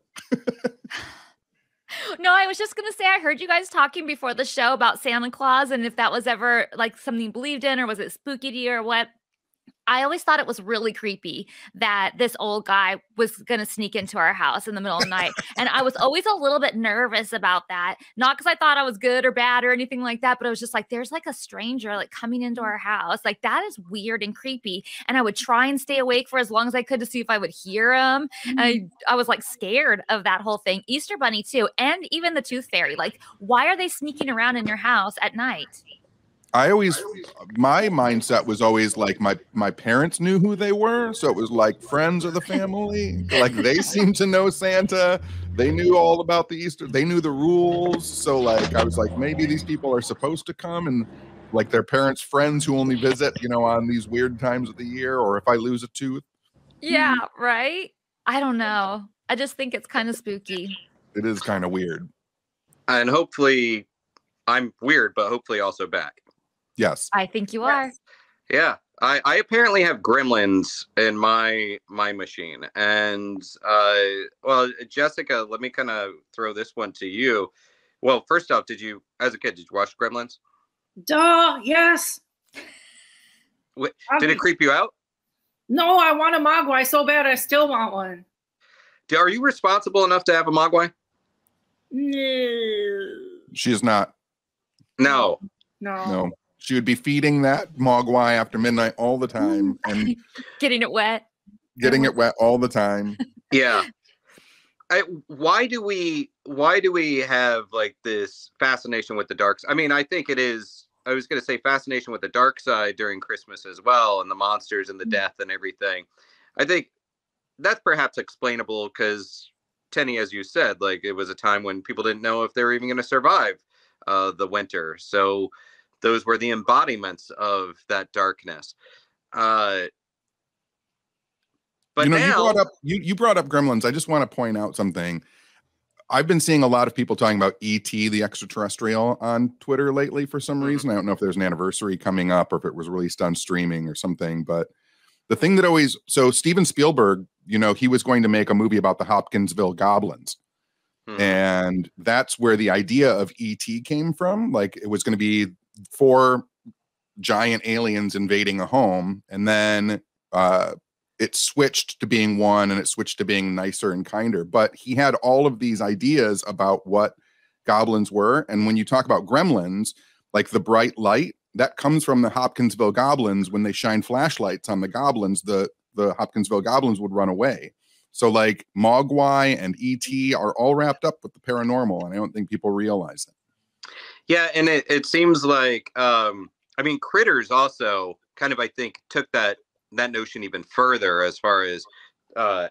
No, I was just going to say, I heard you guys talking before the show about Santa Claus and if that was ever like something you believed in, or was it spooky to you or what? I always thought it was really creepy that this old guy was going to sneak into our house in the middle of the night. And I was always a little bit nervous about that. Not because I thought I was good or bad or anything like that, but I was just like, there's like a stranger like coming into our house. Like that is weird and creepy. And I would try and stay awake for as long as I could to see if I would hear him. And I was like scared of that whole thing. Easter Bunny too. And even the Tooth Fairy. Like, why are they sneaking around in your house at night? My mindset was always like my parents knew who they were, so it was like friends of the family. Like they seemed to know Santa. They knew all about the Easter. They knew the rules. So like I was like, maybe these people are supposed to come, and like their parents' friends who only visit, on these weird times of the year, or if I lose a tooth. Yeah, right? I don't know. I just think it's kind of spooky. It is kind of weird. And hopefully I'm weird, but hopefully also back. Yes. I think you are. Yeah. I apparently have gremlins in my machine. And well, Jessica, let me kind of throw this one to you. Well, first off, as a kid, did you watch Gremlins? Duh, yes. Did it creep you out? No, I want a Mogwai so bad I still want one. Are you responsible enough to have a Mogwai? No. She is not. No. No. She would be feeding that Mogwai after midnight all the time and getting it wet. Getting it wet all the time. Yeah. Why do we have like this fascination with the dark side? I mean, I think it is, I was going to say fascination with the dark side during Christmas as well, and the monsters and the death and everything. I think that's perhaps explainable because Tenney, as you said, like it was a time when people didn't know if they were even going to survive the winter. So those were the embodiments of that darkness. But now, you brought up Gremlins. I just want to point out something. I've been seeing a lot of people talking about E.T. the extraterrestrial on Twitter lately for some reason. I don't know if there's an anniversary coming up or if it was released on streaming or something. But the thing that so Steven Spielberg, he was going to make a movie about the Hopkinsville Goblins. And that's where the idea of E.T. came from. Like it was going to be 4 giant aliens invading a home, and then it switched to being one, and it switched to being nicer and kinder. But he had all of these ideas about what goblins were. And when you talk about gremlins, like the bright light, that comes from the Hopkinsville Goblins. When they shine flashlights on the goblins, the Hopkinsville Goblins would run away. So like Mogwai and E.T. are all wrapped up with the paranormal, and I don't think people realize it. Yeah, and it seems like, I mean, Critters also kind of, I think, took that notion even further as far as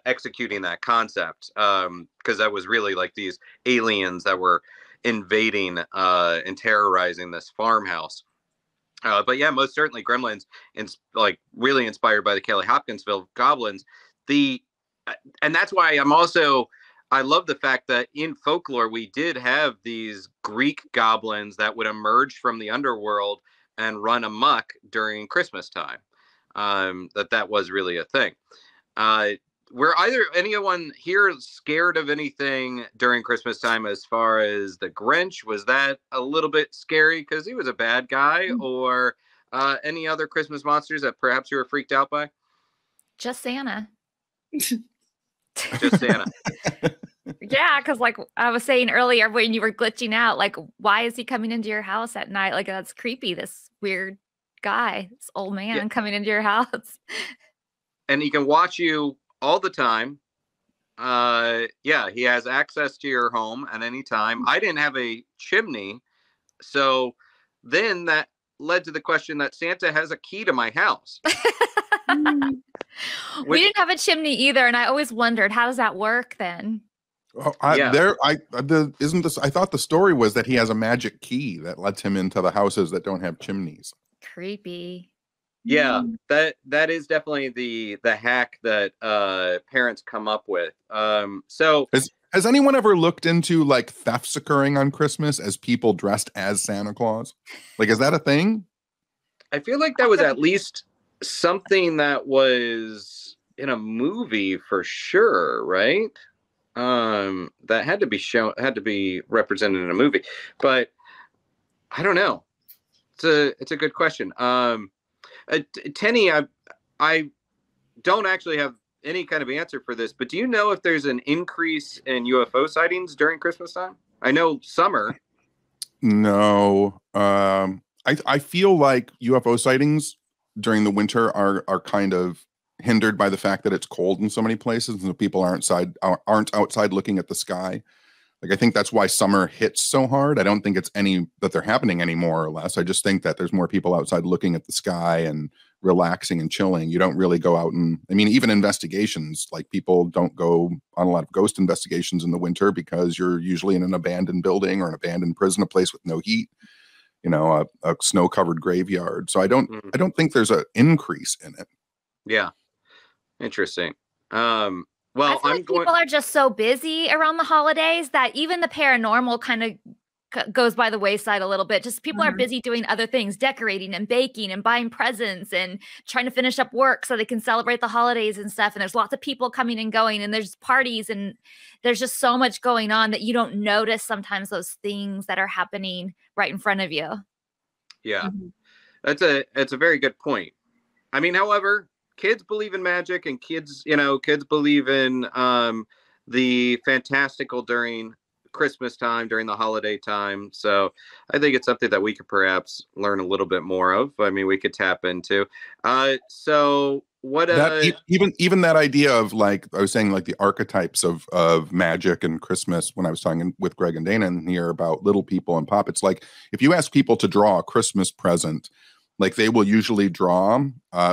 executing that concept, because that was really like these aliens that were invading and terrorizing this farmhouse. But yeah, most certainly Gremlins, like really inspired by the Kelly Hopkinsville Goblins. And that's why I love the fact that in folklore, we did have these Greek goblins that would emerge from the underworld and run amok during Christmas time. That was really a thing. Were anyone here scared of anything during Christmas time as far as the Grinch? Was that a little bit scary because he was a bad guy, or any other Christmas monsters that perhaps you were freaked out by? Just Santa. Just Santa. Yeah, because like I was saying earlier when you were glitching out, like, why is he coming into your house at night? Like, that's creepy. This weird guy, this old man coming into your house. And he can watch you all the time. Yeah, he has access to your home at any time. I didn't have a chimney, so then that led to the question that Santa has a key to my house. We didn't have a chimney either, and I always wondered, how does that work then? I thought the story was that he has a magic key that lets him into the houses that don't have chimneys. Creepy. Yeah, that is definitely the hack that parents come up with. So has anyone ever looked into like thefts occurring on Christmas as people dressed as Santa Claus? Like, is that a thing? I feel like that was at least something that was in a movie for sure, right? That had to be represented in a movie, but I don't know. It's a good question. Tenney, I don't actually have any kind of answer for this, but do you know if there's an increase in UFO sightings during Christmas time? I know summer. No. I feel like UFO sightings during the winter are kind of hindered by the fact that it's cold in so many places, and so people aren't outside looking at the sky. Like, I think that's why summer hits so hard. I don't think it's that they're happening any more or less. I just think that there's more people outside looking at the sky and relaxing and chilling. You don't really go out and, I mean, even investigations, like people don't go on a lot of ghost investigations in the winter because you're usually in an abandoned building or an abandoned prison, a place with no heat, you know, a snow-covered graveyard. So I don't think there's an increase in it. Yeah. Interesting. Well, I feel like people are just so busy around the holidays that even the paranormal kind of goes by the wayside a little bit. Just people are busy doing other things, decorating and baking and buying presents and trying to finish up work so they can celebrate the holidays and stuff. And there's lots of people coming and going, and there's parties, and there's just so much going on that you don't notice sometimes those things that are happening right in front of you. Yeah, that's a very good point. I mean, however, kids believe in magic, and kids believe in the fantastical during Christmas time, during the holiday time. So I think it's something that we could perhaps learn a little bit more of. I mean, we could tap into. So what even that idea of, like I was saying, like the archetypes of magic and Christmas, when I was talking with Greg and Dana in here about little people and pop, it's like if you ask people to draw a Christmas present, like they will usually draw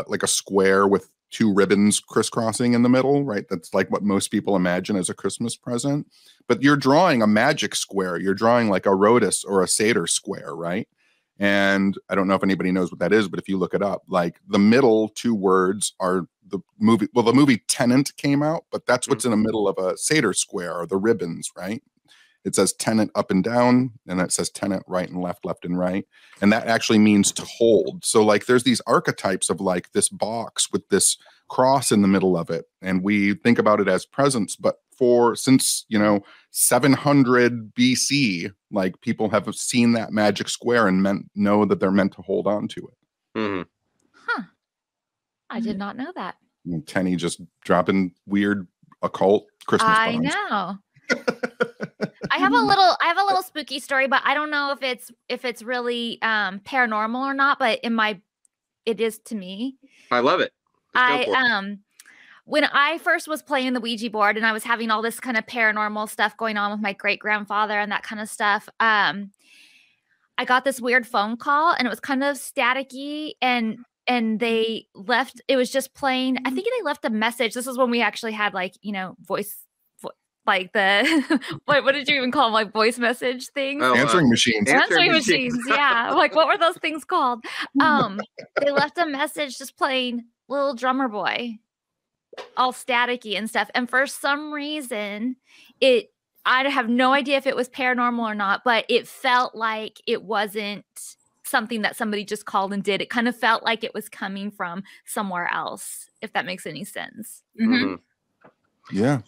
like a square with two ribbons crisscrossing in the middle, right? That's like what most people imagine as a Christmas present. But you're drawing a magic square. You're drawing like a Rhodus or a Seder square, right? And I don't know if anybody knows what that is, but if you look it up, like the middle two words are the movie. Well, the movie Tenant came out, but that's what's in the middle of a Seder square, or the ribbons, right? It says tenant up and down, and it says tenant right and left, left and right. And that actually means to hold. So like there's these archetypes of like this box with this cross in the middle of it. And we think about it as presents, but since 700 BC, like people have seen that magic square and know that they're meant to hold on to it. Mm-hmm. Huh. I did not know that. And Tenney just dropping weird occult Christmas bombs. I know. I have a little spooky story, but I don't know if it's really paranormal or not, but it is to me. I love it. When I first was playing the Ouija board and I was having all this kind of paranormal stuff going on with my great grandfather and that kind of stuff, I got this weird phone call, and it was kind of staticky, and they left. It was just playing. I think they left a message. This is when we actually had voice. Like the what did you even call them? Like voice message things? Answering machines. Answering machines. Yeah. Like what were those things called? They left a message just playing Little Drummer Boy, all staticky and stuff. And for some reason, I have no idea if it was paranormal or not, but it felt like it wasn't something that somebody just called and did. It kind of felt like it was coming from somewhere else, if that makes any sense. Mm-hmm. Yeah.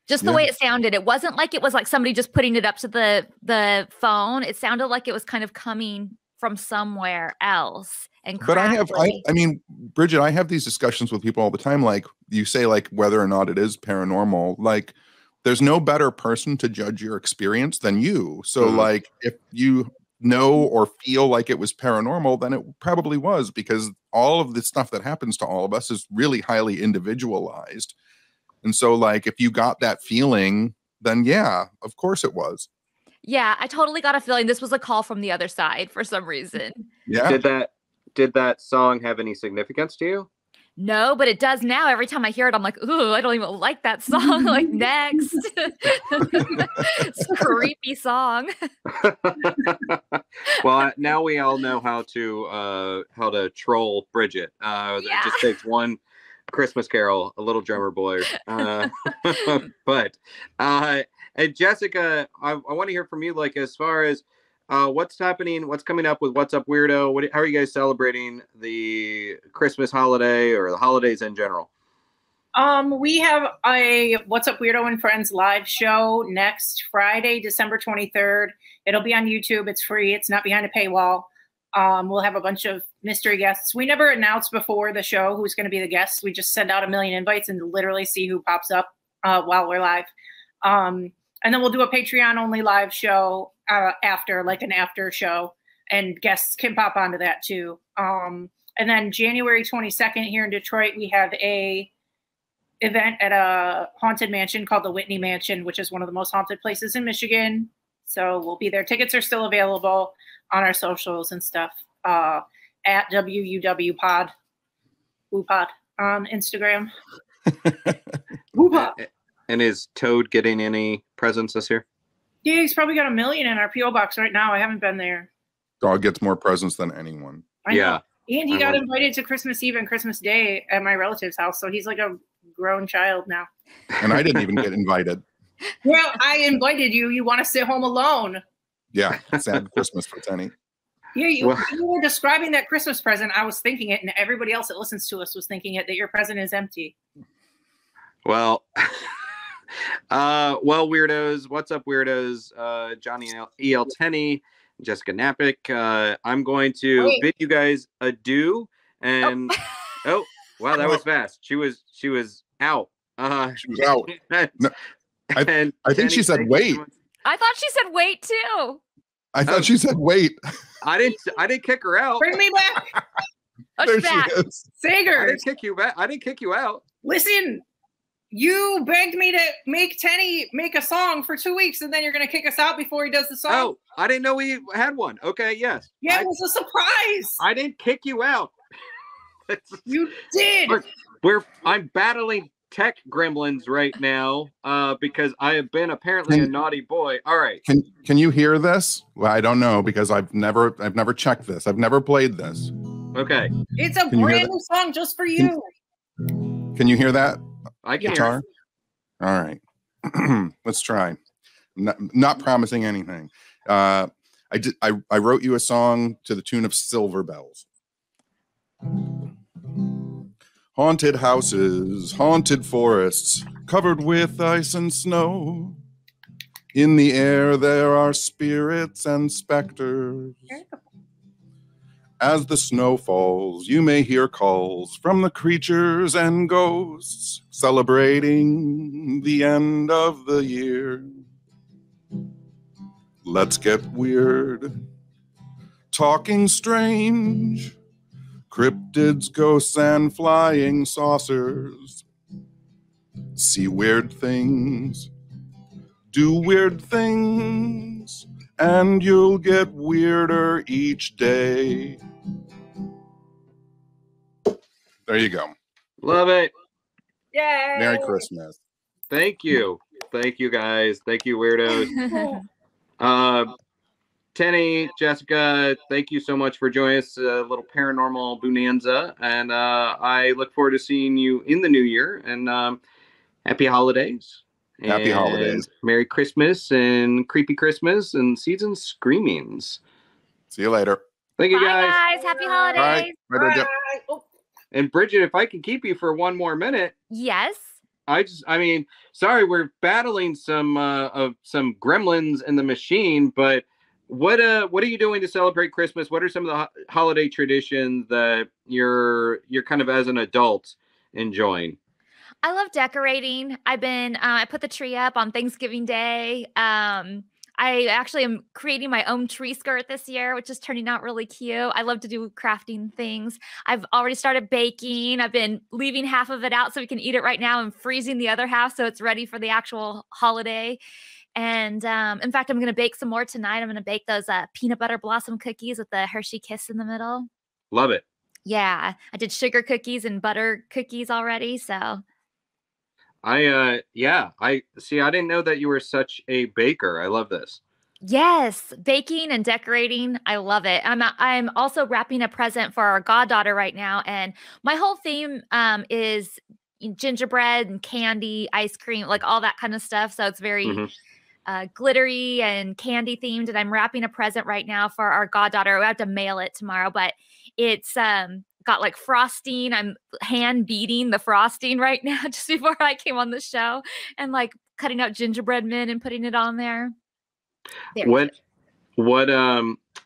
Just the way it sounded. It wasn't like it was like somebody just putting it up to the phone. It sounded like it was kind of coming from somewhere else. But I mean, Bridget, I have these discussions with people all the time. Like you say, like whether or not it is paranormal, like there's no better person to judge your experience than you. So like if you know or feel like it was paranormal, then it probably was, because all of the stuff that happens to all of us is really highly individualized. And so, like, if you got that feeling, then yeah, of course it was. Yeah, I totally got a feeling this was a call from the other side for some reason. Yeah. Did that song have any significance to you? No, but it does now. Every time I hear it, I'm like, ooh, I don't even like that song. Like, next. It's a creepy song. Well, now we all know how to troll Bridget. It just takes one Christmas Carol, A Little Drummer Boy. But and Jessica, I want to hear from you, like, as far as what's happening, what's coming up with What's Up Weirdo? How are you guys celebrating the Christmas holiday or the holidays in general? We have a What's Up Weirdo and Friends live show next Friday, December 23rd. It'll be on YouTube. It's free. It's not behind a paywall. We'll have a bunch of mystery guests. We never announce before the show who's going to be the guests. We just send out a million invites and literally see who pops up while we're live. And then we'll do a Patreon only live show after, like an after show, and guests can pop onto that too. And then January 22nd here in Detroit, we have a event at a haunted mansion called the Whitney Mansion, which is one of the most haunted places in Michigan. So we'll be there. Tickets are still available on our socials and stuff, at WUW Pod, WooPod on Instagram. WooPod. And is Toad getting any presents this year? Yeah, he's probably got 1 million in our P.O. box right now. I haven't been there. Dog gets more presents than anyone. Yeah. And he got invited to Christmas Eve and Christmas Day at my relative's house. So he's like a grown child now. And I didn't even get invited. Well, I invited you. You want to sit home alone. Yeah. Sad Christmas for Tenney. Yeah, you were describing that Christmas present. I was thinking it, and everybody else that listens to us was thinking it, that your present is empty. Well, well, weirdos. What's up, weirdos? Johnny E.L. Tenney, Jessica Knapik. I'm going to bid you guys adieu. And oh, wow, that was fast. She was out. She was out. No, I think she said wait. I thought she said wait too. I thought she said wait. I didn't kick her out. Bring me back. There she is. Sagers. I didn't kick you back. I didn't kick you out. Listen, you begged me to make Tenney make a song for 2 weeks, and then you're going to kick us out before he does the song. Oh, I didn't know we had one. Okay, yes. Yeah, it was a surprise. I didn't kick you out. You did. I'm battling tech gremlins right now because I have been apparently a naughty boy. All right. Can you hear this? Well, I don't know because I've never checked this. I've never played this. Okay. It's a brand new song just for you. Can you hear that? I can. Guitar? All right. Let's try. Not promising anything. I wrote you a song to the tune of Silver Bells. Haunted houses, haunted forests, covered with ice and snow. In the air there are spirits and specters. As the snow falls, you may hear calls from the creatures and ghosts, celebrating the end of the year. Let's get weird, talking strange. Cryptids, ghosts, and flying saucers. See weird things, do weird things, and you'll get weirder each day. There you go. Love it. Yay. Merry Christmas. Thank you. Thank you, guys. Thank you, weirdos. Tenney, Jessica, thank you so much for joining us. A little paranormal Boo-Nanza, and I look forward to seeing you in the new year. And happy holidays! Happy holidays! Merry Christmas and creepy Christmas and season screamings. See you later. Thank you, Bye, guys. Happy holidays. Bye, Bridget. And Bridget, if I can keep you for one more minute. Yes. I mean, sorry, we're battling some gremlins in the machine, but. What are you doing to celebrate Christmas? What are some of the holiday traditions that you're kind of as an adult enjoying? I love decorating. I've been I put the tree up on Thanksgiving Day. I actually am creating my own tree skirt this year, which is turning out really cute. I love to do crafting things. I've already started baking. I've been leaving half of it out so we can eat it right now and freezing the other half so it's ready for the actual holiday. And in fact, I'm going to bake some more tonight. I'm going to bake those peanut butter blossom cookies with the Hershey Kiss in the middle. Love it. Yeah, I did sugar cookies and butter cookies already. So I see. I didn't know that you were such a baker. I love this. Yes, baking and decorating. I love it. I'm also wrapping a present for our goddaughter right now. And my whole theme is gingerbread and candy, ice cream, like all that kind of stuff. So it's very glittery and candy themed. And I'm wrapping a present right now for our goddaughter. We have to mail it tomorrow, but it's got like frosting. I'm hand beating the frosting right now just before I came on the show and like cutting out gingerbread men and putting it on there. What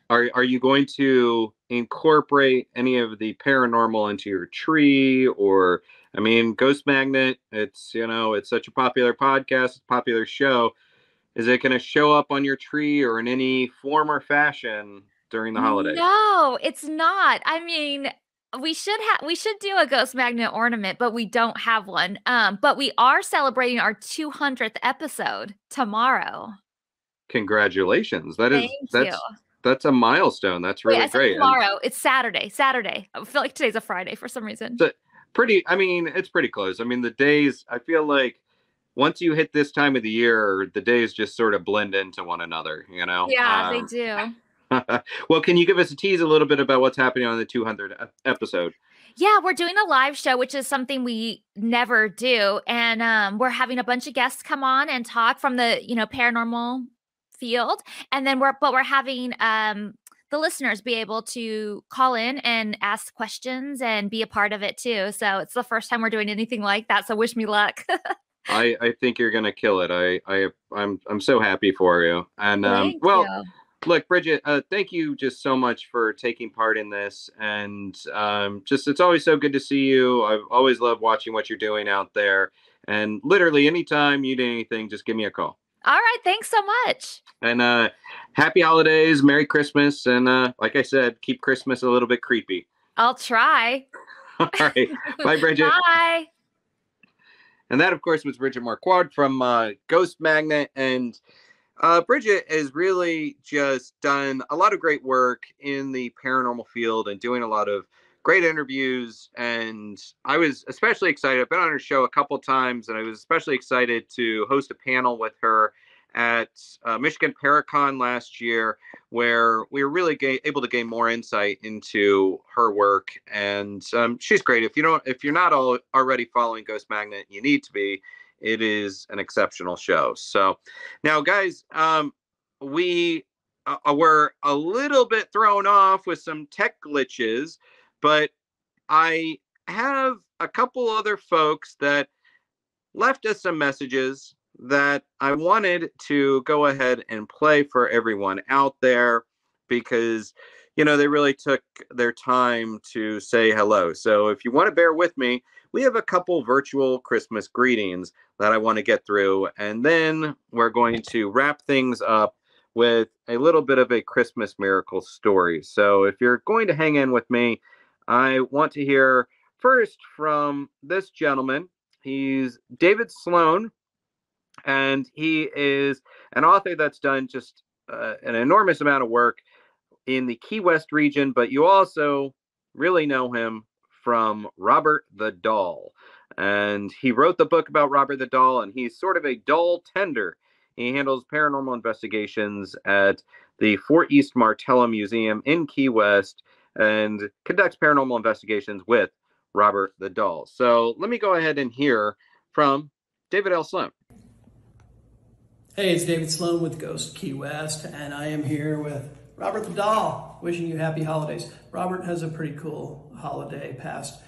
Are you going to incorporate any of the paranormal into your tree? Or, I mean, Ghost Magnet, it's, you know, it's such a popular podcast, popular show. Is it going to show up on your tree or in any form or fashion during the holidays? No, it's not. I mean, we should do a Ghost Magnet ornament, but we don't have one. But we are celebrating our 200th episode tomorrow. Congratulations. Thank you. That's a milestone. That's really great. Tomorrow. It's Saturday. I feel like today's a Friday for some reason. It's pretty close. I mean, the days, I feel like once you hit this time of the year, the days just sort of blend into one another, you know? Yeah, they do. Well, can you give us a tease a little bit about what's happening on the 200th episode? Yeah, we're doing a live show, which is something we never do. And we're having a bunch of guests come on and talk from the, paranormal field. And then we're having the listeners be able to call in and ask questions and be a part of it too. So it's the first time we're doing anything like that. So wish me luck. I think you're gonna kill it. I'm so happy for you. And Thank you. Look, Bridget, thank you just so much for taking part in this. And it's always so good to see you. I've always loved watching what you're doing out there. And literally anytime you need anything, just give me a call. All right. Thanks so much. And happy holidays, Merry Christmas. And like I said, keep Christmas a little bit creepy. I'll try. All right. Bye, Bridget. Bye. And that, of course, was Bridget Marquardt from Ghost Magnet. And Bridget has really just done a lot of great work in the paranormal field and doing a lot of great interviews. And I was especially excited. I've been on her show a couple times, and I was especially excited to host a panel with her at Michigan Paracon last year, where we were really able to gain more insight into her work. And she's great. If you're not already following Ghost Magnet, you need to be. It is an exceptional show. So now, guys, we were a little bit thrown off with some tech glitches, but I have a couple other folks that left us some messages that I wanted to go ahead and play for everyone out there, because, they really took their time to say hello. So if you want to bear with me, we have a couple virtual Christmas greetings that I want to get through, and then we're going to wrap things up with a little bit of a Christmas miracle story. So if you're going to hang in with me, I want to hear first from this gentleman. He's David Sloan, and he is an author that's done just an enormous amount of work in the Key West region, but you also really know him from Robert the Doll. And he wrote the book about Robert the Doll, and he's sort of a doll tender. He handles paranormal investigations at the Fort East Martello Museum in Key West and conducts paranormal investigations with Robert the Doll. So let me go ahead and hear from David L. Sloan. Hey, it's David Sloan with Ghost Key West, and I am here with Robert the Doll, wishing you happy holidays. Robert has a pretty cool holiday past.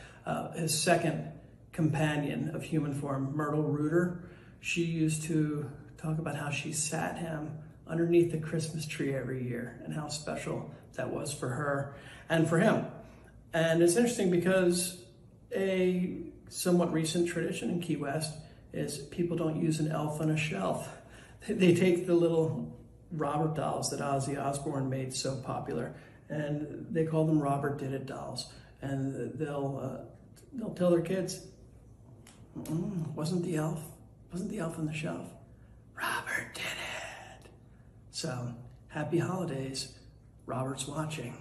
His second companion of human form, Myrtle Reuter, she used to talk about how she sat him underneath the Christmas tree every year and how special that was for her and for him. And it's interesting because a somewhat recent tradition in Key West is people don't use an elf on a shelf. They take the little Robert dolls that Ozzy Osbourne made so popular, and they call them Robert Did It dolls. And they'll tell their kids, wasn't the elf on the shelf? Robert did it. So happy holidays. Robert's watching.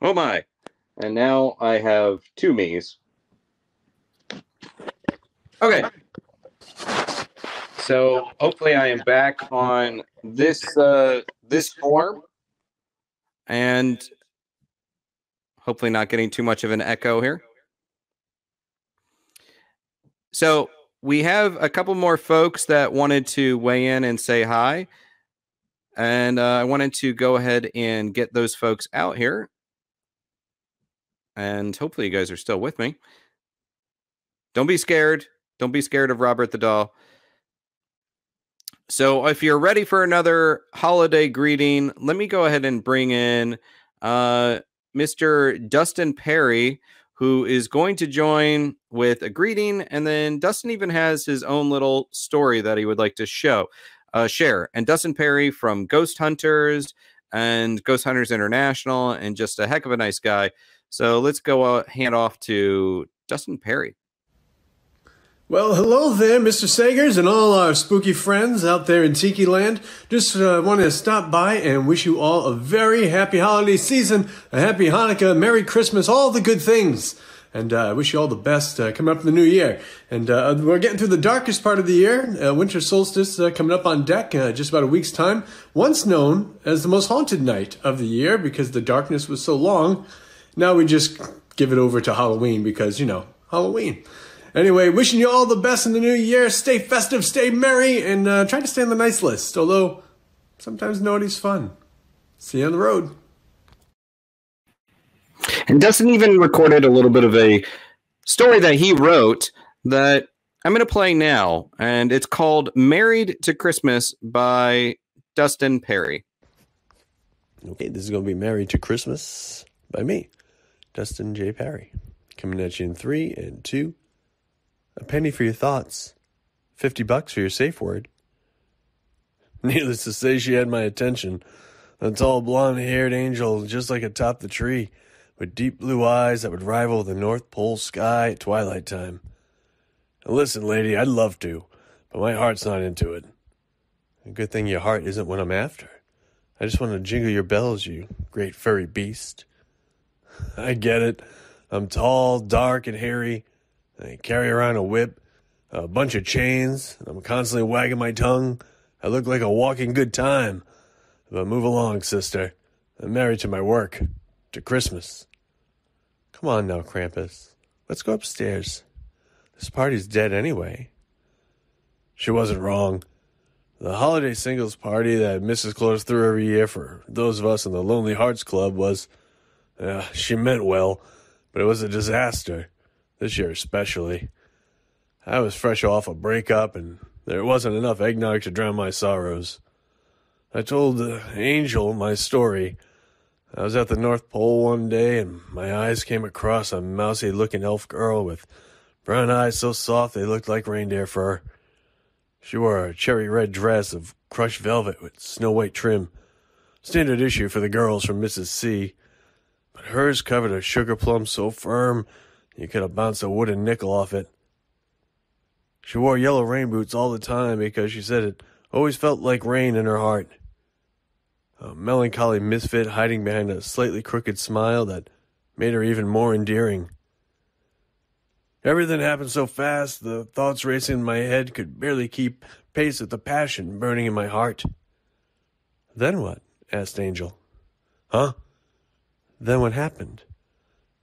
Oh my. And now I have two me's. Okay. So hopefully I am back on this form, and hopefully not getting too much of an echo here. So we have a couple more folks that wanted to weigh in and say hi. And I wanted to go ahead and get those folks out here. And hopefully you guys are still with me. Don't be scared. Don't be scared of Robert the Doll. So if you're ready for another holiday greeting, let me go ahead and bring in Mr. Dustin Pari, who is going to join with a greeting. And then Dustin even has his own little story that he would like to share. And Dustin Pari from Ghost Hunters and Ghost Hunters International, and just a heck of a nice guy. So let's go hand off to Dustin Pari. Well, hello there, Mr. Sagers and all our spooky friends out there in Tiki Land. Just want to stop by and wish you all a very happy holiday season, a happy Hanukkah, Merry Christmas, all the good things. And I wish you all the best coming up in the new year. And we're getting through the darkest part of the year, winter solstice coming up on deck just about a week's time. Once known as the most haunted night of the year because the darkness was so long. Now we just give it over to Halloween because, you know, Halloween. Anyway, wishing you all the best in the new year. Stay festive, stay merry, and try to stay on the nice list. Although, sometimes naughty's fun. See you on the road. And Dustin even recorded a little bit of a story that he wrote that I'm going to play now. And it's called Married to Christmas by Dustin Pari. Okay, this is going to be Married to Christmas by me, Dustin J. Pari. Coming at you in 3 and 2. A penny for your thoughts. $50 for your safe word. Needless to say, she had my attention. A tall, blonde-haired angel just like atop the tree, with deep blue eyes that would rival the North Pole sky at twilight time. Now listen, lady, I'd love to, but my heart's not into it. A good thing your heart isn't what I'm after. I just want to jingle your bells, you great furry beast. I get it. I'm tall, dark, and hairy. I carry around a whip, a bunch of chains, and I'm constantly wagging my tongue. I look like a walking good time. But move along, sister. I'm married to my work, to Christmas. Come on now, Krampus. Let's go upstairs. This party's dead anyway. She wasn't wrong. The holiday singles party that Mrs. Claus threw every year for those of us in the Lonely Hearts Club was, she meant well, but it was a disaster. This year especially. I was fresh off a breakup, and there wasn't enough eggnog to drown my sorrows. I told the angel my story. I was at the North Pole one day, and my eyes came across a mousy-looking elf girl with brown eyes so soft they looked like reindeer fur. She wore a cherry-red dress of crushed velvet with snow-white trim, standard issue for the girls from Mrs. C. But hers covered a sugar plum so firm you could have bounced a wooden nickel off it. She wore yellow rain boots all the time because she said it always felt like rain in her heart. A melancholy misfit hiding behind a slightly crooked smile that made her even more endearing. Everything happened so fast, the thoughts racing in my head could barely keep pace with the passion burning in my heart. Then what? Asked Angel. Huh? Then what happened?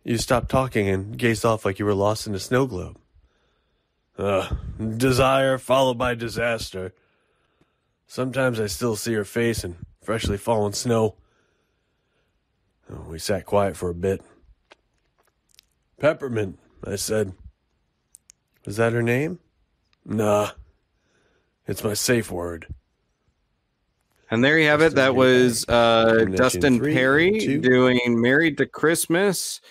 You stopped talking and gazed off like you were lost in a snow globe. Desire followed by disaster. Sometimes I still see her face in freshly fallen snow. We sat quiet for a bit. Peppermint, I said. Was that her name? Nah. It's my safe word. And there you have it. That was Dustin Pari doing Married to Christmas.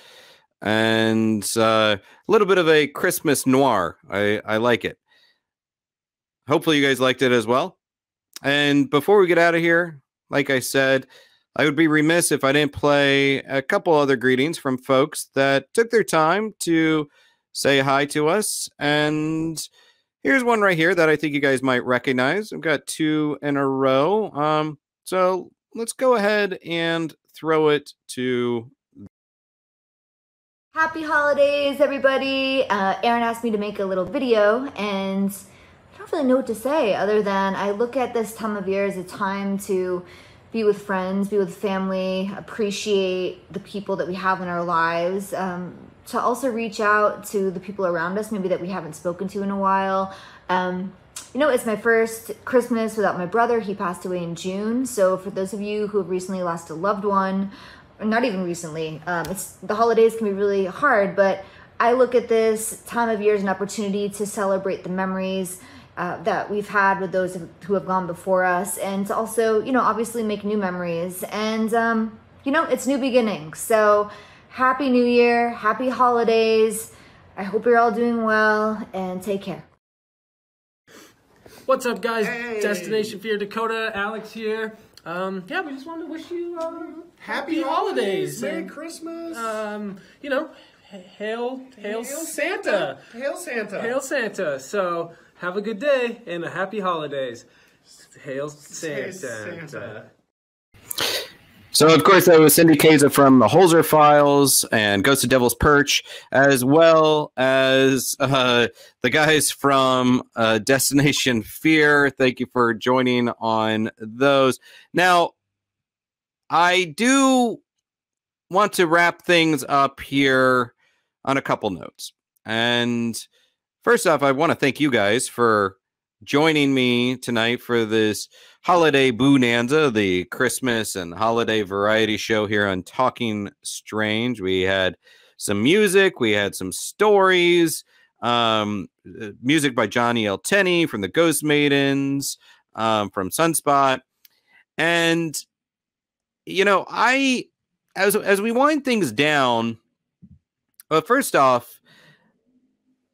And a little bit of a Christmas noir. I like it. Hopefully you guys liked it as well. And before we get out of here, like I said, I would be remiss if I didn't play a couple other greetings from folks that took their time to say hi to us. And here's one right here that I think you guys might recognize. I've got 2 in a row. So let's go ahead and throw it to... Happy holidays, everybody. Aaron asked me to make a little video, and I don't really know what to say other than I look at this time of year as a time to be with friends, be with family, appreciate the people that we have in our lives, to also reach out to the people around us, maybe that we haven't spoken to in a while. You know, it's my first Christmas without my brother. He passed away in June. So for those of you who have recently lost a loved one, not even recently, the holidays can be really hard, but I look at this time of year as an opportunity to celebrate the memories that we've had with those who have gone before us, and to also, you know, obviously make new memories. And, you know, it's new beginnings. So happy New Year, happy holidays. I hope you're all doing well, and take care. What's up, guys? Hey. Destination Fear Dakota, Alex here. Yeah, we just wanted to wish you happy holidays. Merry Christmas. You know, hail Santa. Hail Santa. Hail Santa. So have a good day and a happy holidays. Hail Santa. So, of course, that was Cindy Kaza from the Holzer Files and Ghost of Devil's Perch, as well as the guys from Destination Fear. Thank you for joining on those. Now, I do want to wrap things up here on a couple notes. And first off, I want to thank you guys for joining me tonight for this holiday Boo-Nanza, the Christmas and holiday variety show here on Talking Strange. We had some music, we had some stories, music by Johnny L. Tenney from the Ghost Maidens, from Sunspot. And, you know, as we wind things down, first off,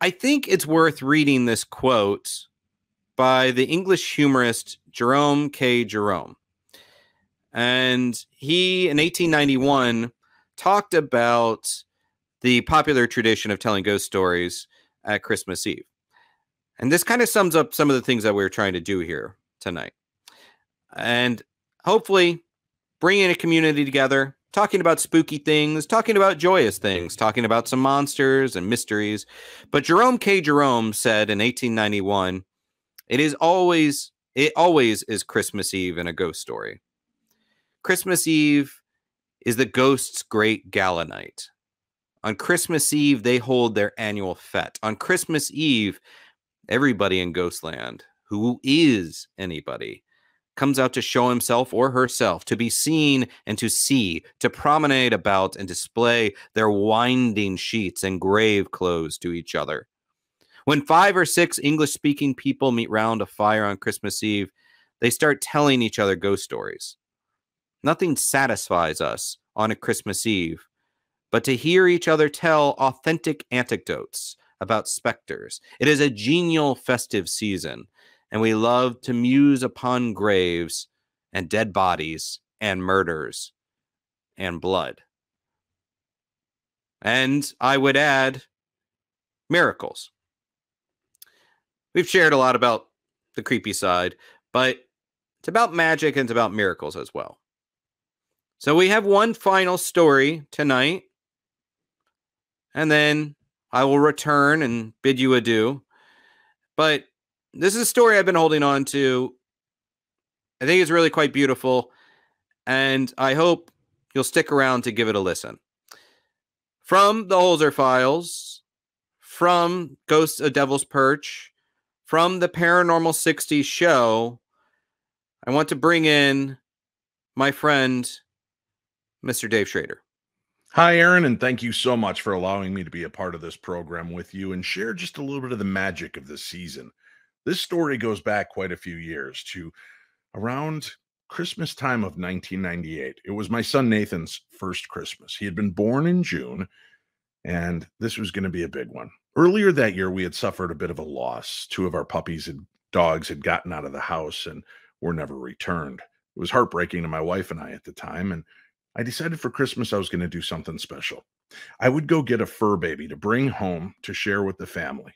I think it's worth reading this quote by the English humorist Jerome K. Jerome. And he, in 1891, talked about the popular tradition of telling ghost stories at Christmas Eve. And this kind of sums up some of the things that we're trying to do here tonight. And hopefully bringing a community together, talking about spooky things, talking about joyous things, talking about some monsters and mysteries. But Jerome K. Jerome said in 1891, It always is Christmas Eve in a ghost story. Christmas Eve is the ghosts' great gala night. On Christmas Eve, they hold their annual fete. On Christmas Eve, everybody in Ghostland, who is anybody, comes out to show himself or herself, to be seen and to see, to promenade about and display their winding sheets and grave clothes to each other. When 5 or 6 English-speaking people meet round a fire on Christmas Eve, they start telling each other ghost stories. Nothing satisfies us on a Christmas Eve but to hear each other tell authentic anecdotes about specters. It is a genial festive season, and we love to muse upon graves and dead bodies and murders and blood. And I would add miracles. We've shared a lot about the creepy side, but it's about magic and it's about miracles as well. So we have one final story tonight, and then I will return and bid you adieu. But this is a story I've been holding on to. I think it's really quite beautiful, and I hope you'll stick around to give it a listen. From the Holzer Files, from Ghost of Devil's Perch, from the Paranormal 60s show, I want to bring in my friend, Mr. Dave Schrader. Hi, Aaron, and thank you so much for allowing me to be a part of this program with you and share just a little bit of the magic of this season. This story goes back quite a few years to around Christmas time of 1998. It was my son Nathan's first Christmas. He had been born in June, and this was going to be a big one. Earlier that year, we had suffered a bit of a loss. 2 of our puppies and dogs had gotten out of the house and were never returned. It was heartbreaking to my wife and I at the time, and I decided for Christmas I was going to do something special. I would go get a fur baby to bring home to share with the family.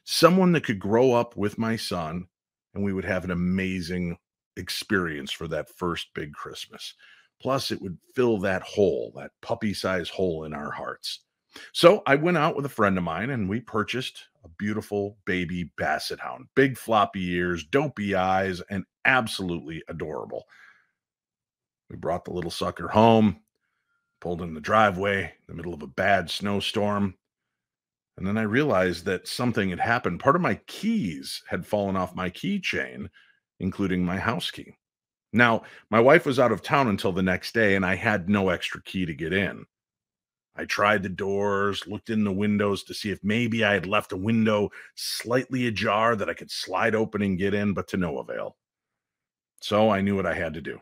Someone that could grow up with my son, and we would have an amazing experience for that first big Christmas. Plus, it would fill that hole, that puppy-sized hole in our hearts. So I went out with a friend of mine, and we purchased a beautiful baby basset hound. Big floppy ears, dopey eyes, and absolutely adorable. We brought the little sucker home, pulled in the driveway in the middle of a bad snowstorm, and then I realized that something had happened. Part of my keys had fallen off my keychain, including my house key. Now, my wife was out of town until the next day, and I had no extra key to get in. I tried the doors, looked in the windows to see if maybe I had left a window slightly ajar that I could slide open and get in, but to no avail. So I knew what I had to do.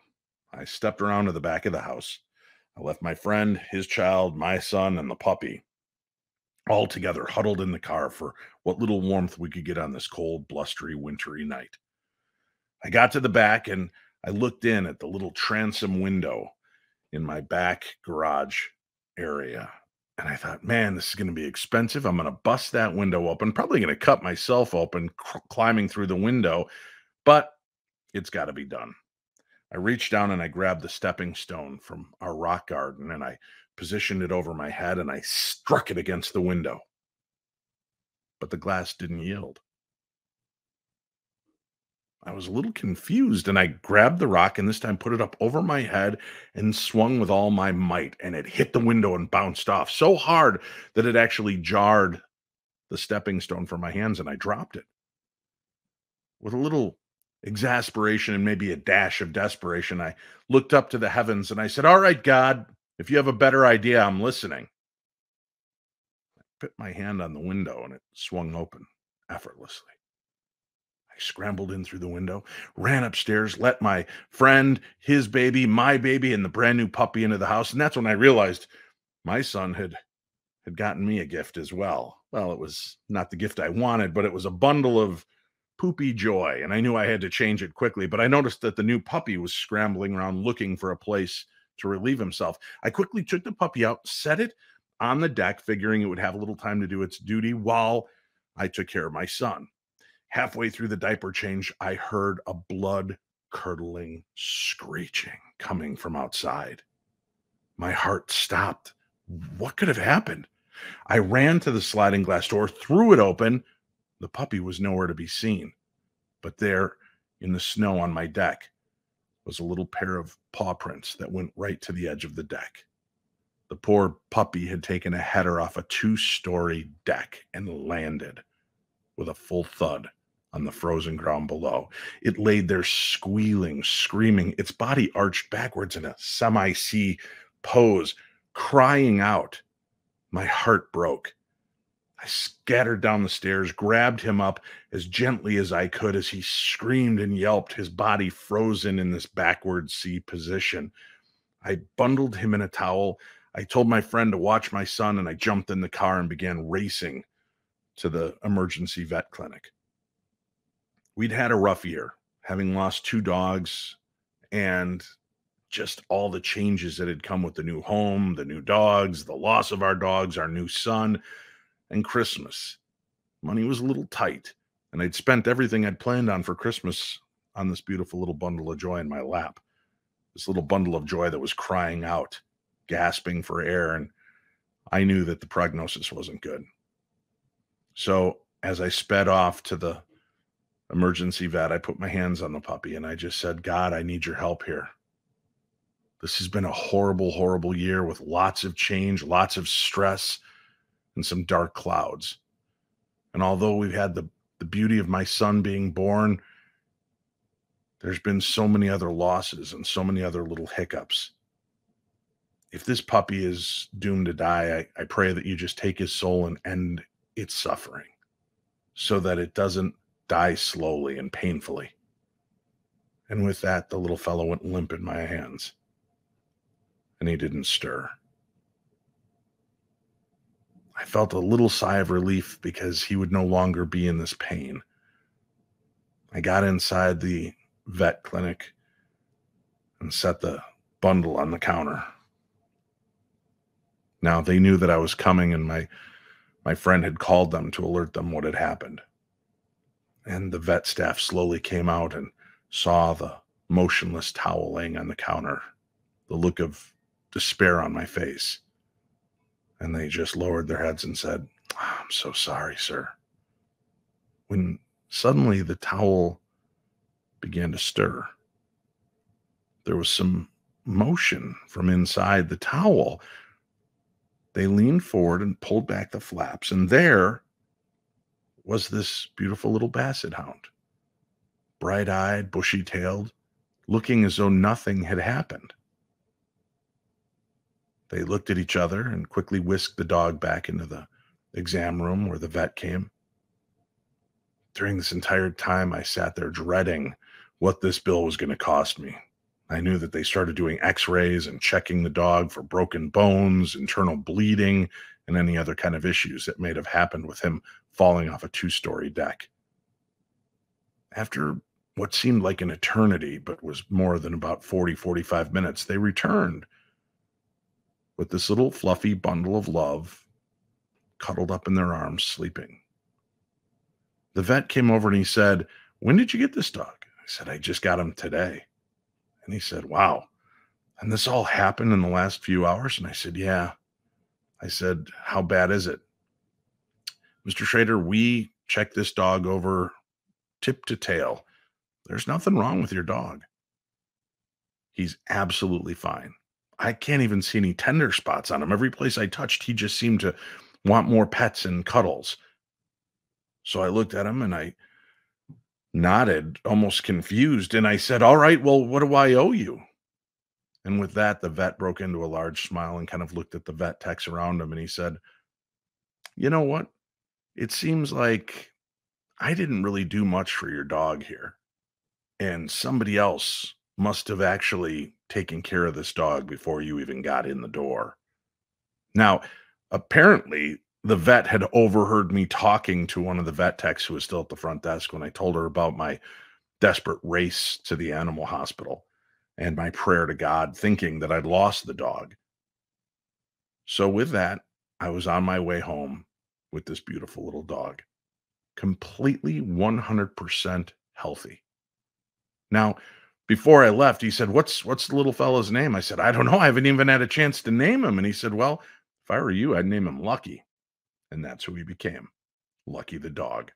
I stepped around to the back of the house. I left my friend, his child, my son, and the puppy all together, huddled in the car for what little warmth we could get on this cold, blustery, wintry night. I got to the back and I looked in at the little transom window in my back garage area. And I thought, man, this is going to be expensive. I'm going to bust that window open, probably going to cut myself open climbing through the window, but it's got to be done. I reached down and I grabbed the stepping stone from our rock garden and I positioned it over my head and I struck it against the window. But the glass didn't yield. I was a little confused and I grabbed the rock and this time put it up over my head and swung with all my might, and it hit the window and bounced off so hard that it actually jarred the stepping stone from my hands and I dropped it. With a little exasperation and maybe a dash of desperation, I looked up to the heavens and I said, all right, God, if you have a better idea, I'm listening. I put my hand on the window and it swung open effortlessly. I scrambled in through the window, ran upstairs, let my friend, his baby, my baby, and the brand new puppy into the house. And that's when I realized my son had gotten me a gift as well. Well, it was not the gift I wanted, but it was a bundle of poopy joy. And I knew I had to change it quickly, but I noticed that the new puppy was scrambling around looking for a place to relieve himself. I quickly took the puppy out, set it on the deck, figuring it would have a little time to do its duty while I took care of my son. Halfway through the diaper change, I heard a blood-curdling screeching coming from outside. My heart stopped. What could have happened? I ran to the sliding glass door, threw it open. The puppy was nowhere to be seen. But there, in the snow on my deck, was a little pair of paw prints that went right to the edge of the deck. The poor puppy had taken a header off a 2-story deck and landed with a full thud on the frozen ground below. It laid there squealing, screaming, its body arched backwards in a semi-C pose, crying out. My heart broke. I scattered down the stairs, grabbed him up as gently as I could as he screamed and yelped, his body frozen in this backward C position. I bundled him in a towel. I told my friend to watch my son, and I jumped in the car and began racing to the emergency vet clinic. We'd had a rough year, having lost 2 dogs and just all the changes that had come with the new home, the new dogs, the loss of our dogs, our new son, and Christmas. Money was a little tight, and I'd spent everything I'd planned on for Christmas on this beautiful little bundle of joy in my lap. This little bundle of joy that was crying out, gasping for air, and I knew that the prognosis wasn't good. So as I sped off to the emergency vet, I put my hands on the puppy and I just said, God, I need your help here. This has been a horrible, horrible year with lots of change, lots of stress, and some dark clouds. And although we've had the beauty of my son being born, there's been so many other losses and so many other little hiccups. If this puppy is doomed to die, I pray that you just take his soul and end its suffering so that it doesn't die slowly and painfully. And with that, the little fellow went limp in my hands, and he didn't stir. I felt a little sigh of relief because he would no longer be in this pain. I got inside the vet clinic and set the bundle on the counter. Now, they knew that I was coming, and my friend had called them to alert them what had happened. And the vet staff slowly came out and saw the motionless towel laying on the counter, the look of despair on my face. And they just lowered their heads and said, I'm so sorry, sir. When suddenly the towel began to stir. There was some motion from inside the towel. They leaned forward and pulled back the flaps, and there was this beautiful little basset hound, bright-eyed, bushy-tailed, looking as though nothing had happened. They looked at each other and quickly whisked the dog back into the exam room where the vet came. During this entire time, I sat there dreading what this bill was going to cost me. I knew that they started doing x-rays and checking the dog for broken bones, internal bleeding, and any other kind of issues that may have happened with him falling off a 2-story deck. After what seemed like an eternity, but was more than about 45 minutes, they returned with this little fluffy bundle of love cuddled up in their arms, sleeping. The vet came over and he said, "When did you get this dog?" I said, "I just got him today." And he said, "Wow. And this all happened in the last few hours?" And I said, "Yeah." I said, "How bad is it?" "Mr. Schrader, we checked this dog over tip to tail. There's nothing wrong with your dog. He's absolutely fine. I can't even see any tender spots on him. Every place I touched, he just seemed to want more pets and cuddles." So I looked at him and I nodded, almost confused. And I said, "All right, well, what do I owe you?" And with that, the vet broke into a large smile and kind of looked at the vet techs around him. And he said, "You know what? It seems like I didn't really do much for your dog here. And somebody else must have actually taken care of this dog before you even got in the door." Now, apparently, the vet had overheard me talking to one of the vet techs who was still at the front desk when I told her about my desperate race to the animal hospital and my prayer to God, thinking that I'd lost the dog. So with that, I was on my way home with this beautiful little dog, completely 100% healthy. Now, before I left, he said, what's the little fella's name?" I said, "I don't know. I haven't even had a chance to name him." And he said, "Well, if I were you, I'd name him Lucky." And that's who he became, Lucky the dog.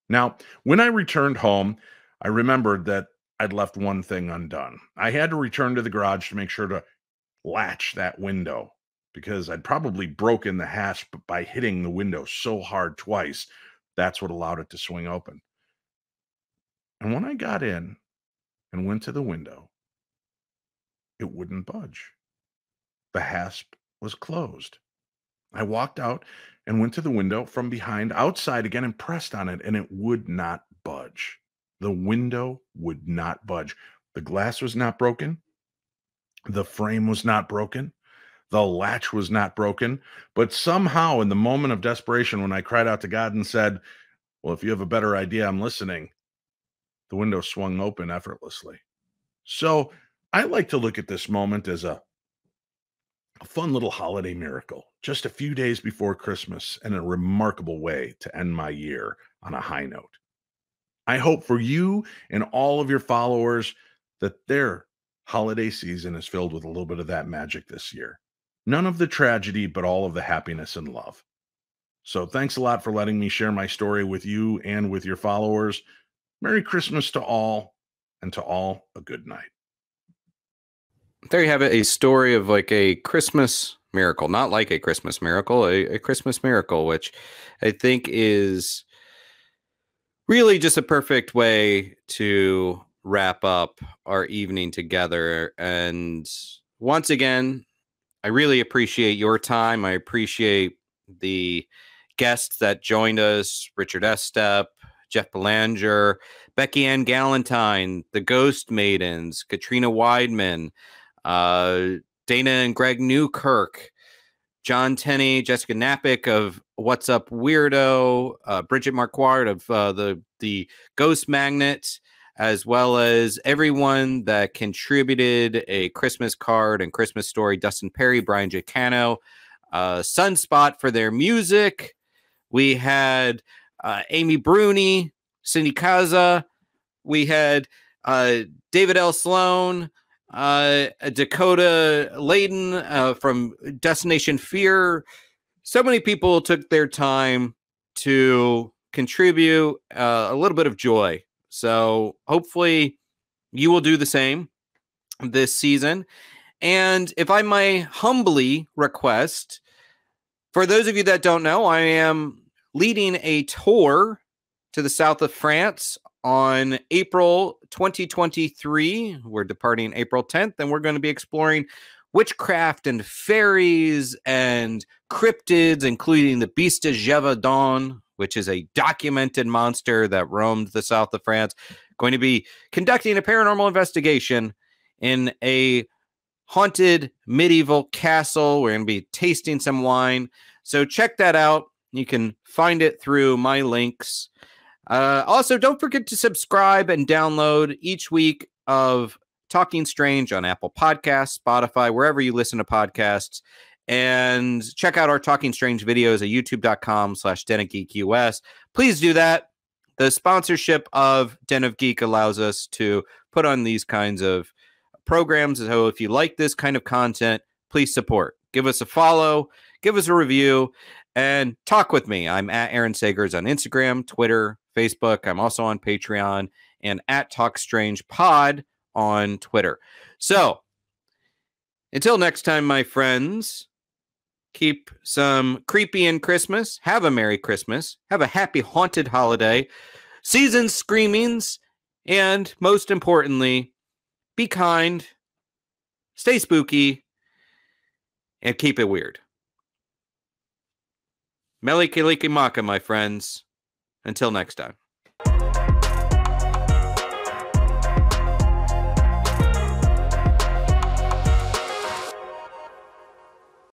Now, when I returned home, I remembered that I'd left one thing undone. I had to return to the garage to make sure to latch that window because I'd probably broken the hasp by hitting the window so hard twice. That's what allowed it to swing open. And when I got in and went to the window, it wouldn't budge. The hasp was closed. I walked out and went to the window from behind, outside again, and pressed on it, and it would not budge. The window would not budge. The glass was not broken. The frame was not broken. The latch was not broken. But somehow, in the moment of desperation, when I cried out to God and said, "Well, if you have a better idea, I'm listening," the window swung open effortlessly. So I like to look at this moment as a fun little holiday miracle, just a few days before Christmas, and a remarkable way to end my year on a high note. I hope for you and all of your followers that their holiday season is filled with a little bit of that magic this year. None of the tragedy, but all of the happiness and love. So thanks a lot for letting me share my story with you and with your followers. Merry Christmas to all, and to all a good night. There you have it, a story of like a Christmas miracle, not like a Christmas miracle, a Christmas miracle, which I think is really just a perfect way to wrap up our evening together. And once again, I really appreciate your time. I appreciate the guests that joined us, Richard Estep, Jeff Belanger, Beckie-Ann Galentine, the Ghost Maidens, Katrine Weidman, Dana and Greg Newkirk, John Tenney, Jessica Knapik of What's Up Weirdo, Bridget Marquardt of the Ghost Magnet, as well as everyone that contributed a Christmas card and Christmas story, Dustin Pari, Brian J. Cano, Sunspot for their music. We had Amy Bruni, Cindy Kaza. We had David L. Sloan, Dakota, Laden from Destination Fear. So many people took their time to contribute a little bit of joy. So hopefully you will do the same this season. And if I may humbly request, for those of you that don't know, I am leading a tour to the south of France on April 2023. We're departing April 10th, and we're going to be exploring witchcraft and fairies and cryptids, including the Beast de Gévaudan, which is a documented monster that roamed the south of France. Going to be conducting a paranormal investigation in a haunted medieval castle. We're going to be tasting some wine. So check that out. You can find it through my links. Also, don't forget to subscribe and download each week of Talking Strange on Apple Podcasts, Spotify, wherever you listen to podcasts. And check out our Talking Strange videos at youtube.com/denofgeekus. Please do that. The sponsorship of Den of Geek allows us to put on these kinds of programs. So if you like this kind of content, please support. Give us a follow, give us a review, and talk with me. I'm at Aaron Sagers on Instagram, Twitter, Facebook. I'm also on Patreon and at Talk Strange Pod on Twitter. So until next time, my friends, keep some creepy in Christmas. Have a Merry Christmas. Have a happy haunted holiday. Season screamings. And most importantly, be kind, stay spooky, and keep it weird. Mele Kalikimaka, my friends. Until next time.